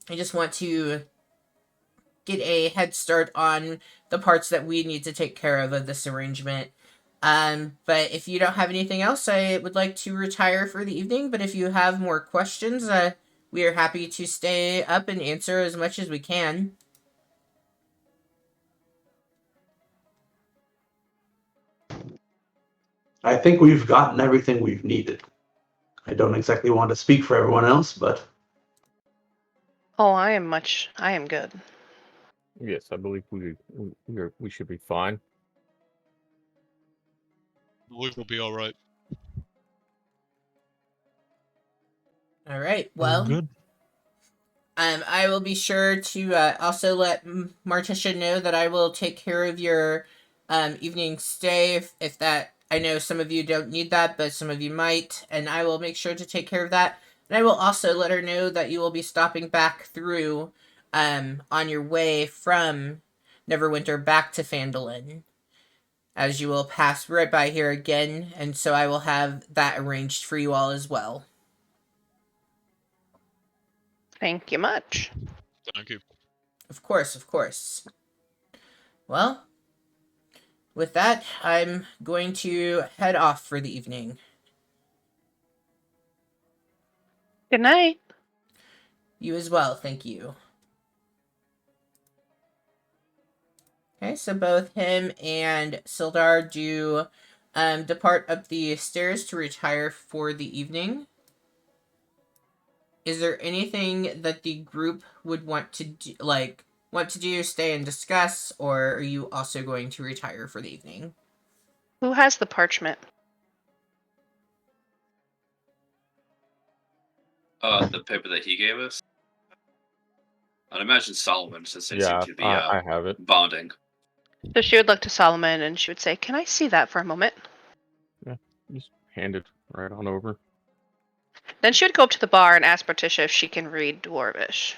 S1: I just want to get a head start on the parts that we need to take care of this arrangement. But if you don't have anything else, I would like to retire for the evening. But if you have more questions, we are happy to stay up and answer as much as we can.
S8: I think we've gotten everything we've needed. I don't exactly want to speak for everyone else, but
S4: Oh, I am good.
S2: Yes, I believe we should be fine.
S7: I believe we'll be all right.
S1: All right.
S3: We're
S1: Well,
S3: good.
S1: I will be sure to also let Martisha know that I will take care of your evening stay if that. I know some of you don't need that, but some of you might, and I will make sure to take care of that. And I will also let her know that you will be stopping back through on your way from Neverwinter back to Phandelver, as you will pass right by here again, and so I will have that arranged for you all as well.
S4: Thank you much.
S7: Thank you.
S1: Of course, of course. Well, with that, I'm going to head off for the evening.
S4: Good night.
S1: You as well, thank you. Okay, so both him and Sildar do depart up the stairs to retire for the evening. Is there anything that the group would want to do, stay and discuss, or are you also going to retire for the evening?
S4: Who has the parchment?
S5: The paper that he gave us. I'd imagine Solomon, since they seem
S2: Yeah,
S5: to be
S2: I have it.
S5: bonding.
S4: So she would look to Solomon and she would say, "Can I see that for a moment?"
S2: Just hand it right on over.
S4: Then she would go up to the bar and ask Morticia if she can read Dwarvish.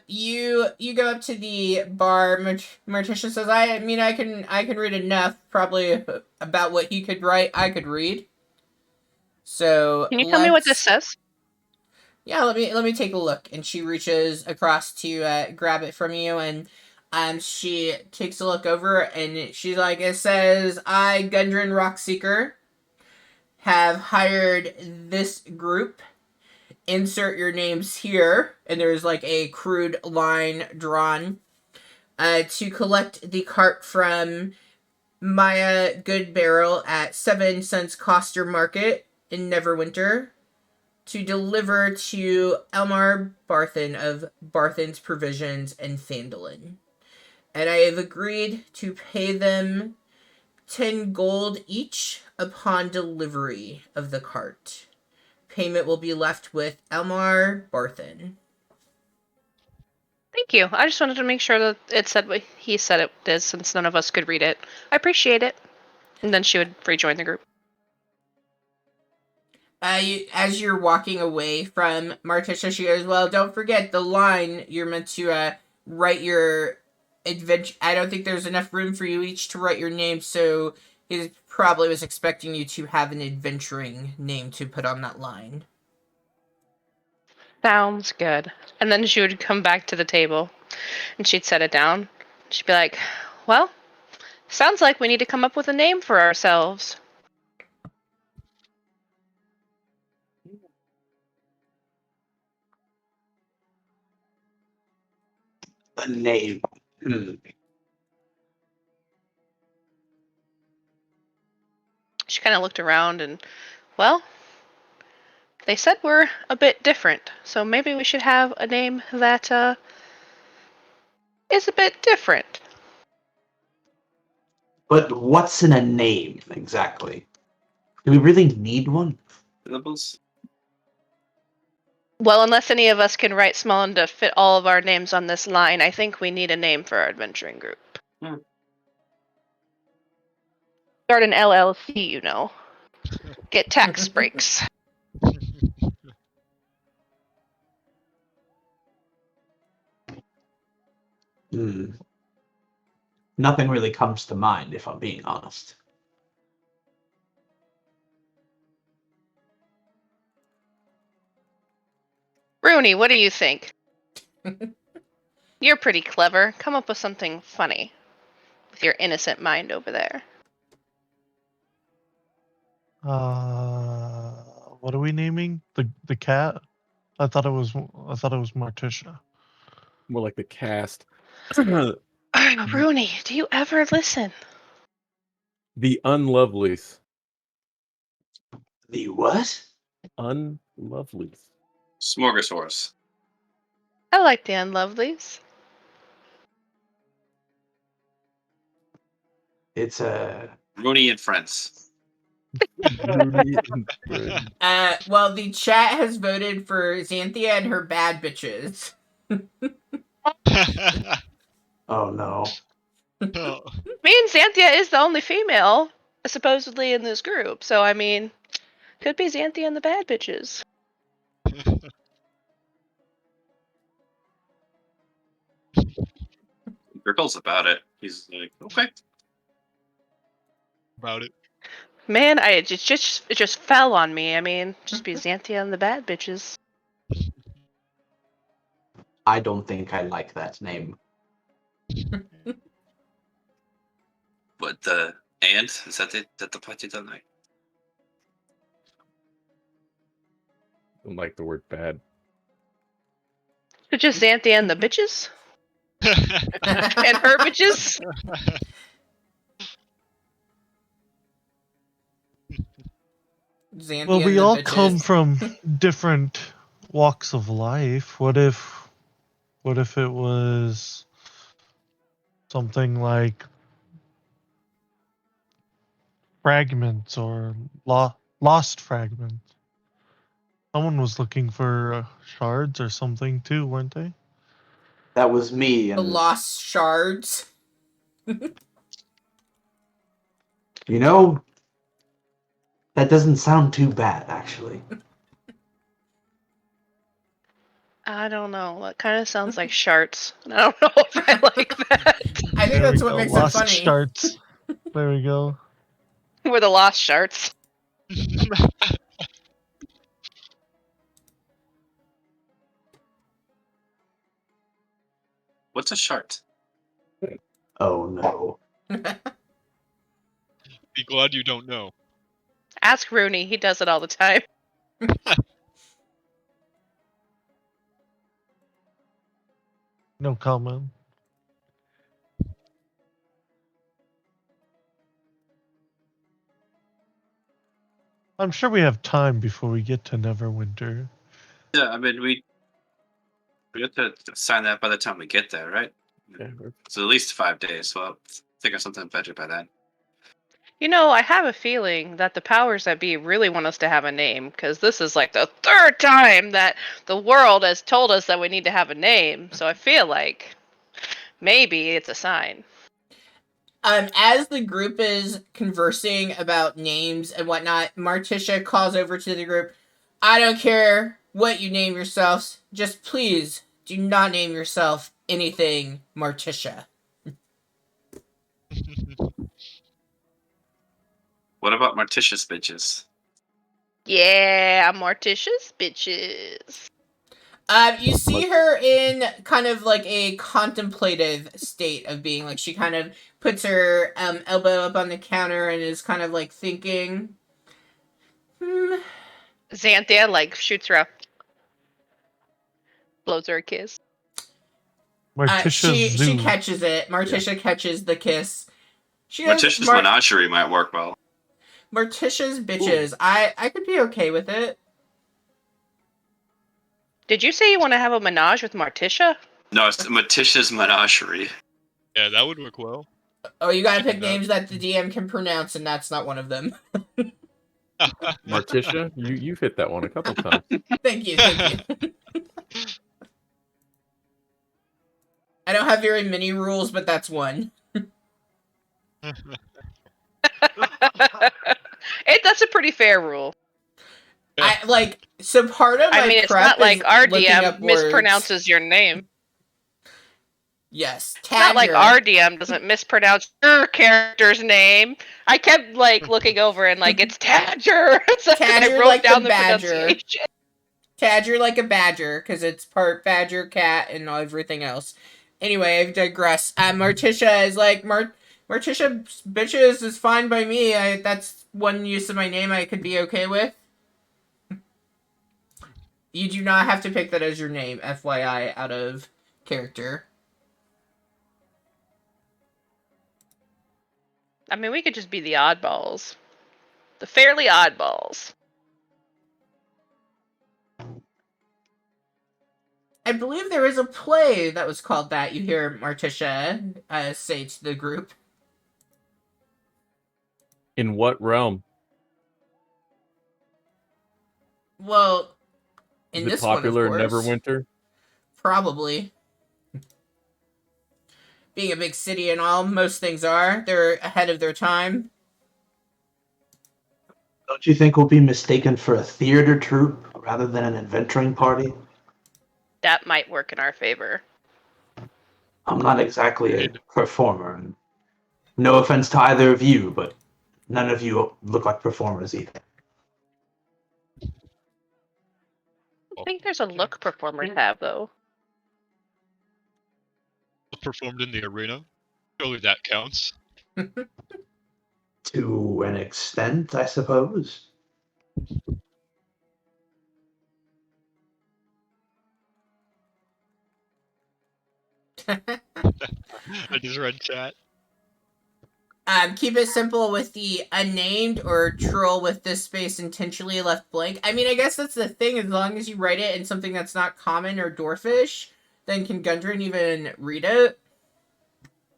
S1: You go up to the bar. Morticia says, "I mean, I can read enough, probably about what he could write. I could read. So
S4: Can you tell me what this says?
S1: Yeah, let me take a look." And she reaches across to grab it from you, and she takes a look over, and she's like, "It says, I, Gundren Rockseeker, have hired this group. Insert your names here," and there's like a crude line drawn, "to collect the cart from Maya Goodbarrel at 7 cents Coster Market in Neverwinter, to deliver to Elmar Barthen of Barthen's Provisions in Phandelver. And I have agreed to pay them 10 gold each upon delivery of the cart. Payment will be left with Elmar Barthen."
S4: Thank you. I just wanted to make sure that it said what he said it did, since none of us could read it. I appreciate it. And then she would rejoin the group.
S1: As you're walking away from Morticia, she goes, "Well, don't forget the line you're meant to write your adventure. I don't think there's enough room for you each to write your name, so he probably was expecting you to have an adventuring name to put on that line."
S4: Sounds good. And then she would come back to the table and she'd set it down. She'd be like, "Well, sounds like we need to come up with a name for ourselves."
S8: A name.
S4: She kind of looked around and, well, they said we're a bit different, so maybe we should have a name that is a bit different.
S8: But what's in a name exactly? Do we really need one?
S5: Syllables?
S4: Well, unless any of us can write small enough to fit all of our names on this line, I think we need a name for our adventuring group. Start an LLC, you know. Get tax breaks.
S8: Nothing really comes to mind, if I'm being honest.
S4: Rooney, what do you think? You're pretty clever. Come up with something funny with your innocent mind over there.
S3: What are we naming the cat? I thought it was Morticia.
S2: More like the cast.
S4: Rooney, do you ever listen?
S2: The Unlovelies.
S8: The what?
S2: Unlovelies.
S5: Smorgasbord.
S4: I like the Unlovelies.
S8: It's a
S5: Rooney and Friends.
S1: Well, the chat has voted for Xanthia and her bad bitches.
S8: Oh no.
S7: Oh,
S4: Me and Xanthia is the only female supposedly in this group, so I mean, could be Xanthia and the bad bitches.
S5: Gurgle's about it. He's like, okay.
S7: about it.
S4: Man, it just fell on me. I mean, just be Xanthia and the bad bitches.
S8: I don't think I like that name.
S5: But the and is that the part you don't like?
S2: Don't like the word bad.
S4: Just Xanthia and the bitches and her bitches.
S1: Xanthia
S3: Well, we
S1: and the
S3: all
S1: bitches.
S3: come from different walks of life. What if it was something like fragments or lost fragments? Someone was looking for shards or something too, weren't they?
S8: That was me,
S1: The
S8: and
S1: lost shards.
S8: you know, that doesn't sound too bad, actually.
S4: I don't know. That kind of sounds like sharts. I don't know if I like that.
S1: I think
S3: There we
S1: that's what
S3: go.
S1: makes it
S3: Lost
S1: funny.
S3: shards. There we go.
S4: We're the lost sharts.
S5: What's a shart?
S8: Oh no.
S7: Be glad you don't know.
S4: Ask Rooney. He does it all the time.
S3: No comment. I'm sure we have time before we get to Neverwinter.
S5: Yeah, I mean we have to sign that by the time we get there, right?
S2: Yeah,
S5: It's at least 5 days, so I'll think of something better by then.
S4: You know, I have a feeling that the powers that be really want us to have a name, because this is like the third time that the world has told us that we need to have a name. So I feel like maybe it's a sign.
S1: As the group is conversing about names and whatnot, Marticia calls over to the group. I don't care what you name yourselves. Just please do not name yourself anything Marticia.
S5: What about Martitious bitches?
S4: Yeah, I'm Morticia's bitches.
S1: You see her in kind of like a contemplative state of being. Like she kind of puts her elbow up on the counter and is kind of like thinking.
S4: Xanthia like shoots her up, blows her a kiss.
S3: Morticia's
S1: She
S3: Zoo.
S1: catches it. Marticia catches the kiss. She goes,
S5: Martitious menagerie might work well.
S1: Morticia's bitches. I could be okay with it.
S4: Did you say you want to have a menage with Marticia?
S5: No, it's Martitious menagerie.
S7: Yeah, that would work well.
S1: Oh, you gotta pick
S7: Keeping that.
S1: names that the DM can pronounce, and that's not one of them.
S2: Marticia, you've hit that one a couple times.
S1: Thank you. I don't have very many rules, but that's one.
S4: That's a pretty fair rule.
S1: So part of my
S4: I mean, it's
S1: prep
S4: not like
S1: is
S4: our
S1: looking
S4: DM
S1: up words.
S4: mispronounces your name.
S1: Yes,
S4: It's not like
S1: Tadger.
S4: our DM doesn't mispronounce your character's name. I kept like looking over and like it's Tadger. So I
S1: Tadger
S4: wrote
S1: like
S4: down
S1: the
S4: the
S1: badger.
S4: pronunciation.
S1: Tadger like a badger, because it's part badger, cat, and everything else. Anyway, I digress. Marticia is like, Marticia bitches is fine by me. That's one use of my name I could be okay with. You do not have to pick that as your name, FYI, out of character.
S4: I mean, we could just be the oddballs. The fairly oddballs.
S1: I believe there is a play that was called that. You hear Marticia say to the group.
S2: In what realm?
S1: Well, in
S2: Is it
S1: this one, of
S2: popular in
S1: course.
S2: Neverwinter?
S1: Probably. Being a big city and all, most things are. They're ahead of their time.
S8: Don't you think we'll be mistaken for a theater troupe rather than an adventuring party?
S4: That might work in our favor.
S8: I'm not exactly a performer. And no offense to either of you, but none of you look like performers either.
S4: I think there's a look performers have, though.
S7: Performed in the arena. Surely that counts.
S8: To an extent, I suppose.
S7: I just read chat.
S1: Keep it simple with the unnamed or troll with this space intentionally left blank. I mean, I guess that's the thing. As long as you write it in something that's not common or dwarfish, then can Gundren even read it?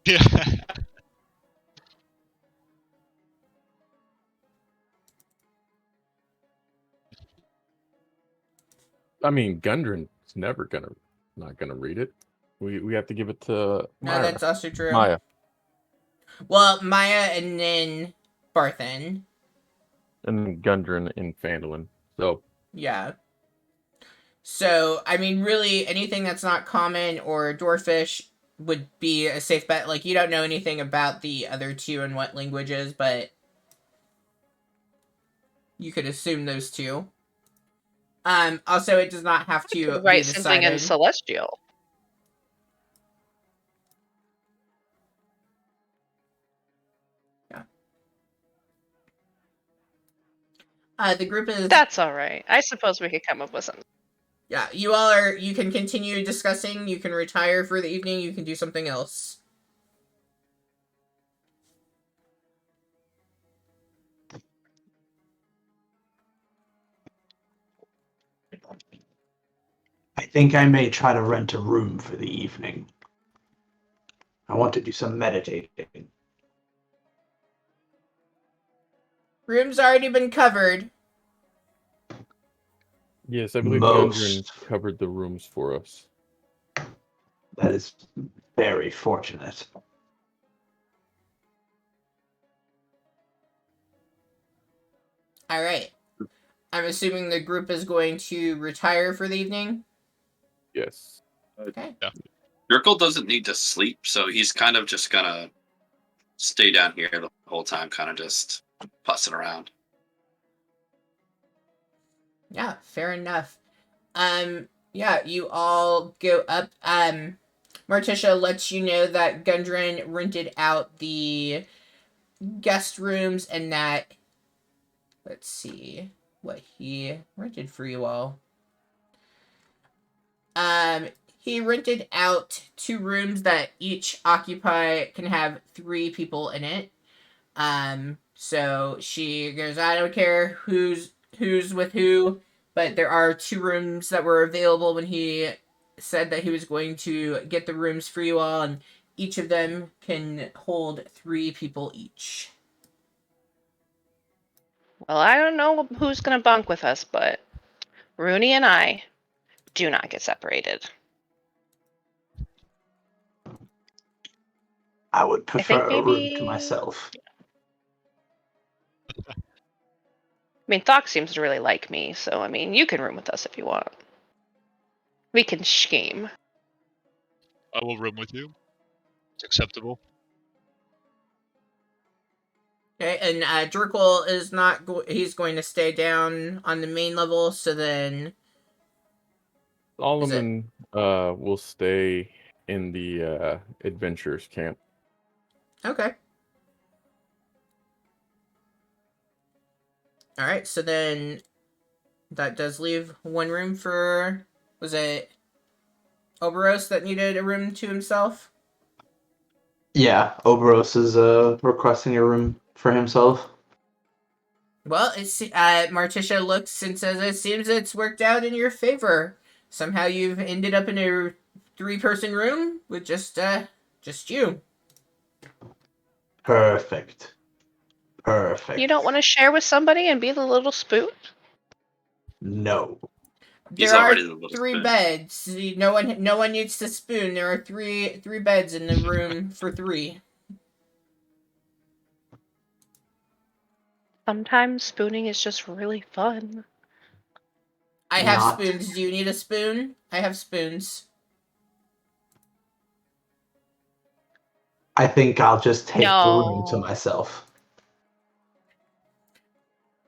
S7: Yeah.
S2: I mean, Gundren's never not gonna read it. We have to give it to Maya.
S1: No, that's also true.
S2: Maya.
S1: Well, Maya and then Barthen.
S2: And Gundren in Phandelver. So
S1: Yeah. So, I mean, really, anything that's not common or dwarfish would be a safe bet. Like, you don't know anything about the other two and what languages, but you could assume those two. Also, it does not have to be
S4: Write something in
S1: decided.
S4: Celestial.
S1: The group is...
S4: That's alright. I suppose we could come up with something.
S1: Yeah, you all are... You can continue discussing. You can retire for the evening. You can do something else.
S8: I think I may try to rent a room for the evening. I want to do some meditating.
S1: Room's already been covered.
S2: yes, I believe
S8: Most.
S2: Gundren covered the rooms for us.
S8: That is very fortunate.
S1: Alright. I'm assuming the group is going to retire for the evening?
S2: Yes.
S1: Okay.
S5: Yurkel doesn't need to sleep, so he's kind of just gonna stay down here the whole time, kind of just pussing around.
S1: Yeah, fair enough. Yeah, you all go up. Morticia lets you know that Gundren rented out the guest rooms and that... Let's see what he rented for you all. He rented out 2 rooms that each can have 3 people in it. So she goes, I don't care who's with who, but there are 2 rooms that were available when he said that he was going to get the rooms for you all, and each of them can hold 3 people each.
S4: Well, I don't know who's gonna bunk with us, but Rooney and I do not get separated.
S8: I would prefer
S4: think
S8: a room to
S4: maybe-
S8: myself.
S4: I mean, Thok seems to really like me, so I mean, you can room with us if you want. We can scheme.
S7: I will room with you. It's acceptable.
S1: Okay, and Jerkle is not. He's going to stay down on the main level. So then,
S2: Solomon will stay in the adventurers camp.
S1: okay. All right. So then, that does leave 1 room for. Was it Oberos that needed a room to himself?
S8: Yeah, Oberos is requesting a room for himself.
S1: Well, it's Morticia looks and says it seems it's worked out in your favor. Somehow you've ended up in a 3-person room with just you.
S8: Perfect. Perfect.
S4: You don't want to share with somebody and be the little spoot?
S8: No.
S5: He's
S1: There are
S5: already the little
S1: three
S5: spoon.
S1: beds. No one needs to spoon. There are three beds in the room for three.
S4: Sometimes spooning is just really fun.
S1: I have
S8: Not.
S1: spoons. Do you need a spoon? I have spoons.
S8: I think I'll just take the room to
S4: No.
S8: myself.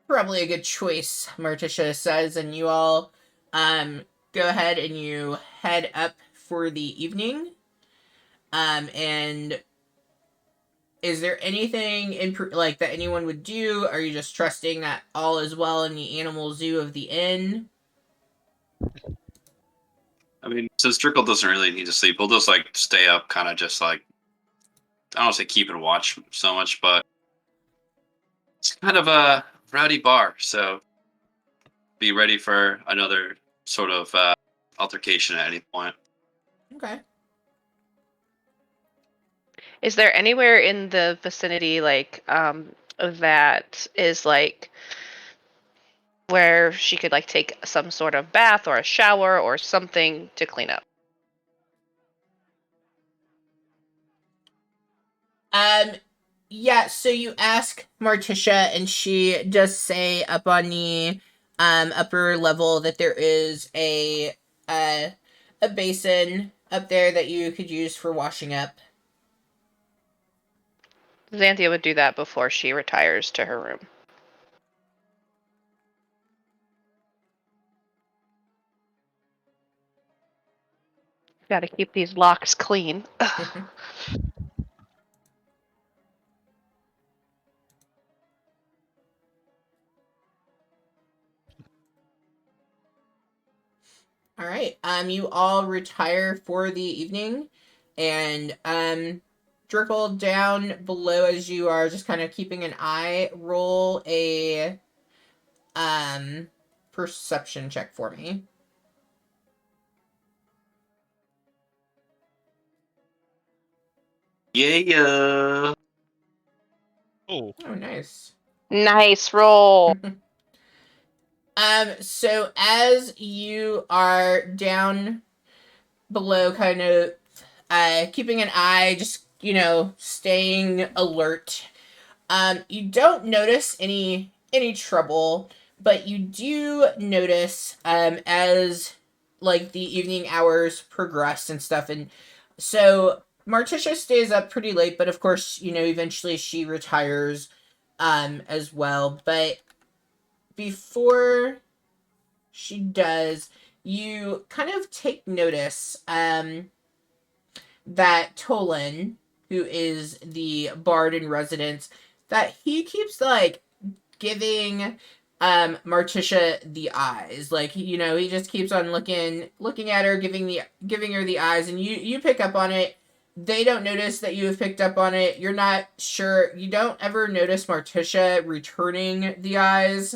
S1: Probably a good choice, Martisha says, and you all go ahead and you head up for the evening. And is there anything like that anyone would do? Are you just trusting that all is well in the animal zoo of the inn?
S5: I mean, since Drickle doesn't really need to sleep, we'll just like stay up, kind of just like I don't say keep and watch so much, but it's kind of a rowdy bar, so be ready for another sort of altercation at any point.
S1: Okay.
S4: Is there anywhere in the vicinity that is like where she could like take some sort of bath or a shower or something to clean up?
S1: Um, yeah, so you ask Martisha, and she does say up on the upper level that there is uh a basin up there that you could use for washing up.
S4: Xanthia would do that before she retires to her room. Got to keep these locks clean.
S1: All right. You all retire for the evening, and Drickle down below as you are just kind of keeping an eye. Roll a perception check for me.
S5: Yeah.
S7: Oh,
S1: Oh, nice.
S4: Nice roll.
S1: So as you are down below, kind of keeping an eye, just staying alert. You don't notice any trouble, but you do notice as like the evening hours progress and stuff, and so Martisha stays up pretty late, but of course, eventually she retires as well. But before she does, you kind of take notice that Tolan, who is the bard in residence, that he keeps like giving Martisha the eyes. Like, he just keeps on looking at her, giving her the eyes, and you pick up on it. They don't notice that you have picked up on it. You're not sure. You don't ever notice Martisha returning the eyes,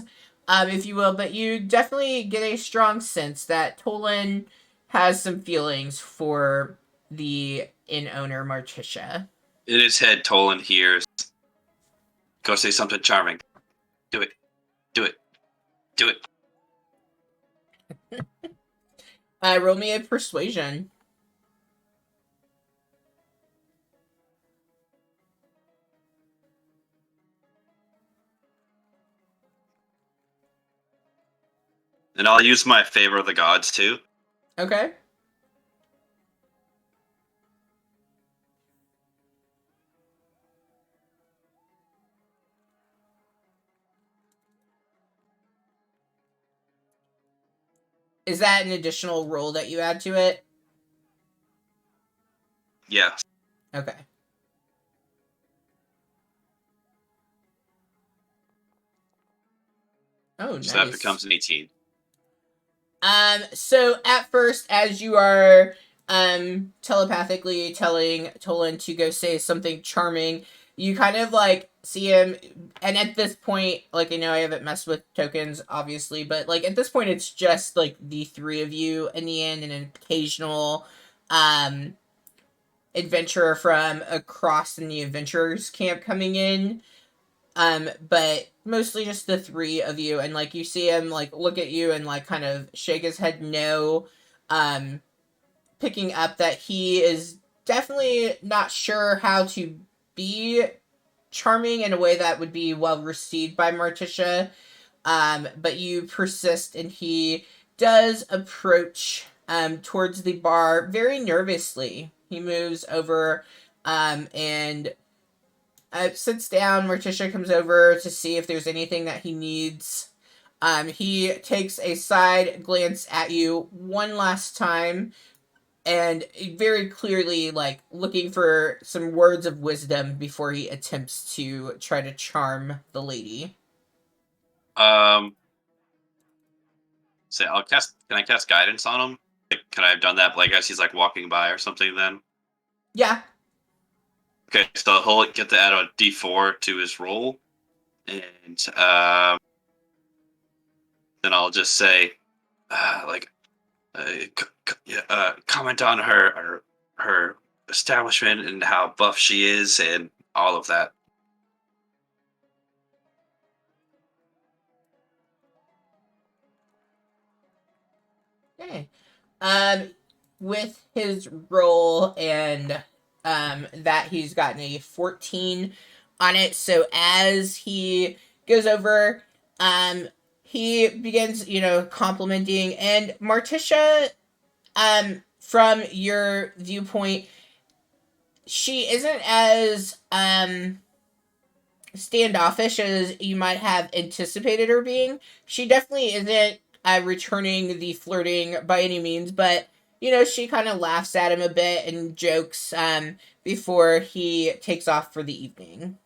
S1: if you will, but you definitely get a strong sense that Tolan has some feelings for the inn owner, Martisha.
S5: In his head, Tolan hears, "Go say something charming. Do it. Do it. Do it."
S1: Roll me a persuasion.
S5: And I'll use my favor of the gods too.
S1: Okay. Is that an additional roll that you add to it?
S5: Yeah.
S1: Okay. Oh,
S5: So that
S1: nice.
S5: becomes an 18.
S1: So at first, as you are telepathically telling Tolan to go say something charming, you kind of like see him, and at this point, like, I know I haven't messed with tokens, obviously, but like at this point it's just like the three of you in the end, and an occasional adventurer from across in the adventurers camp coming in. But mostly just the three of you, and like you see him like look at you and like kind of shake his head no, picking up that he is definitely not sure how to be charming in a way that would be well received by Morticia. But you persist, and he does approach towards the bar very nervously. He moves over and sits down. Morticia comes over to see if there's anything that he needs. He takes a side glance at you one last time and very clearly like looking for some words of wisdom before he attempts to try to charm the lady.
S5: Say, I'll cast. Can I cast guidance on him? Like, can I have done that? Like, as he's like walking by or something. Then.
S1: Yeah.
S5: Okay, so he'll get to add a D4 to his roll, and then I'll just say, like, comment on her establishment and how buff she is and all of that.
S1: Okay. With his roll and that he's gotten a 14 on it. So as he goes over, he begins, complimenting, and Morticia, from your viewpoint, she isn't as standoffish as you might have anticipated her being. She definitely isn't returning the flirting by any means, but she kind of laughs at him a bit and jokes before he takes off for the evening.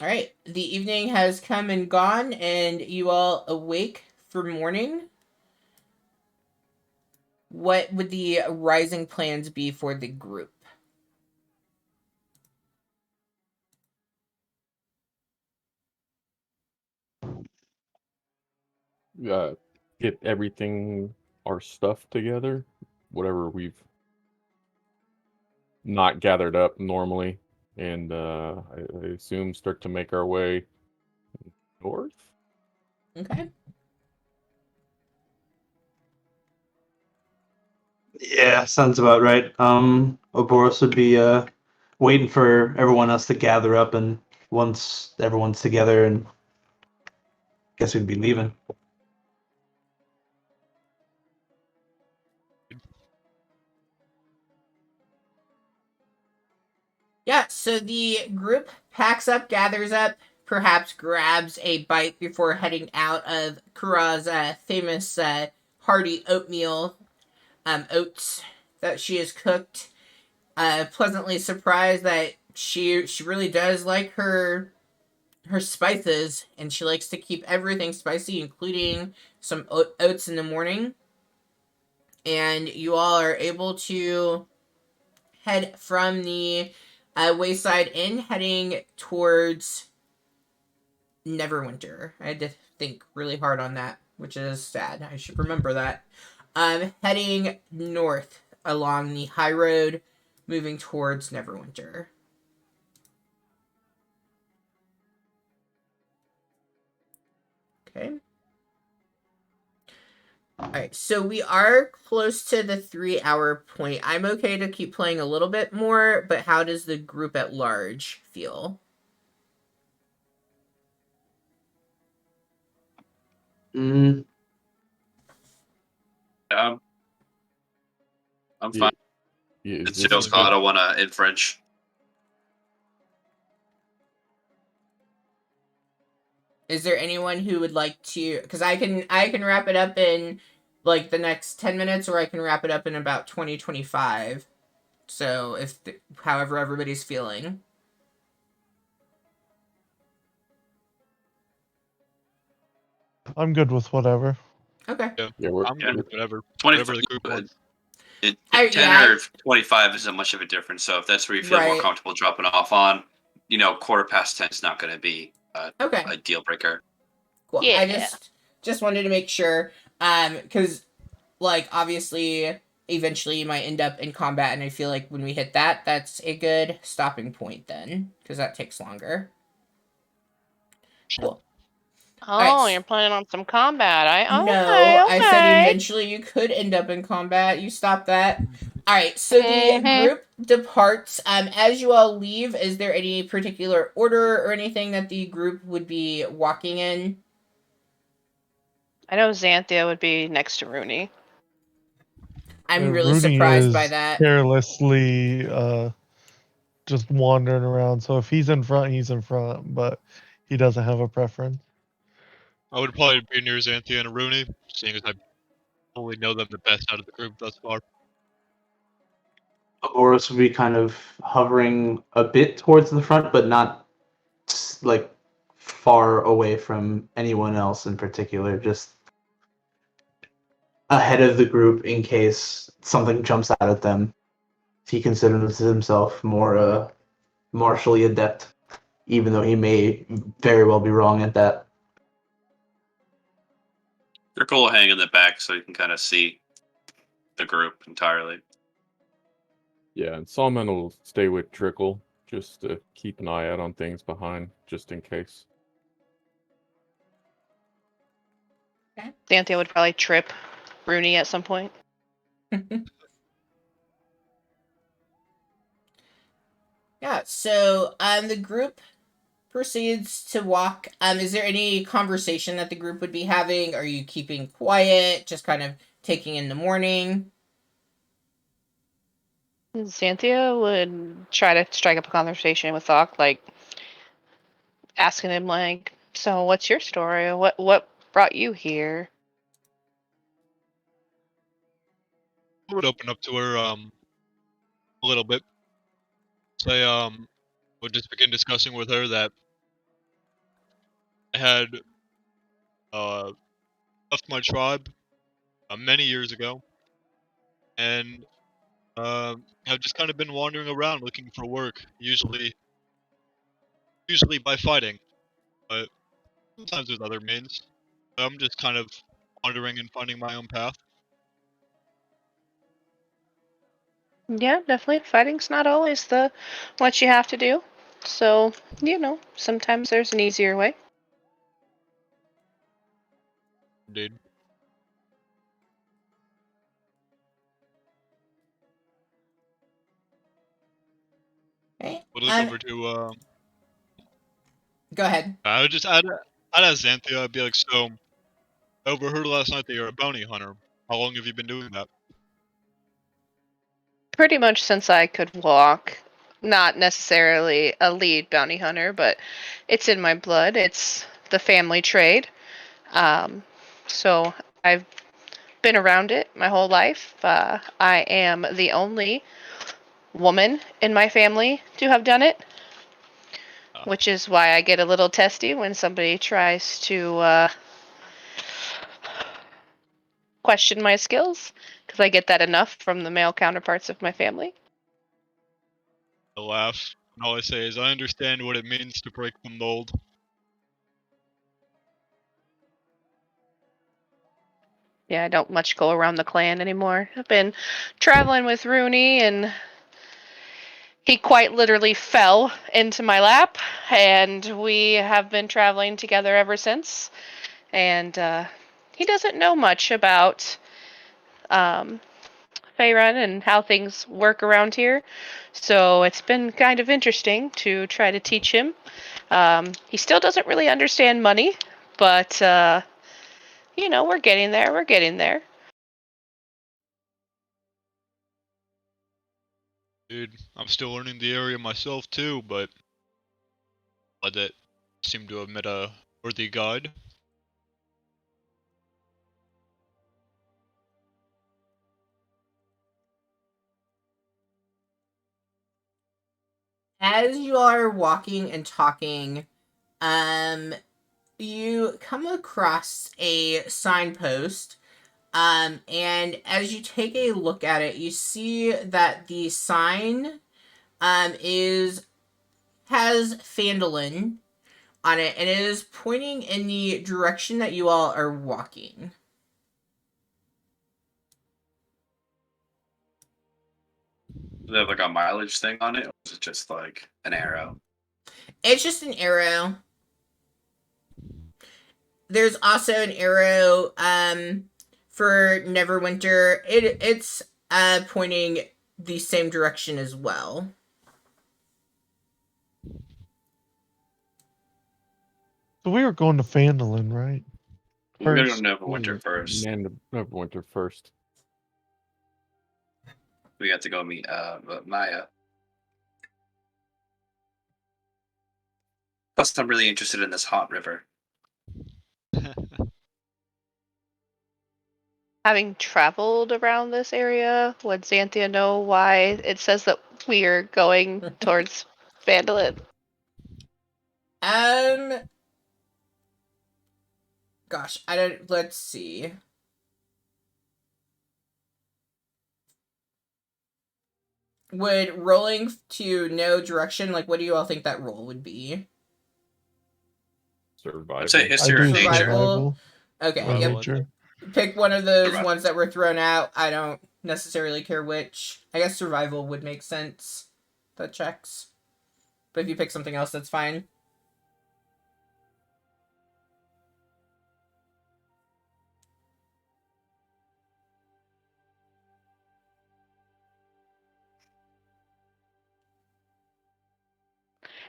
S1: All right, the evening has come and gone, and you all awake for morning. What would the rising plans be for the group?
S2: Get everything, our stuff together, whatever we've not gathered up normally, and I assume start to make our way north.
S1: Okay.
S8: Yeah, sounds about right. Oboros would be waiting for everyone else to gather up, and once everyone's together, and guess we'd be leaving.
S1: Yeah, so the group packs up, gathers up, perhaps grabs a bite before heading out of Kura's famous hearty oatmeal oats that she has cooked. Pleasantly surprised that she really does like her spices, and she likes to keep everything spicy, including some oats in the morning. And you all are able to head from the Wayside Inn, heading towards Neverwinter. I had to think really hard on that, which is sad. I should remember that. Heading north along the high road, moving towards Neverwinter. Okay. Alright, so we are close to the 3-hour point. I'm okay to keep playing a little bit more, but how does the group at large feel?
S8: Mm,
S5: I'm
S2: Yeah,
S5: fine.
S2: is
S5: It's
S2: this
S5: Joe's call. I don't want to in French.
S1: Is there anyone who would like to? Because I can wrap it up in like the next 10 minutes, or I can wrap it up in about 2025. So however everybody's feeling.
S3: I'm good with whatever.
S1: Okay.
S2: Yeah, we're,
S7: I'm good with whatever
S5: 25.
S7: the group wants.
S5: 10
S1: Yeah,
S5: or 25 isn't much of a difference. So if that's where you feel more
S1: right.
S5: comfortable dropping off on, 10:15 is not going to be
S1: Okay.
S5: a deal breaker.
S1: Cool.
S4: Yeah.
S1: I just wanted to make sure, because like obviously eventually you might end up in combat, and I feel like when we hit that, that's a good stopping point then, because that takes longer. Cool.
S4: Oh, you're planning on some combat.
S1: No, I said
S4: Okay.
S1: eventually you could end up in combat. You stop that. All right, so the
S4: Mhm.
S1: group departs. As you all leave, is there any particular order or anything that the group would be walking in?
S4: I know Xanthia would be next to Rooney.
S1: I'm really
S3: Rooney
S1: surprised by
S3: is
S1: that.
S3: carelessly just wandering around. So if he's in front, he's in front, but he doesn't have a preference.
S7: I would probably be near Xanthia and Rooney, seeing as I probably know them the best out of the group thus far.
S8: Boris would be kind of hovering a bit towards the front, but not like far away from anyone else in particular, just ahead of the group in case something jumps out at them. He considers himself more martially adept, even though he may very well be wrong at that.
S5: Trickle will hang in the back so you can kind of see the group entirely.
S2: Yeah, and Sawman will stay with Trickle just to keep an eye out on things behind, just in case.
S4: Xanthia would probably trip Rooney at some point.
S1: Yeah, so the group proceeds to walk. Is there any conversation that the group would be having? Are you keeping quiet, just kind of taking in the morning?
S4: Xanthia would try to strike up a conversation with Thok, like asking him, like, "So, what's your story? What brought you here?"
S7: I would open up to her a little bit. Say would just begin discussing with her that I had left my tribe many years ago, and I've just kind of been wandering around looking for work, usually by fighting, but sometimes with other means. I'm just kind of wandering and finding my own path.
S4: Yeah, definitely. Fighting's not always the what you have to do. So, sometimes there's an easier way.
S7: Indeed.
S1: Okay.
S7: Would look over to
S1: Go ahead.
S7: I'd ask Xanthia, I'd be like, so I overheard last night that you're a bounty hunter. How long have you been doing that?
S4: Pretty much since I could walk. Not necessarily a lead bounty hunter, but it's in my blood. It's the family trade. So I've been around it my whole life. I am the only woman in my family to have done it, which is why I get a little testy when somebody tries to question my skills, because I get that enough from the male counterparts of my family.
S7: I laugh, and all I say is I understand what it means to break the mold.
S4: Yeah, I don't much go around the clan anymore. I've been traveling with Rooney, and he quite literally fell into my lap, and we have been traveling together ever since. And he doesn't know much about Faerun and how things work around here, so it's been kind of interesting to try to teach him. He still doesn't really understand money, but we're getting there. We're getting there.
S7: Dude, I'm still learning the area myself too, but glad that seem to have met a worthy guide.
S1: As you are walking and talking, um, you come across a signpost. And as you take a look at it, you see that the sign is has Phandelver on it, and it is pointing in the direction that you all are walking.
S5: Does it have like a mileage thing on it, or is it just like an arrow?
S1: It's just an arrow. There's also an arrow for Neverwinter. It's pointing the same direction as well.
S3: So we were going to Phandelver, right?
S5: We're gonna go
S3: First.
S5: Neverwinter first.
S2: Neverwinter first.
S5: We got to go meet Maya. Plus, I'm really interested in this hot river.
S4: Having traveled around this area, would Xanthia know why it says that we are going towards Phandelver?
S1: Gosh, I don't. Let's see. Would rolling to no direction, like, what do you all think that roll would be?
S2: Survival.
S5: I'd say
S3: I
S5: history or
S3: do
S5: nature.
S3: survival.
S1: Okay,
S2: Survival,
S1: yep.
S2: I think.
S1: Pick one of those
S5: Survival.
S1: ones that were thrown out. I don't necessarily care which. I guess survival would make sense. That checks. But if you pick something else, that's fine.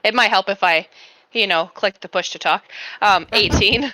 S4: It might help if I, click the push to talk. 18.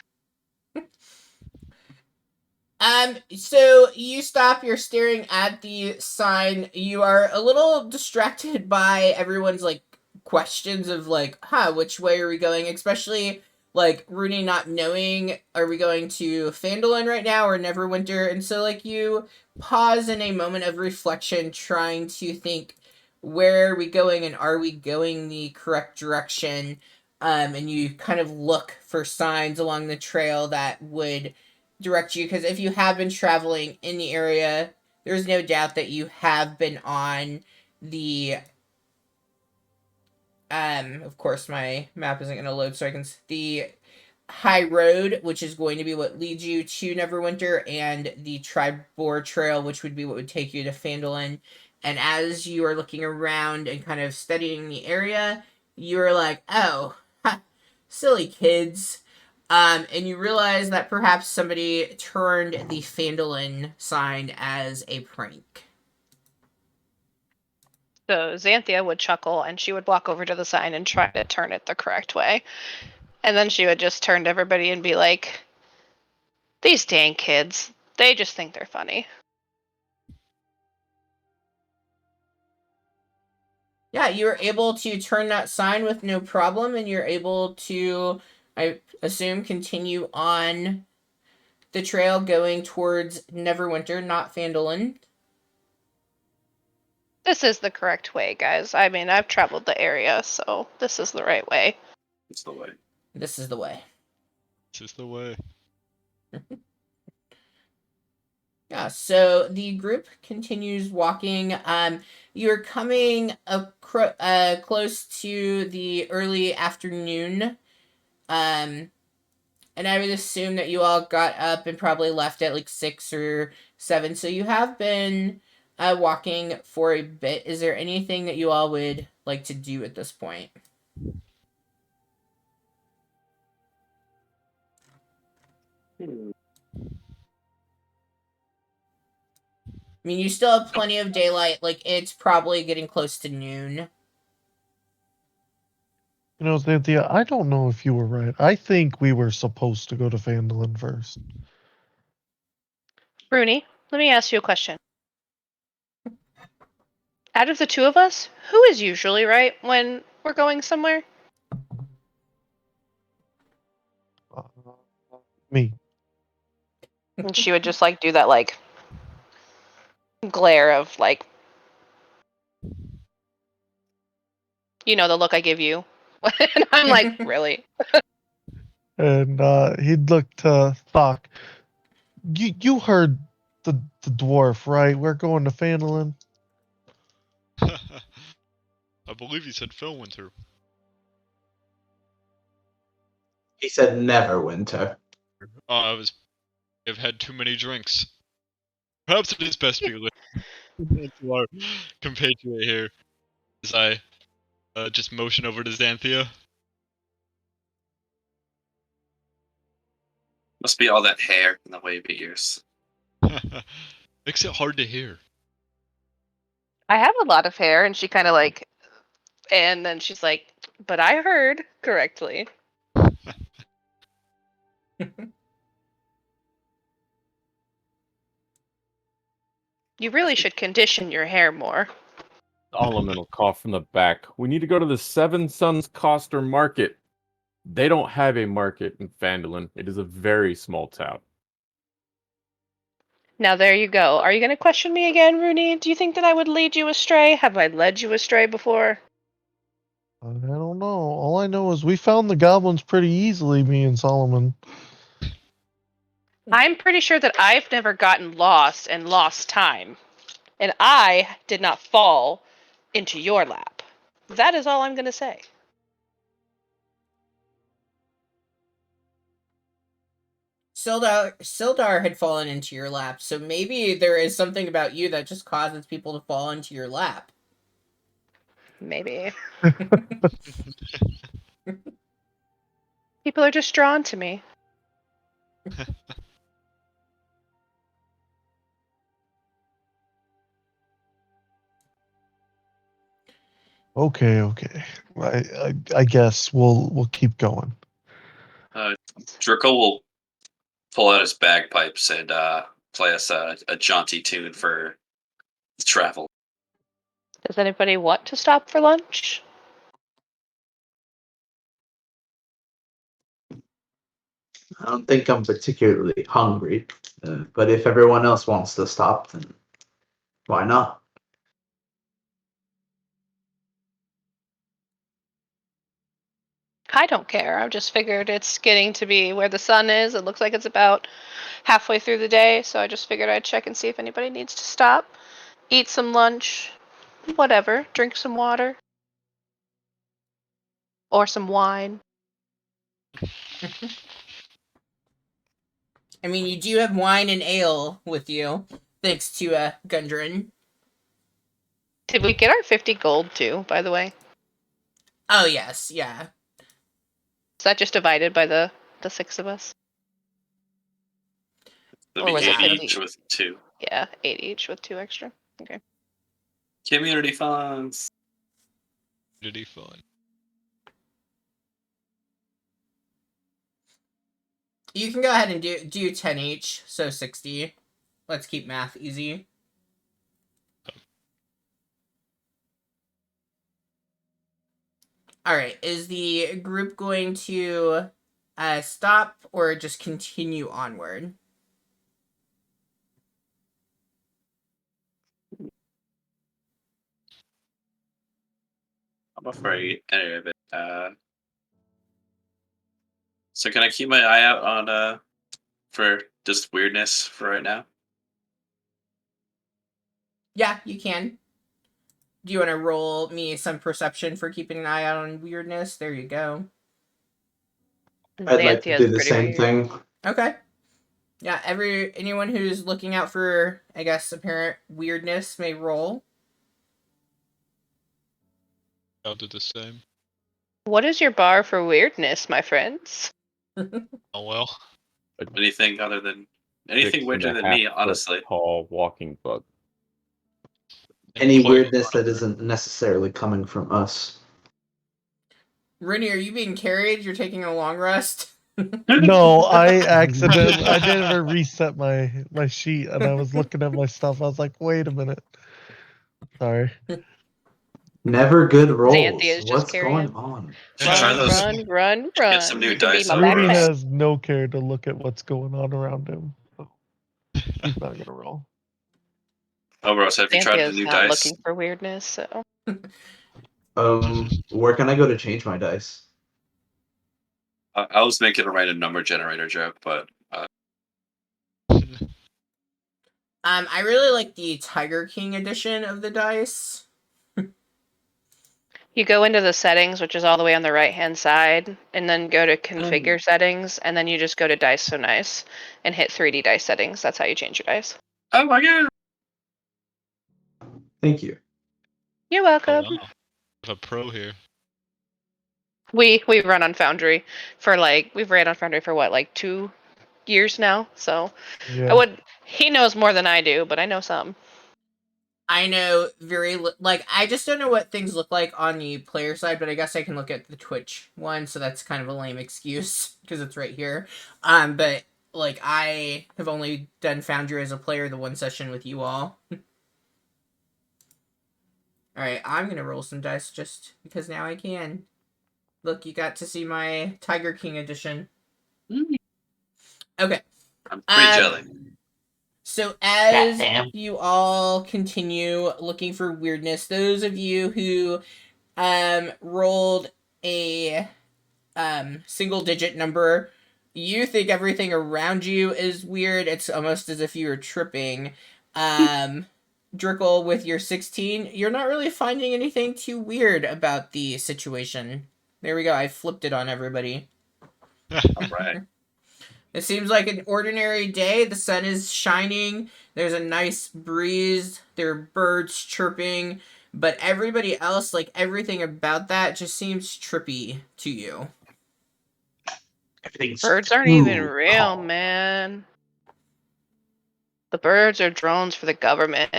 S1: So you stop, you're staring at the sign. You are a little distracted by everyone's, like, questions of, like, which way are we going? Especially, like, Rooney not knowing, are we going to Phandelver right now or Neverwinter? And so, like, you pause in a moment of reflection, trying to think, where are we going and are we going the correct direction? And you kind of look for signs along the trail that would direct you, because if you have been traveling in the area, there's no doubt that you have been on the of course my map isn't going to load so I can the high road, which is going to be what leads you to Neverwinter, and the Tribor Trail, which would be what would take you to Phandelver. And as you are looking around and kind of studying the area, you're like, oh, silly kids. And you realize that perhaps somebody turned the Phandelver sign as a prank.
S4: So Xanthia would chuckle and she would walk over to the sign and try to turn it the correct way. And then she would just turn to everybody and be like, these dang kids, they just think they're funny.
S1: Yeah, you're able to turn that sign with no problem, and you're able to, I assume, continue on the trail going towards Neverwinter, not Phandelver.
S4: This is the correct way, guys. I mean, I've traveled the area, so this is the right way.
S5: It's the way.
S1: This is the way.
S7: This is the way.
S1: Yeah, so the group continues walking. You're coming close to the early afternoon. And I would assume that you all got up and probably left at like 6 or 7. So you have been walking for a bit. Is there anything that you all would like to do at this point? I mean, you still have plenty of daylight. Like, it's probably getting close to noon.
S3: You know, Xanthia, I don't know if you were right. I think we were supposed to go to Phandelver first.
S4: Rooney, let me ask you a question. Out of the two of us, who is usually right when we're going somewhere?
S3: Me.
S4: And she would just like do that like glare of like, the look I give you. And I'm like, really?
S3: And he'd look to Thok. You heard the dwarf, right? We're going to Phandelver.
S7: I believe you said Winter.
S8: He said Neverwinter.
S7: I've had too many drinks. Perhaps it is best for you. To our compatriot here, as I just motion over to Xanthia.
S5: Must be all that hair and the wavy ears.
S7: Makes it hard to hear.
S4: I have a lot of hair, and she kind of like, and then she's like, but I heard correctly. You really should condition your hair more.
S2: Elemental cough from the back. We need to go to the Seven Sons Coster Market. They don't have a market in Phandelver. It is a very small town.
S4: Now there you go. Are you going to question me again, Rooney? Do you think that I would lead you astray? Have I led you astray before?
S3: I don't know. All I know is we found the goblins pretty easily, me and Solomon.
S4: I'm pretty sure that I've never gotten lost and lost time. And I did not fall into your lap. That is all I'm going to say.
S1: Sildar had fallen into your lap, so maybe there is something about you that just causes people to fall into your lap.
S4: Maybe. People are just drawn to me.
S3: Okay. I guess we'll keep going.
S5: Draco will pull out his bagpipes and play us a jaunty tune for travel.
S4: Does anybody want to stop for lunch?
S8: I don't think I'm particularly hungry, but if everyone else wants to stop, then why not?
S4: I don't care. I just figured it's getting to be where the sun is. It looks like it's about halfway through the day, so I just figured I'd check and see if anybody needs to stop, eat some lunch, whatever, drink some water. Or some wine.
S1: I mean, you do have wine and ale with you, thanks to Gundren.
S4: Did we get our 50 gold too, by the way?
S1: Oh yes, yeah.
S4: Is that just divided by the 6 of us?
S5: That'll
S4: Or
S5: be
S4: was it
S5: 80
S4: 50?
S5: each with 2.
S4: Yeah, 8 each with 2 extra. Okay.
S5: Community funds.
S7: Community fun.
S1: You can go ahead and do 10 each, so 60. Let's keep math easy. Alright, is the group going to stop or just continue onward?
S5: I'm afraid any of it. So can I keep my eye out on for just weirdness for right now?
S1: Yeah, you can. Do you want to roll me some perception for keeping an eye out on weirdness? There you go.
S8: I'd like to
S4: Xanthia's
S8: do the
S4: pretty
S8: same
S4: weird.
S8: thing.
S1: Okay. Yeah, anyone who's looking out for, I guess, apparent weirdness may roll.
S7: I'll do the same.
S4: What is your bar for weirdness, my friends?
S7: Oh well.
S5: Anything other than anything
S2: 6.5
S5: weirder than me,
S2: foot
S5: honestly.
S2: tall walking bug.
S8: Any
S7: Quite
S8: weirdness that isn't necessarily coming from us.
S1: Rooney, are you being carried? You're taking a long rest?
S3: No, I didn't reset my sheet, and I was looking at my stuff. I was like, wait a minute. Sorry.
S8: Never good rolls.
S4: Xanthia is just
S8: What's going
S4: carrying.
S8: on?
S5: Try those.
S4: Run.
S5: Get some new
S4: You can be
S5: dice
S4: my
S5: on
S3: Ruby
S5: rolls.
S4: backpack.
S3: has no care to look at what's going on around him. So he's not gonna roll.
S5: Oh, bro, so have you tried the
S4: Xanthia's
S5: new
S4: not
S5: dice?
S4: looking for weirdness, so.
S8: Where can I go to change my dice?
S5: I was making a random number generator joke, but
S1: I really like the Tiger King edition of the dice.
S4: You go into the settings, which is all the way on the right-hand side, and then go to configure settings, and then you just go to dice so nice and hit 3D dice settings. That's how you change your dice.
S5: oh my god!
S8: Thank you.
S4: You're
S7: Oh
S4: welcome.
S7: wow, we have a pro here.
S4: We run on Foundry for we've ran on Foundry for what 2 years now. So
S3: Yeah.
S4: he knows more than I do, but I know some.
S1: I know I just don't know what things look like on the player side, but I guess I can look at the Twitch one, so that's kind of a lame excuse because it's right here. But I have only done Foundry as a player the one session with you all. All right, I'm gonna roll some dice just because now I can. Look, you got to see my Tiger King edition. Okay.
S5: I'm pretty jelly.
S1: So as
S8: Goddamn.
S1: you all continue looking for weirdness, those of you who rolled a single digit number, you think everything around you is weird. It's almost as if you were tripping. Drickle, with your 16, you're not really finding anything too weird about the situation. There we go. I flipped it on everybody.
S5: All right.
S1: It seems like an ordinary day. The sun is shining. There's a nice breeze. There are birds chirping. But everybody else, everything about that just seems trippy to you.
S8: Everything's
S4: Birds aren't even
S8: too
S4: real,
S8: calm.
S4: man. The birds are drones for the government.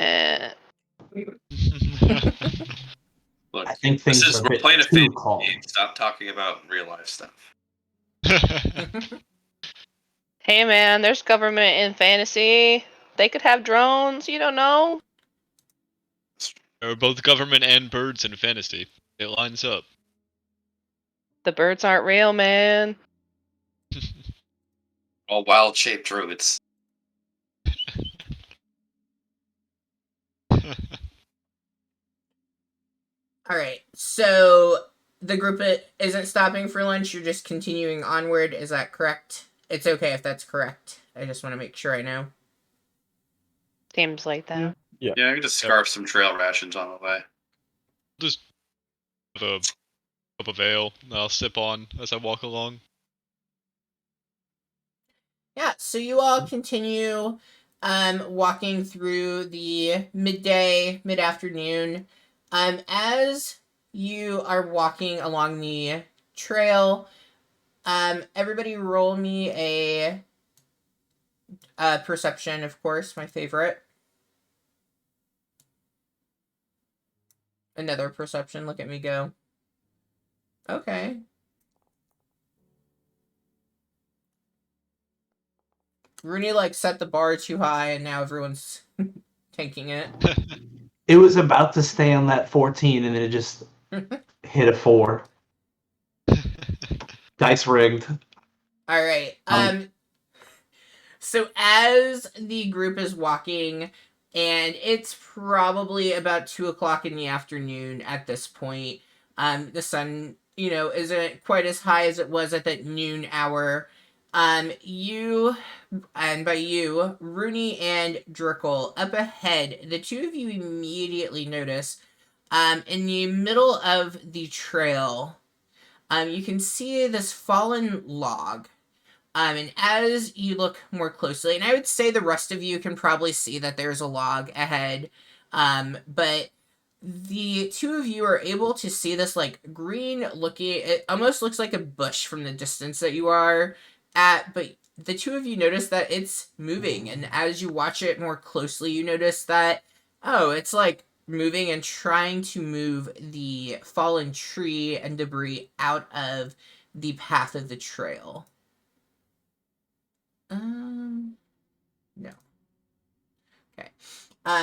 S5: Look,
S8: I think things are a
S5: we're
S8: bit
S5: playing a
S8: too
S5: fantasy
S8: calm.
S5: game. Stop talking about real life stuff.
S4: Hey, man, there's government in fantasy. They could have drones. You don't know.
S7: There are both government and birds in fantasy. It lines up.
S4: The birds aren't real, man.
S5: All wild shaped druids.
S1: All right, so the group isn't stopping for lunch. You're just continuing onward. Is that correct? It's okay if that's correct. I just want to make sure I know.
S4: Seems like that.
S5: Yeah, I can just scarf some trail rations on the way.
S7: Just have a cup of ale that I'll sip on as I walk along.
S1: Yeah, so you all continue walking through the mid-afternoon. As you are walking along the trail, everybody roll me a perception, of course, my favorite. Another perception, look at me go. Okay. Rooney set the bar too high and now everyone's tanking it.
S8: It was about to stay on that 14 and then it just hit a 4. Dice rigged.
S1: All right. So as the group is walking, and it's probably about 2:00 in the afternoon at this point, the sun, isn't quite as high as it was at that noon hour. You, and by you, Rooney and Drickle, up ahead, the two of you immediately notice, in the middle of the trail, you can see this fallen log. And as you look more closely, and I would say the rest of you can probably see that there's a log ahead, but the two of you are able to see this green looking, it almost looks like a bush from the distance that you are at, but the two of you notice that it's moving, and as you watch it more closely, you notice that, oh, it's moving and trying to move the fallen tree and debris out of the path of the trail. No. Okay.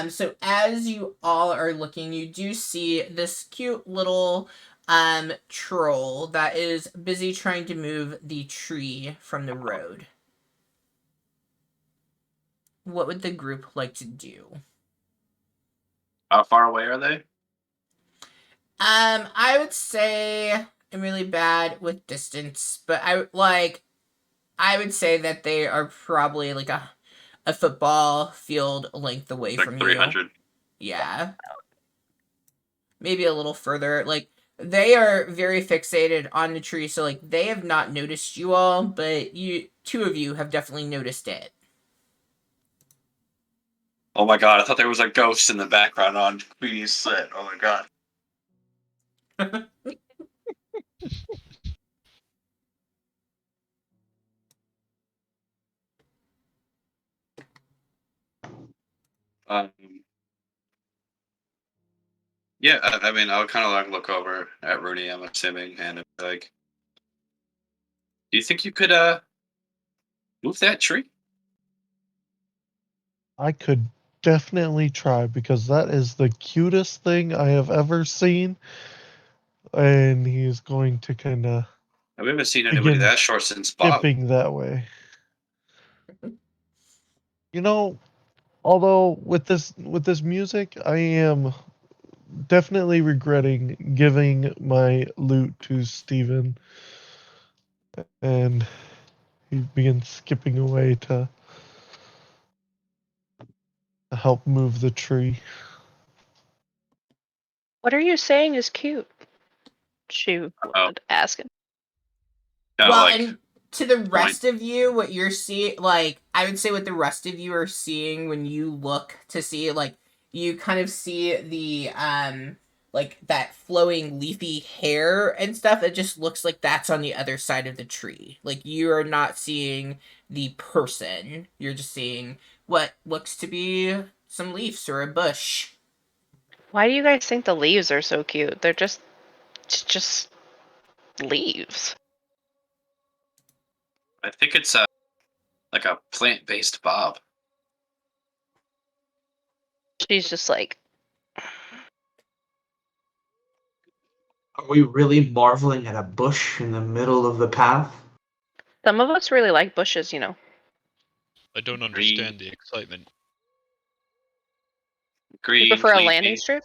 S1: So as you all are looking, you do see this cute little troll that is busy trying to move the tree from the road. What would the group like to do?
S5: How far away are they?
S1: I would say I'm really bad with distance, but I would say that they are probably a football field length away from
S5: 300.
S1: You. Yeah. Maybe a little further. They are very fixated on the tree, so they have not noticed you all, but two of you have definitely noticed it.
S5: Oh my god! I thought there was a ghost in the background on Queenie's set. Oh my god. Um, yeah, I mean, I would kind of like look over at Rooney. I'm assuming, and be like, "Do you think you could move that tree?"
S3: I could definitely try because that is the cutest thing I have ever seen. And he's going to kind of
S5: We haven't seen anybody
S3: begin
S5: that short since Bob.
S3: skipping that way. You know, although with this music, I am definitely regretting giving my loot to Steven. And he begins skipping away to help move the tree.
S4: What are you saying is cute? She
S5: Oh,
S4: would ask him.
S5: kind of
S1: Well,
S5: like
S1: and to the
S5: point.
S1: rest of you, what you're seeing, like, I would say what the rest of you are seeing when you look to see, like, you kind of see the, like, that flowing leafy hair and stuff. It just looks like that's on the other side of the tree. Like, you are not seeing the person. You're just seeing what looks to be some leaves or a bush.
S4: Why do you guys think the leaves are so cute? They're just leaves.
S5: I think it's like a plant-based Bob.
S4: She's just like,
S8: Are we really marveling at a bush in the middle of the path?
S4: some of us really like bushes, you know.
S7: I don't
S5: Green,
S7: understand the excitement.
S4: You
S5: green,
S4: prefer a landing
S5: leafy.
S4: strip?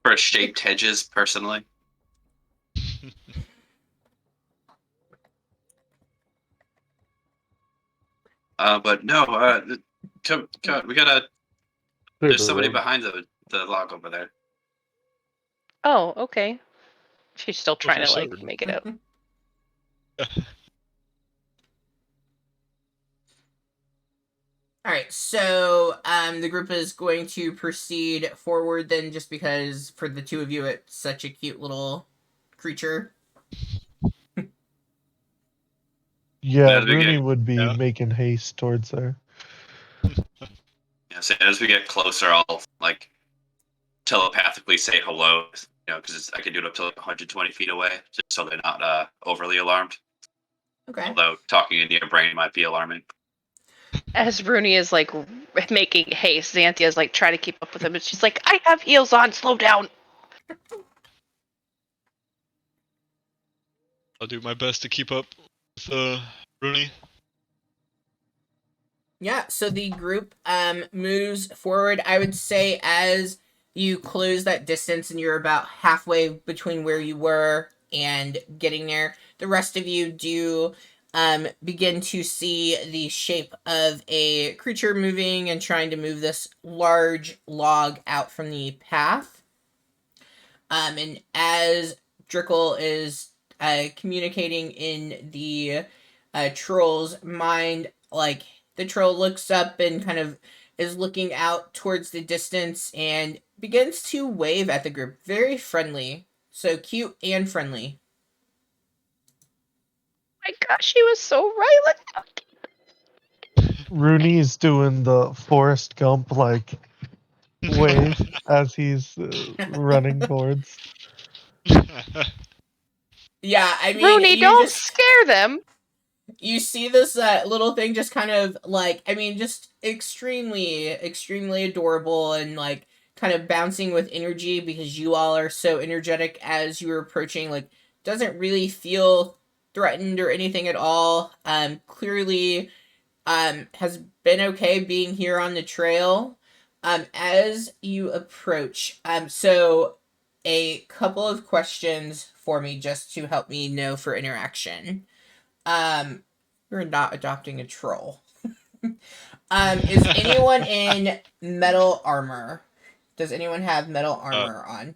S5: For shaped hedges, personally. But no, come, we gotta.
S9: Clear
S5: There's
S9: the
S5: somebody
S9: road.
S5: behind the log over there.
S4: Oh, okay. She's still
S7: What
S4: trying
S7: you
S4: to like
S7: said.
S4: make it up.
S1: All right, so the group is going to proceed forward then, just because for the two of you, it's such a cute little creature.
S3: Yeah,
S5: As we
S3: Rooney
S5: get,
S3: would be
S7: Yeah.
S3: making haste towards there.
S5: so as we get closer, I'll like telepathically say hello. You know, because I can do it up to like 120 feet away, just so they're not overly alarmed.
S1: Okay.
S5: Although talking into your brain might be alarming.
S4: As Rooney is like making haste, Xanthia is like trying to keep up with him, and she's like, "I have heels on. Slow down."
S7: I'll do my best to keep up with Rooney.
S1: Yeah, so the group moves forward. I would say as you close that distance and you're about halfway between where you were and getting there, the rest of you do begin to see the shape of a creature moving and trying to move this large log out from the path. And as Drickle is communicating in the troll's mind, like the troll looks up and kind of is looking out towards the distance and begins to wave at the group. Very friendly. So cute and friendly.
S4: My gosh, she was so right. Look.
S3: Rooney's doing the Forrest Gump like wave as he's running towards.
S1: Yeah, I mean,
S4: Rooney,
S1: you
S4: don't
S1: just
S4: scare them.
S1: you see this little thing just kind of like, I mean, just extremely adorable and like kind of bouncing with energy because you all are so energetic as you are approaching. Like, doesn't really feel threatened or anything at all. Clearly has been okay being here on the trail. As you approach, so a couple of questions for me just to help me know for interaction. um you're not adopting a troll. Is anyone in metal armor? Does anyone have metal armor on?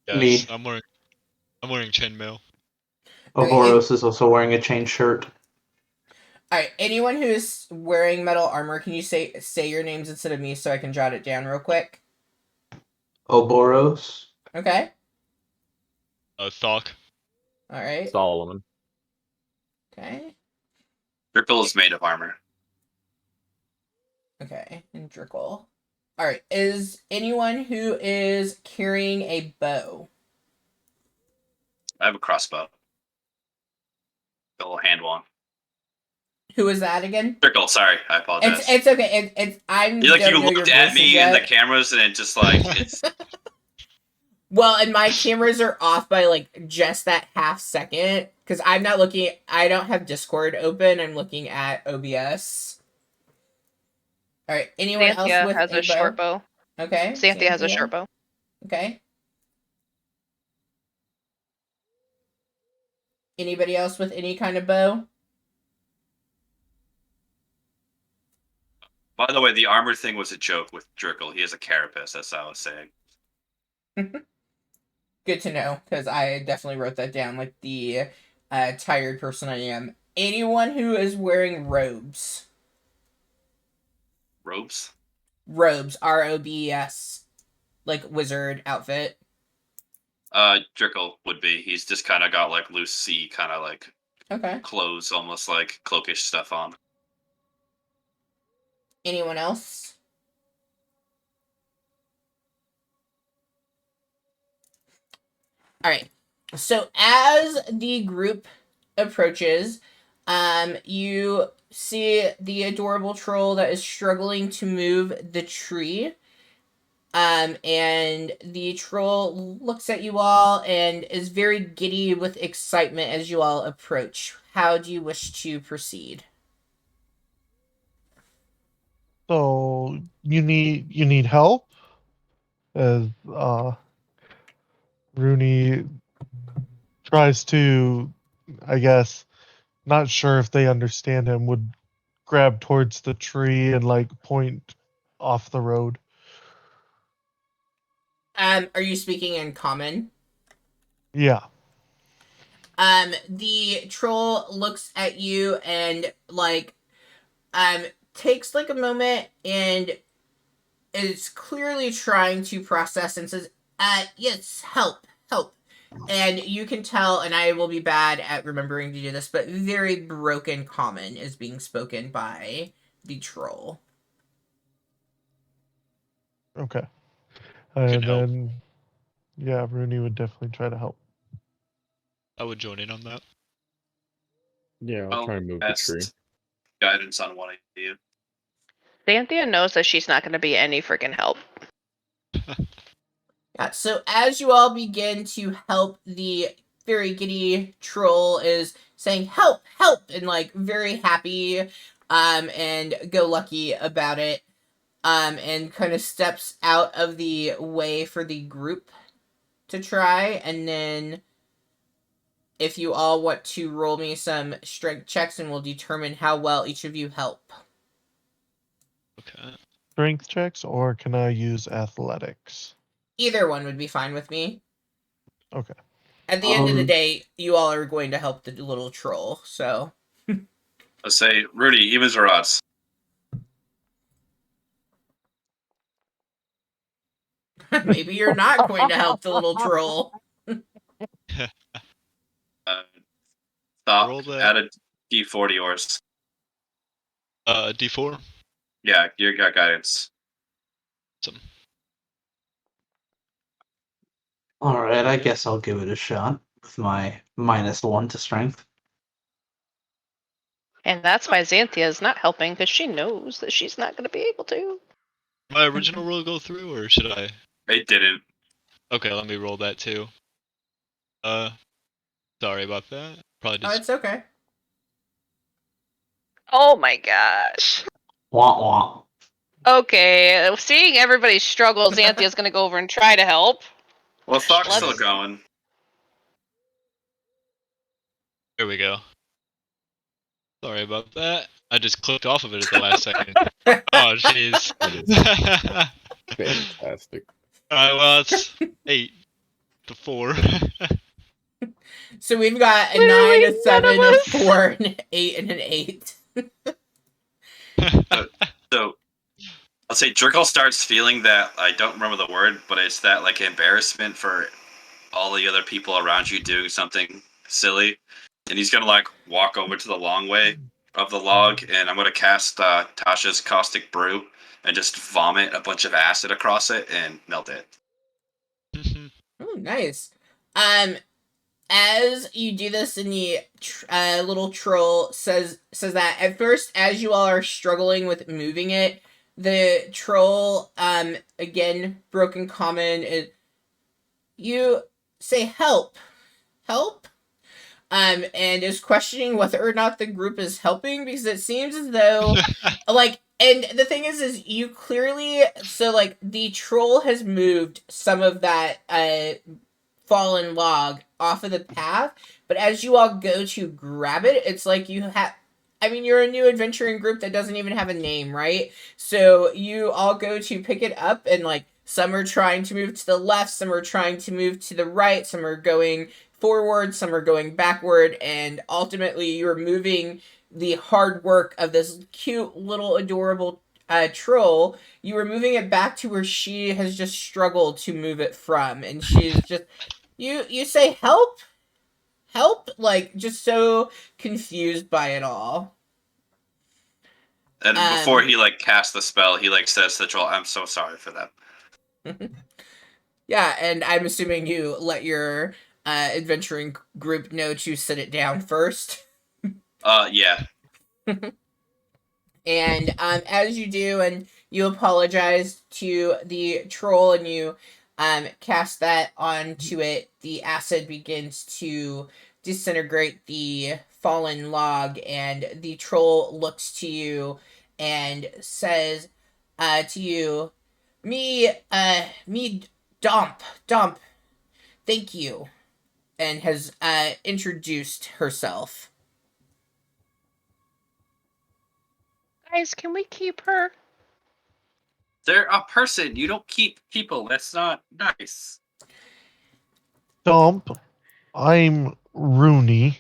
S7: Yes,
S8: Me.
S7: I'm wearing chainmail.
S8: Oboros is also wearing a chain shirt.
S1: Alright, anyone who's wearing metal armor, can you say your names instead of me so I can jot it down real quick?
S8: Oboros.
S1: Okay.
S7: Thok.
S1: Alright.
S2: Solomon.
S1: Okay.
S5: Drickle is made of armor.
S1: Okay. And Drickle. Alright. Is anyone who is carrying a bow?
S5: I have a crossbow. A little hand one.
S1: Who is that again?
S5: Drickle, sorry, I apologize.
S1: It's okay. I
S5: You
S1: don't know your
S5: looked at
S1: voices
S5: me
S1: yet.
S5: in the cameras and it just like it's.
S1: Well, and my cameras are off by like just that half second because I'm not looking. I don't have Discord open. I'm looking at OBS. All right. Anyone
S4: Xanthia
S1: else with
S4: has a short bow.
S1: Okay.
S4: Xanthia has a short bow.
S1: Okay. Anybody else with any kind of bow?
S5: By the way, the armor thing was a joke with Drickle. He has a carapace. That's what I was saying.
S1: Good to know because I definitely wrote that down like the tired person I am. Anyone who is wearing robes.
S5: Robes?
S1: Robes. ROBES. Like wizard outfit.
S5: Drickle would be. He's just kind of got like loose sea, kind of like clothes, almost like cloakish stuff on.
S1: Anyone else? All right. So as the group approaches, you see the adorable troll that is struggling to move the tree. And the troll looks at you all and is very giddy with excitement as you all approach. How do you wish to proceed?
S3: So you need help, as Rooney tries to, I guess, not sure if they understand him, would grab towards the tree and like point off the road.
S1: Are you speaking in common?
S3: Yeah.
S1: The troll looks at you and like takes like a moment and is clearly trying to process and says, yes, help. And you can tell, and I will be bad at remembering to do this, but very broken common is being spoken by the troll.
S3: Okay.
S7: Can
S3: And
S7: help.
S3: then, yeah, Rooney would definitely try to help.
S7: I would join in on that.
S2: Yeah, I'll try and move the tree.
S5: Guidance on one of you.
S4: Xanthia knows that she's not going to be any freaking help.
S1: Yeah, so as you all begin to help, the very giddy troll is saying, help, and like very happy and go lucky about it. And kind of steps out of the way for the group to try, and then if you all want to roll me some strength checks and we'll determine how well each of you help.
S7: Okay.
S3: Strength checks, or can I use athletics?
S1: Either one would be fine with me.
S3: Okay.
S1: At the end of the day, you all are going to help the little troll, so.
S5: Let's say, Rudy, evens or odds?
S1: Maybe you're not going to help the little troll.
S5: Stop. Add a D4 to yours.
S7: D4?
S5: Yeah, you got guidance.
S7: Awesome.
S8: Alright, I guess I'll give it a shot with my -1 to strength.
S4: And that's why Xanthia is not helping, because she knows that she's not going to be able to.
S7: My original roll go through, or should I?
S5: It didn't.
S7: Okay, let me roll that too. Sorry about that. Probably just.
S1: Oh, it's okay.
S4: Oh my gosh.
S8: Wah wah.
S4: Okay, seeing everybody struggle, Xanthia's going to go over and try to help.
S5: Well, Thok's still
S4: Let's-
S5: going.
S7: There we go. Sorry about that. I just clicked off of it at the last second. Oh, jeez.
S2: Fantastic.
S7: Alright, well, it's 8 to 4.
S1: So we've got a
S4: Literally
S1: 9, a
S4: none of
S1: 7, a
S4: us.
S1: 4, an 8, and an 8.
S5: So I'll say Jerkle starts feeling that, I don't remember the word, but it's that like embarrassment for all the other people around you doing something silly, and he's gonna like walk over to the long way of the log, and I'm gonna cast Tasha's caustic brew and just vomit a bunch of acid across it and melt it.
S1: Oh, nice. Um, as you do this, and the little troll says that at first, as you all are struggling with moving it, the troll, again, broken common, you say help, help, and is questioning whether or not the group is helping, because it seems as though, like, and the thing is you clearly, so like the troll has moved some of that fallen log off of the path, but as you all go to grab it, it's like you have, I mean, you're a new adventuring group that doesn't even have a name, right? So you all go to pick it up, and like some are trying to move to the left, some are trying to move to the right, some are going forward, some are going backward, and ultimately you're moving the hard work of this cute little adorable troll. You were moving it back to where she has just struggled to move it from, and she's just, you say help, help, like just so confused by it all.
S5: And before he like casts the spell, he like says to the troll, "I'm so sorry for that."
S1: Yeah, and I'm assuming you let your adventuring group know to sit it down first.
S5: Yeah.
S1: And as you do, and you apologize to the troll, and you cast that onto it, the acid begins to disintegrate the fallen log, and the troll looks to you and says to you, me, Dump, thank you, and has introduced herself.
S4: Guys, can we keep her?
S5: They're a person. You don't keep people. That's not nice.
S3: Dump, I'm Rooney.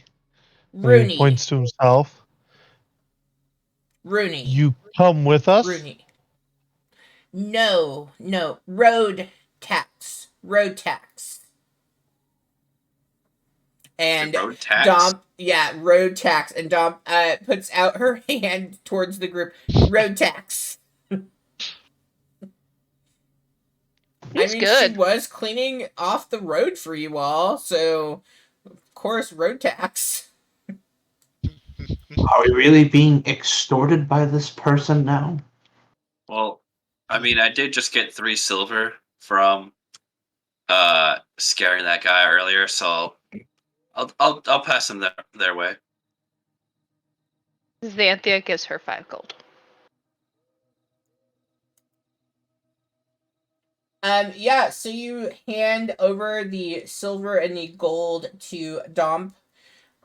S3: And he
S1: Rooney.
S3: points to himself.
S1: Rooney.
S3: You come with us?
S1: Rooney. No. Road tax. And
S5: road tax?
S1: Dom, yeah, road tax. And Dom puts out her hand towards the group. Road tax. I
S4: He's
S1: mean, she
S4: good.
S1: was cleaning off the road for you all, so of course, road tax.
S8: Are we really being extorted by this person now?
S5: Well, I mean, I did just get 3 silver from scaring that guy earlier, so I'll pass them their way.
S4: Xanthia gives her 5 gold.
S1: Yeah, so you hand over the silver and the gold to Domp.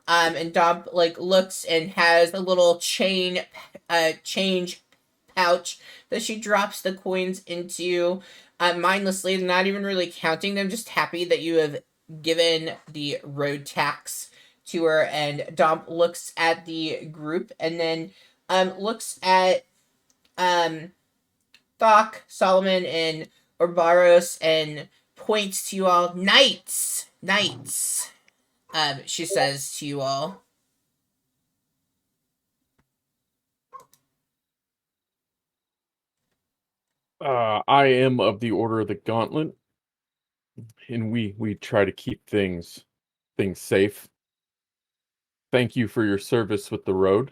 S1: And Domp like looks and has a little change pouch that she drops the coins into mindlessly, not even really counting them, just happy that you have given the road tax to her. And Domp looks at the group, and then looks at Thok, Solomon, and Orbaros, and points to you all. Knights! She says to you all.
S2: I am of the Order of the Gauntlet, and we try to keep things safe. Thank you for your service with the road.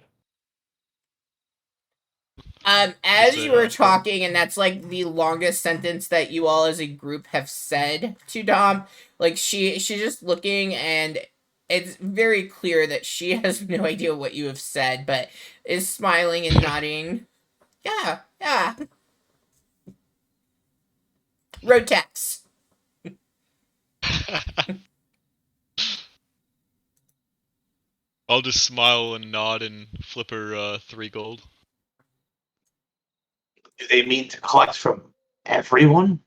S1: As
S7: say
S1: you were
S7: hi.
S1: talking, and that's like the longest sentence that you all as a group have said to Dom, like she's just looking, and it's very clear that she has no idea what you have said, but is smiling and nodding. Yeah. Road tax.
S7: I'll just smile and nod and flip her 3 gold.
S8: Do they mean to collect from everyone?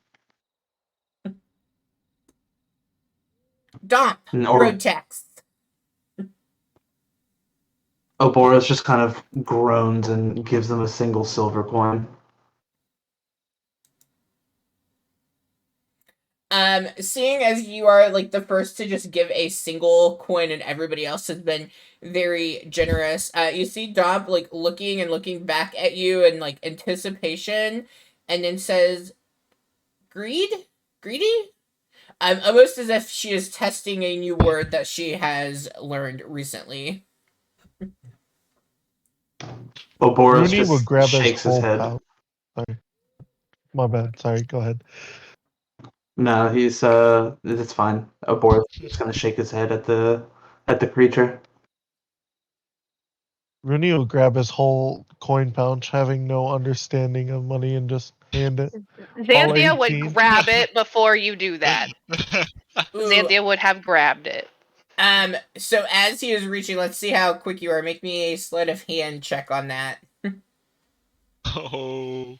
S1: Domp.
S8: Or
S1: Road tax.
S8: Oboros just kind of groans and gives them a single silver coin.
S1: Seeing as you are like the first to just give a single coin and everybody else has been very generous, you see Dob like looking back at you in like anticipation, and then says, "Greed, greedy." Almost as if she is testing a new word that she has learned recently.
S8: Oboros
S3: Rooney will
S8: just
S3: grab his
S8: shakes his
S3: whole
S8: head.
S3: pouch. Sorry. My bad. Sorry, go ahead.
S8: No, he's it's fine. Oboros is just gonna shake his head at the creature.
S3: Rooney will grab his whole coin pouch, having no understanding of money, and just hand it. All
S4: Xanthia would
S3: 18.
S4: grab it before you do that.
S1: Ooh,
S4: Xanthia would have grabbed it.
S1: So as he is reaching, let's see how quick you are. Make me a sleight of hand check on that.
S7: Oh.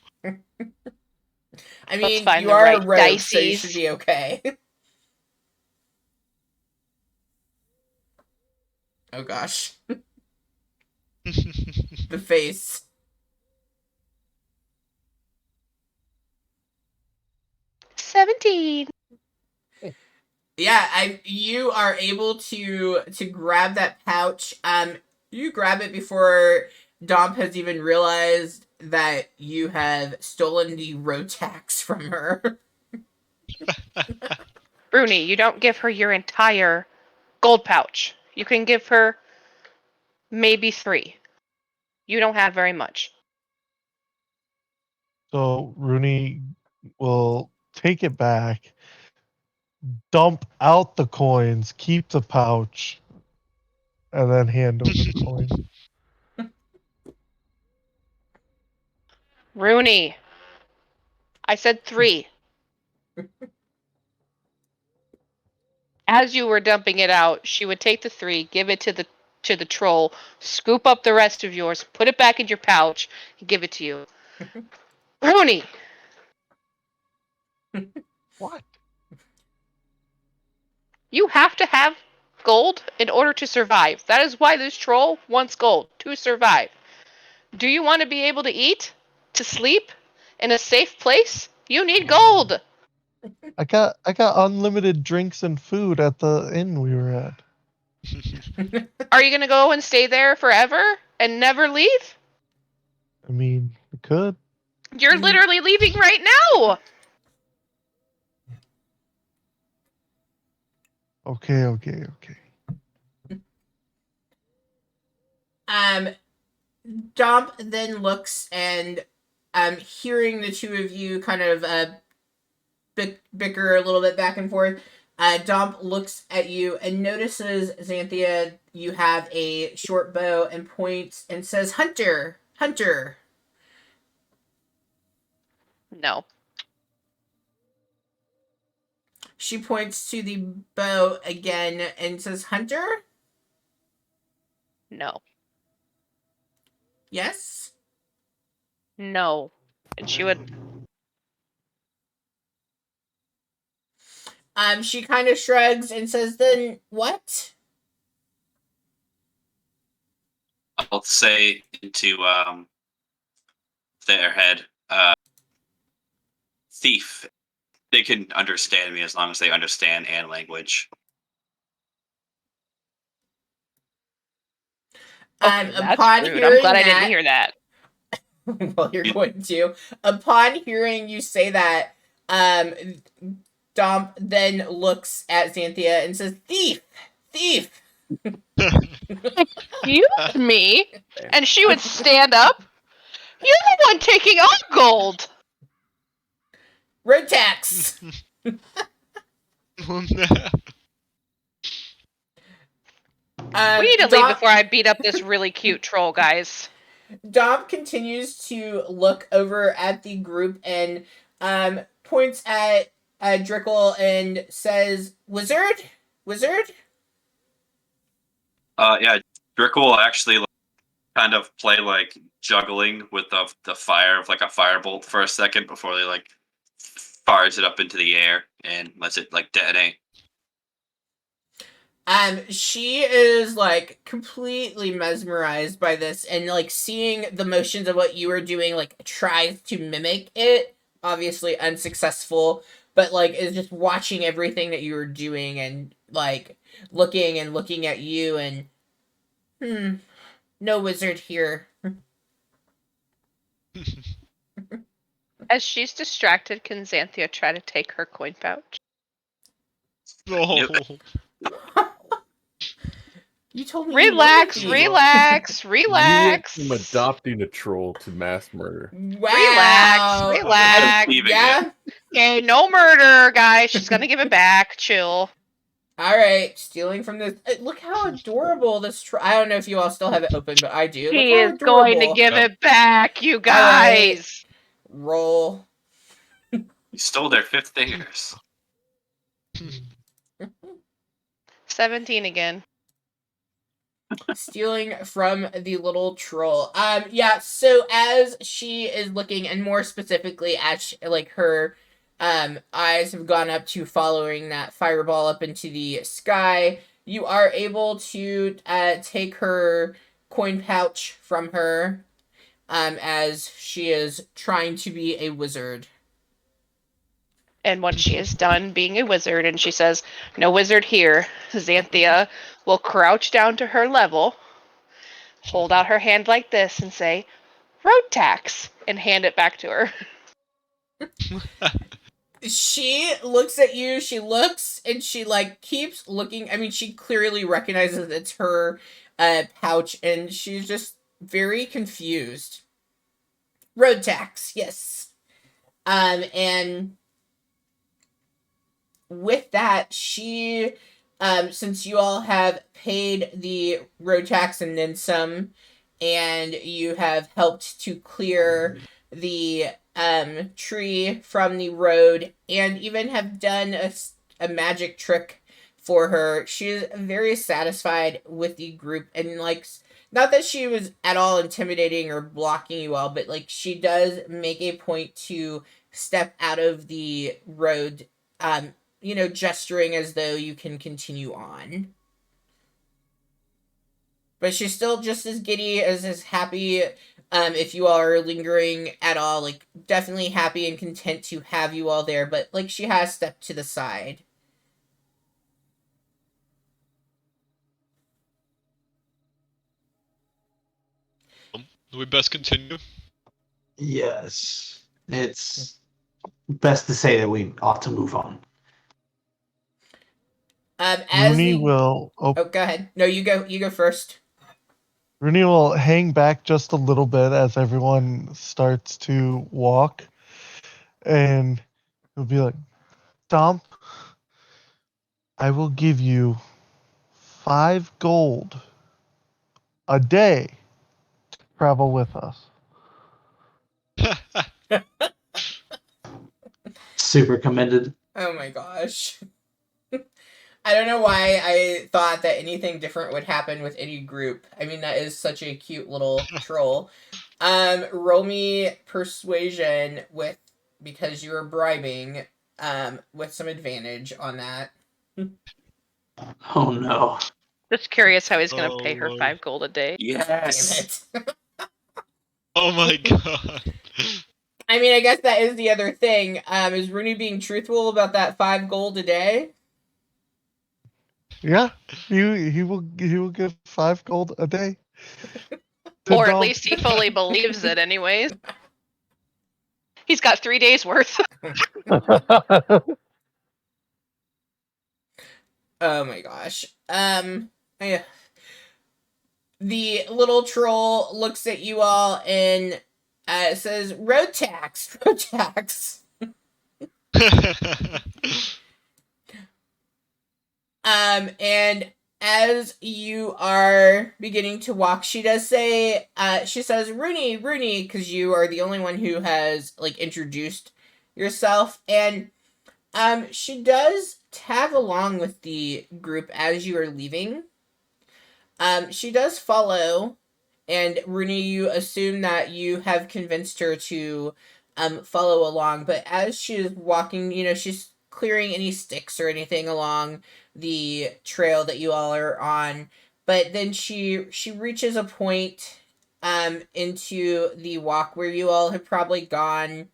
S1: I
S4: Let's
S1: mean,
S4: find
S1: you
S4: the
S1: are a
S4: right
S1: rogue, so you should
S4: dices.
S1: be okay. Oh gosh. The face.
S4: 17.
S1: Yeah, you are able to grab that pouch. You grab it before Dom has even realized that you have stolen the road tax from her.
S4: Bruni, you don't give her your entire gold pouch. You can give her maybe 3. You don't have very much.
S3: So Rooney will take it back, dump out the coins, keep the pouch, and then hand over the coin.
S4: Rooney, I said 3. As you were dumping it out, she would take the 3, give it to the troll, scoop up the rest of yours, put it back in your pouch, and give it to you. Rooney,
S3: What?
S4: you have to have gold in order to survive. That is why this troll wants gold to survive. Do you want to be able to eat, to sleep in a safe place? You need gold.
S3: I got unlimited drinks and food at the inn we were at.
S4: Are you going to go and stay there forever and never leave?
S3: I mean, we could.
S4: You're literally leaving right now.
S3: Okay.
S1: Um, Dom then looks and hearing the two of you kind of bicker a little bit back and forth. Dom looks at you and notices, Xanthia, you have a short bow and points and says, "Hunter, hunter."
S4: No.
S1: She points to the bow again and says, "Hunter?"
S4: No.
S1: "Yes?"
S4: No. And she would.
S1: She kind of shrugs and says, "Then what?"
S5: I'll say into their head, thief. They can understand me as long as they understand and language.
S4: Okay, that's
S1: Upon
S4: rude. I'm
S1: hearing
S4: glad I didn't
S1: that,
S4: hear that.
S1: well, you're going to. Upon hearing you say that, um, Dom then looks at Xanthia and says, "Thief! Thief!"
S4: Excuse me? And she would stand up. You're the one taking our gold.
S1: Road tax!
S7: Oh, no.
S4: We need to leave
S1: Dom,
S4: before I beat up this really cute troll, guys.
S1: Dom continues to look over at the group and points at Drickle and says, "Wizard? Wizard?"
S5: Yeah, Drickle will actually kind of play like juggling with the fire of like a firebolt for a second before they like fires it up into the air and lets it like detonate.
S1: She is like completely mesmerized by this and like seeing the motions of what you are doing, like tries to mimic it, obviously unsuccessful, but like is just watching everything that you are doing and like looking at you and no wizard here.
S4: As she's distracted, can Xanthia try to take her coin pouch?
S7: No.
S1: You told me
S4: Relax,
S1: you wanted
S4: relax,
S2: You went
S4: relax.
S2: from adopting a troll to mass murder.
S4: Relax,
S1: Wow.
S4: relax.
S5: Leaving
S1: Yeah.
S4: Okay, no murder, guys. She's gonna give it back. Chill.
S1: All right, stealing from this. Look how adorable this. I don't know if you all still have it open, but I do. Look
S4: She
S1: how
S4: is going to
S1: adorable.
S4: give it back, you
S1: All right,
S4: guys.
S1: roll.
S5: You stole their 5th fingers.
S4: 17 again.
S1: Stealing from the little troll. Yeah, so as she is looking, and more specifically as like her eyes have gone up to following that fireball up into the sky, you are able to take her coin pouch from her as she is trying to be a wizard.
S4: And once she is done being a wizard and she says, "No wizard here," Xanthia will crouch down to her level, hold out her hand like this, and say, "Road tax," and hand it back to her.
S1: She looks at you, she looks, and she like keeps looking. I mean, she clearly recognizes it's her pouch, and she's just very confused. Road tax, yes. And with that, she since you all have paid the road tax and then some, and you have helped to clear the tree from the road and even have done a magic trick for her, she's very satisfied with the group and like not that she was at all intimidating or blocking you all, but like she does make a point to step out of the road, gesturing as though you can continue on. But she's still just as giddy, as happy, if you all are lingering at all, like, definitely happy and content to have you all there, but, like, she has stepped to the side.
S7: We best continue.
S8: Yes. It's best to say that we ought to move on.
S1: As
S3: Rooney
S1: the...
S3: will.
S1: Oh, go ahead. No, you go first.
S3: Rooney will hang back just a little bit as everyone starts to walk, and he'll be like, "Dom, I will give you 5 gold a day to travel with us."
S8: Super commended.
S1: Oh my gosh. I don't know why I thought that anything different would happen with any group. I mean, that is such a cute little troll. Roll me persuasion because you are bribing, with some advantage on that.
S8: Oh no.
S4: Just curious how he's gonna
S7: Oh,
S4: pay her
S7: Lord.
S4: 5 gold a day.
S5: Yes.
S1: Damn it.
S7: Oh my god.
S1: I mean, I guess that is the other thing. Is Rooney being truthful about that 5 gold a day?
S3: Yeah, he will give 5 gold a day.
S4: Or at least he fully believes it, anyways. He's got 3 days worth.
S1: Oh my gosh. Yeah. The little troll looks at you all and says, "Road tax, road tax." And as you are beginning to walk, she does say, she says, "Rooney, Rooney," because you are the only one who has like introduced yourself, and she does tag along with the group as you are leaving. She does follow, and Rooney, you assume that you have convinced her to follow along, but as she is walking, she's clearing any sticks or anything along the trail that you all are on. But then she reaches a point into the walk where you all have probably gone,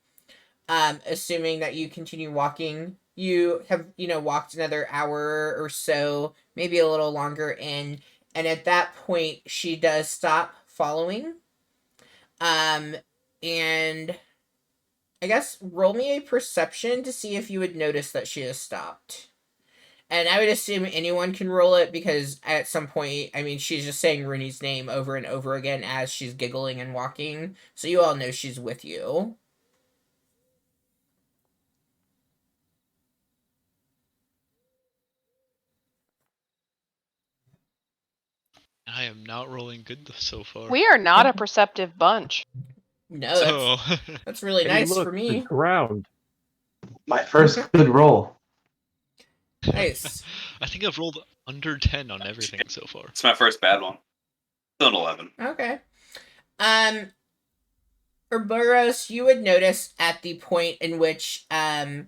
S1: assuming that you continue walking. You have, walked another hour or so, maybe a little longer in, and at that point she does stop following. And I guess roll me a perception to see if you would notice that she has stopped. And I would assume anyone can roll it because at some point, I mean, she's just saying Rooney's name over and over again as she's giggling and walking. So you all know she's with you.
S7: I am not rolling good so far.
S4: We are not a perceptive bunch.
S1: No,
S7: So,
S1: that's really
S2: Hey,
S1: nice
S2: look,
S1: for
S2: the
S1: me.
S2: ground.
S8: My first good roll.
S1: Nice.
S7: I think I've rolled under 10 on everything so far.
S5: It's my first bad one. Still an 11.
S1: Okay. Urboros, you would notice at the point in which Domp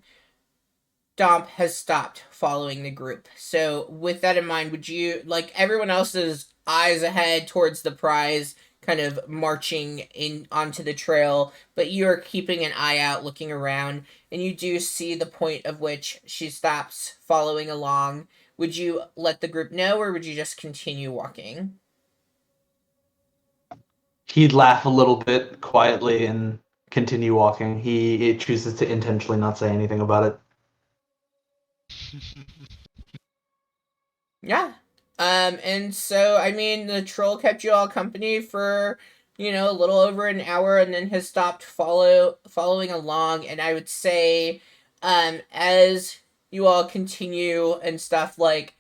S1: has stopped following the group. So with that in mind, would you, like everyone else's eyes ahead towards the prize, kind of marching in onto the trail, but you're keeping an eye out, looking around, and you do see the point of which she stops following along. Would you let the group know, or would you just continue walking?
S8: He'd laugh a little bit quietly and continue walking. He chooses to intentionally not say anything about it.
S1: Yeah. And so, I mean, the troll kept you all company for, a little over an hour and then has stopped following along. And I would say, as you all continue and stuff, like,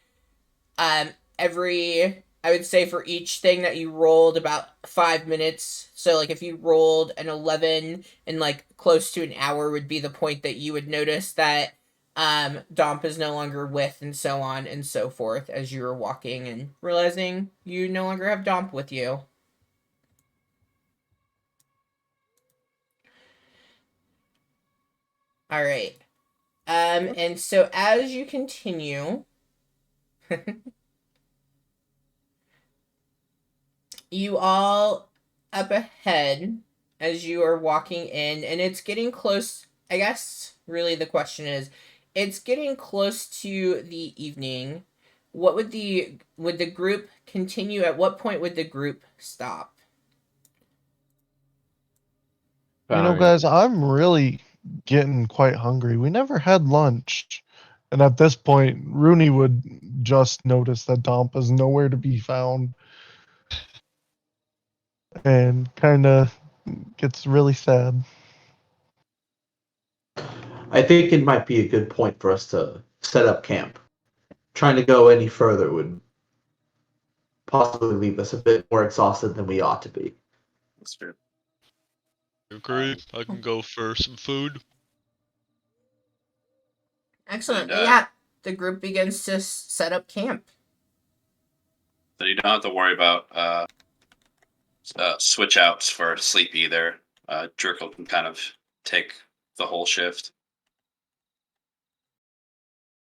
S1: I would say for each thing that you rolled about 5 minutes. So, like, if you rolled an 11 and, like, close to an hour would be the point that you would notice that Domp is no longer with, and so on and so forth, as you're walking and realizing you no longer have Domp with you. All right. And so as you continue, you all up ahead as you are walking in, and it's getting close. I guess really the question is, it's getting close to the evening. What would the group continue? At what point would the group stop?
S2: Fine.
S3: Guys, I'm really getting quite hungry. We never had lunch. And at this point, Rooney would just notice that Domp is nowhere to be found and kind of gets really sad.
S8: I think it might be a good point for us to set up camp. Trying to go any further would possibly leave us a bit more exhausted than we ought to be.
S5: That's true.
S7: Agree. I can go for some food.
S1: Excellent.
S5: And,
S1: Yeah, the group begins to set up camp.
S5: So you don't have to worry about switch outs for sleep either. Jerkle can kind of take the whole shift.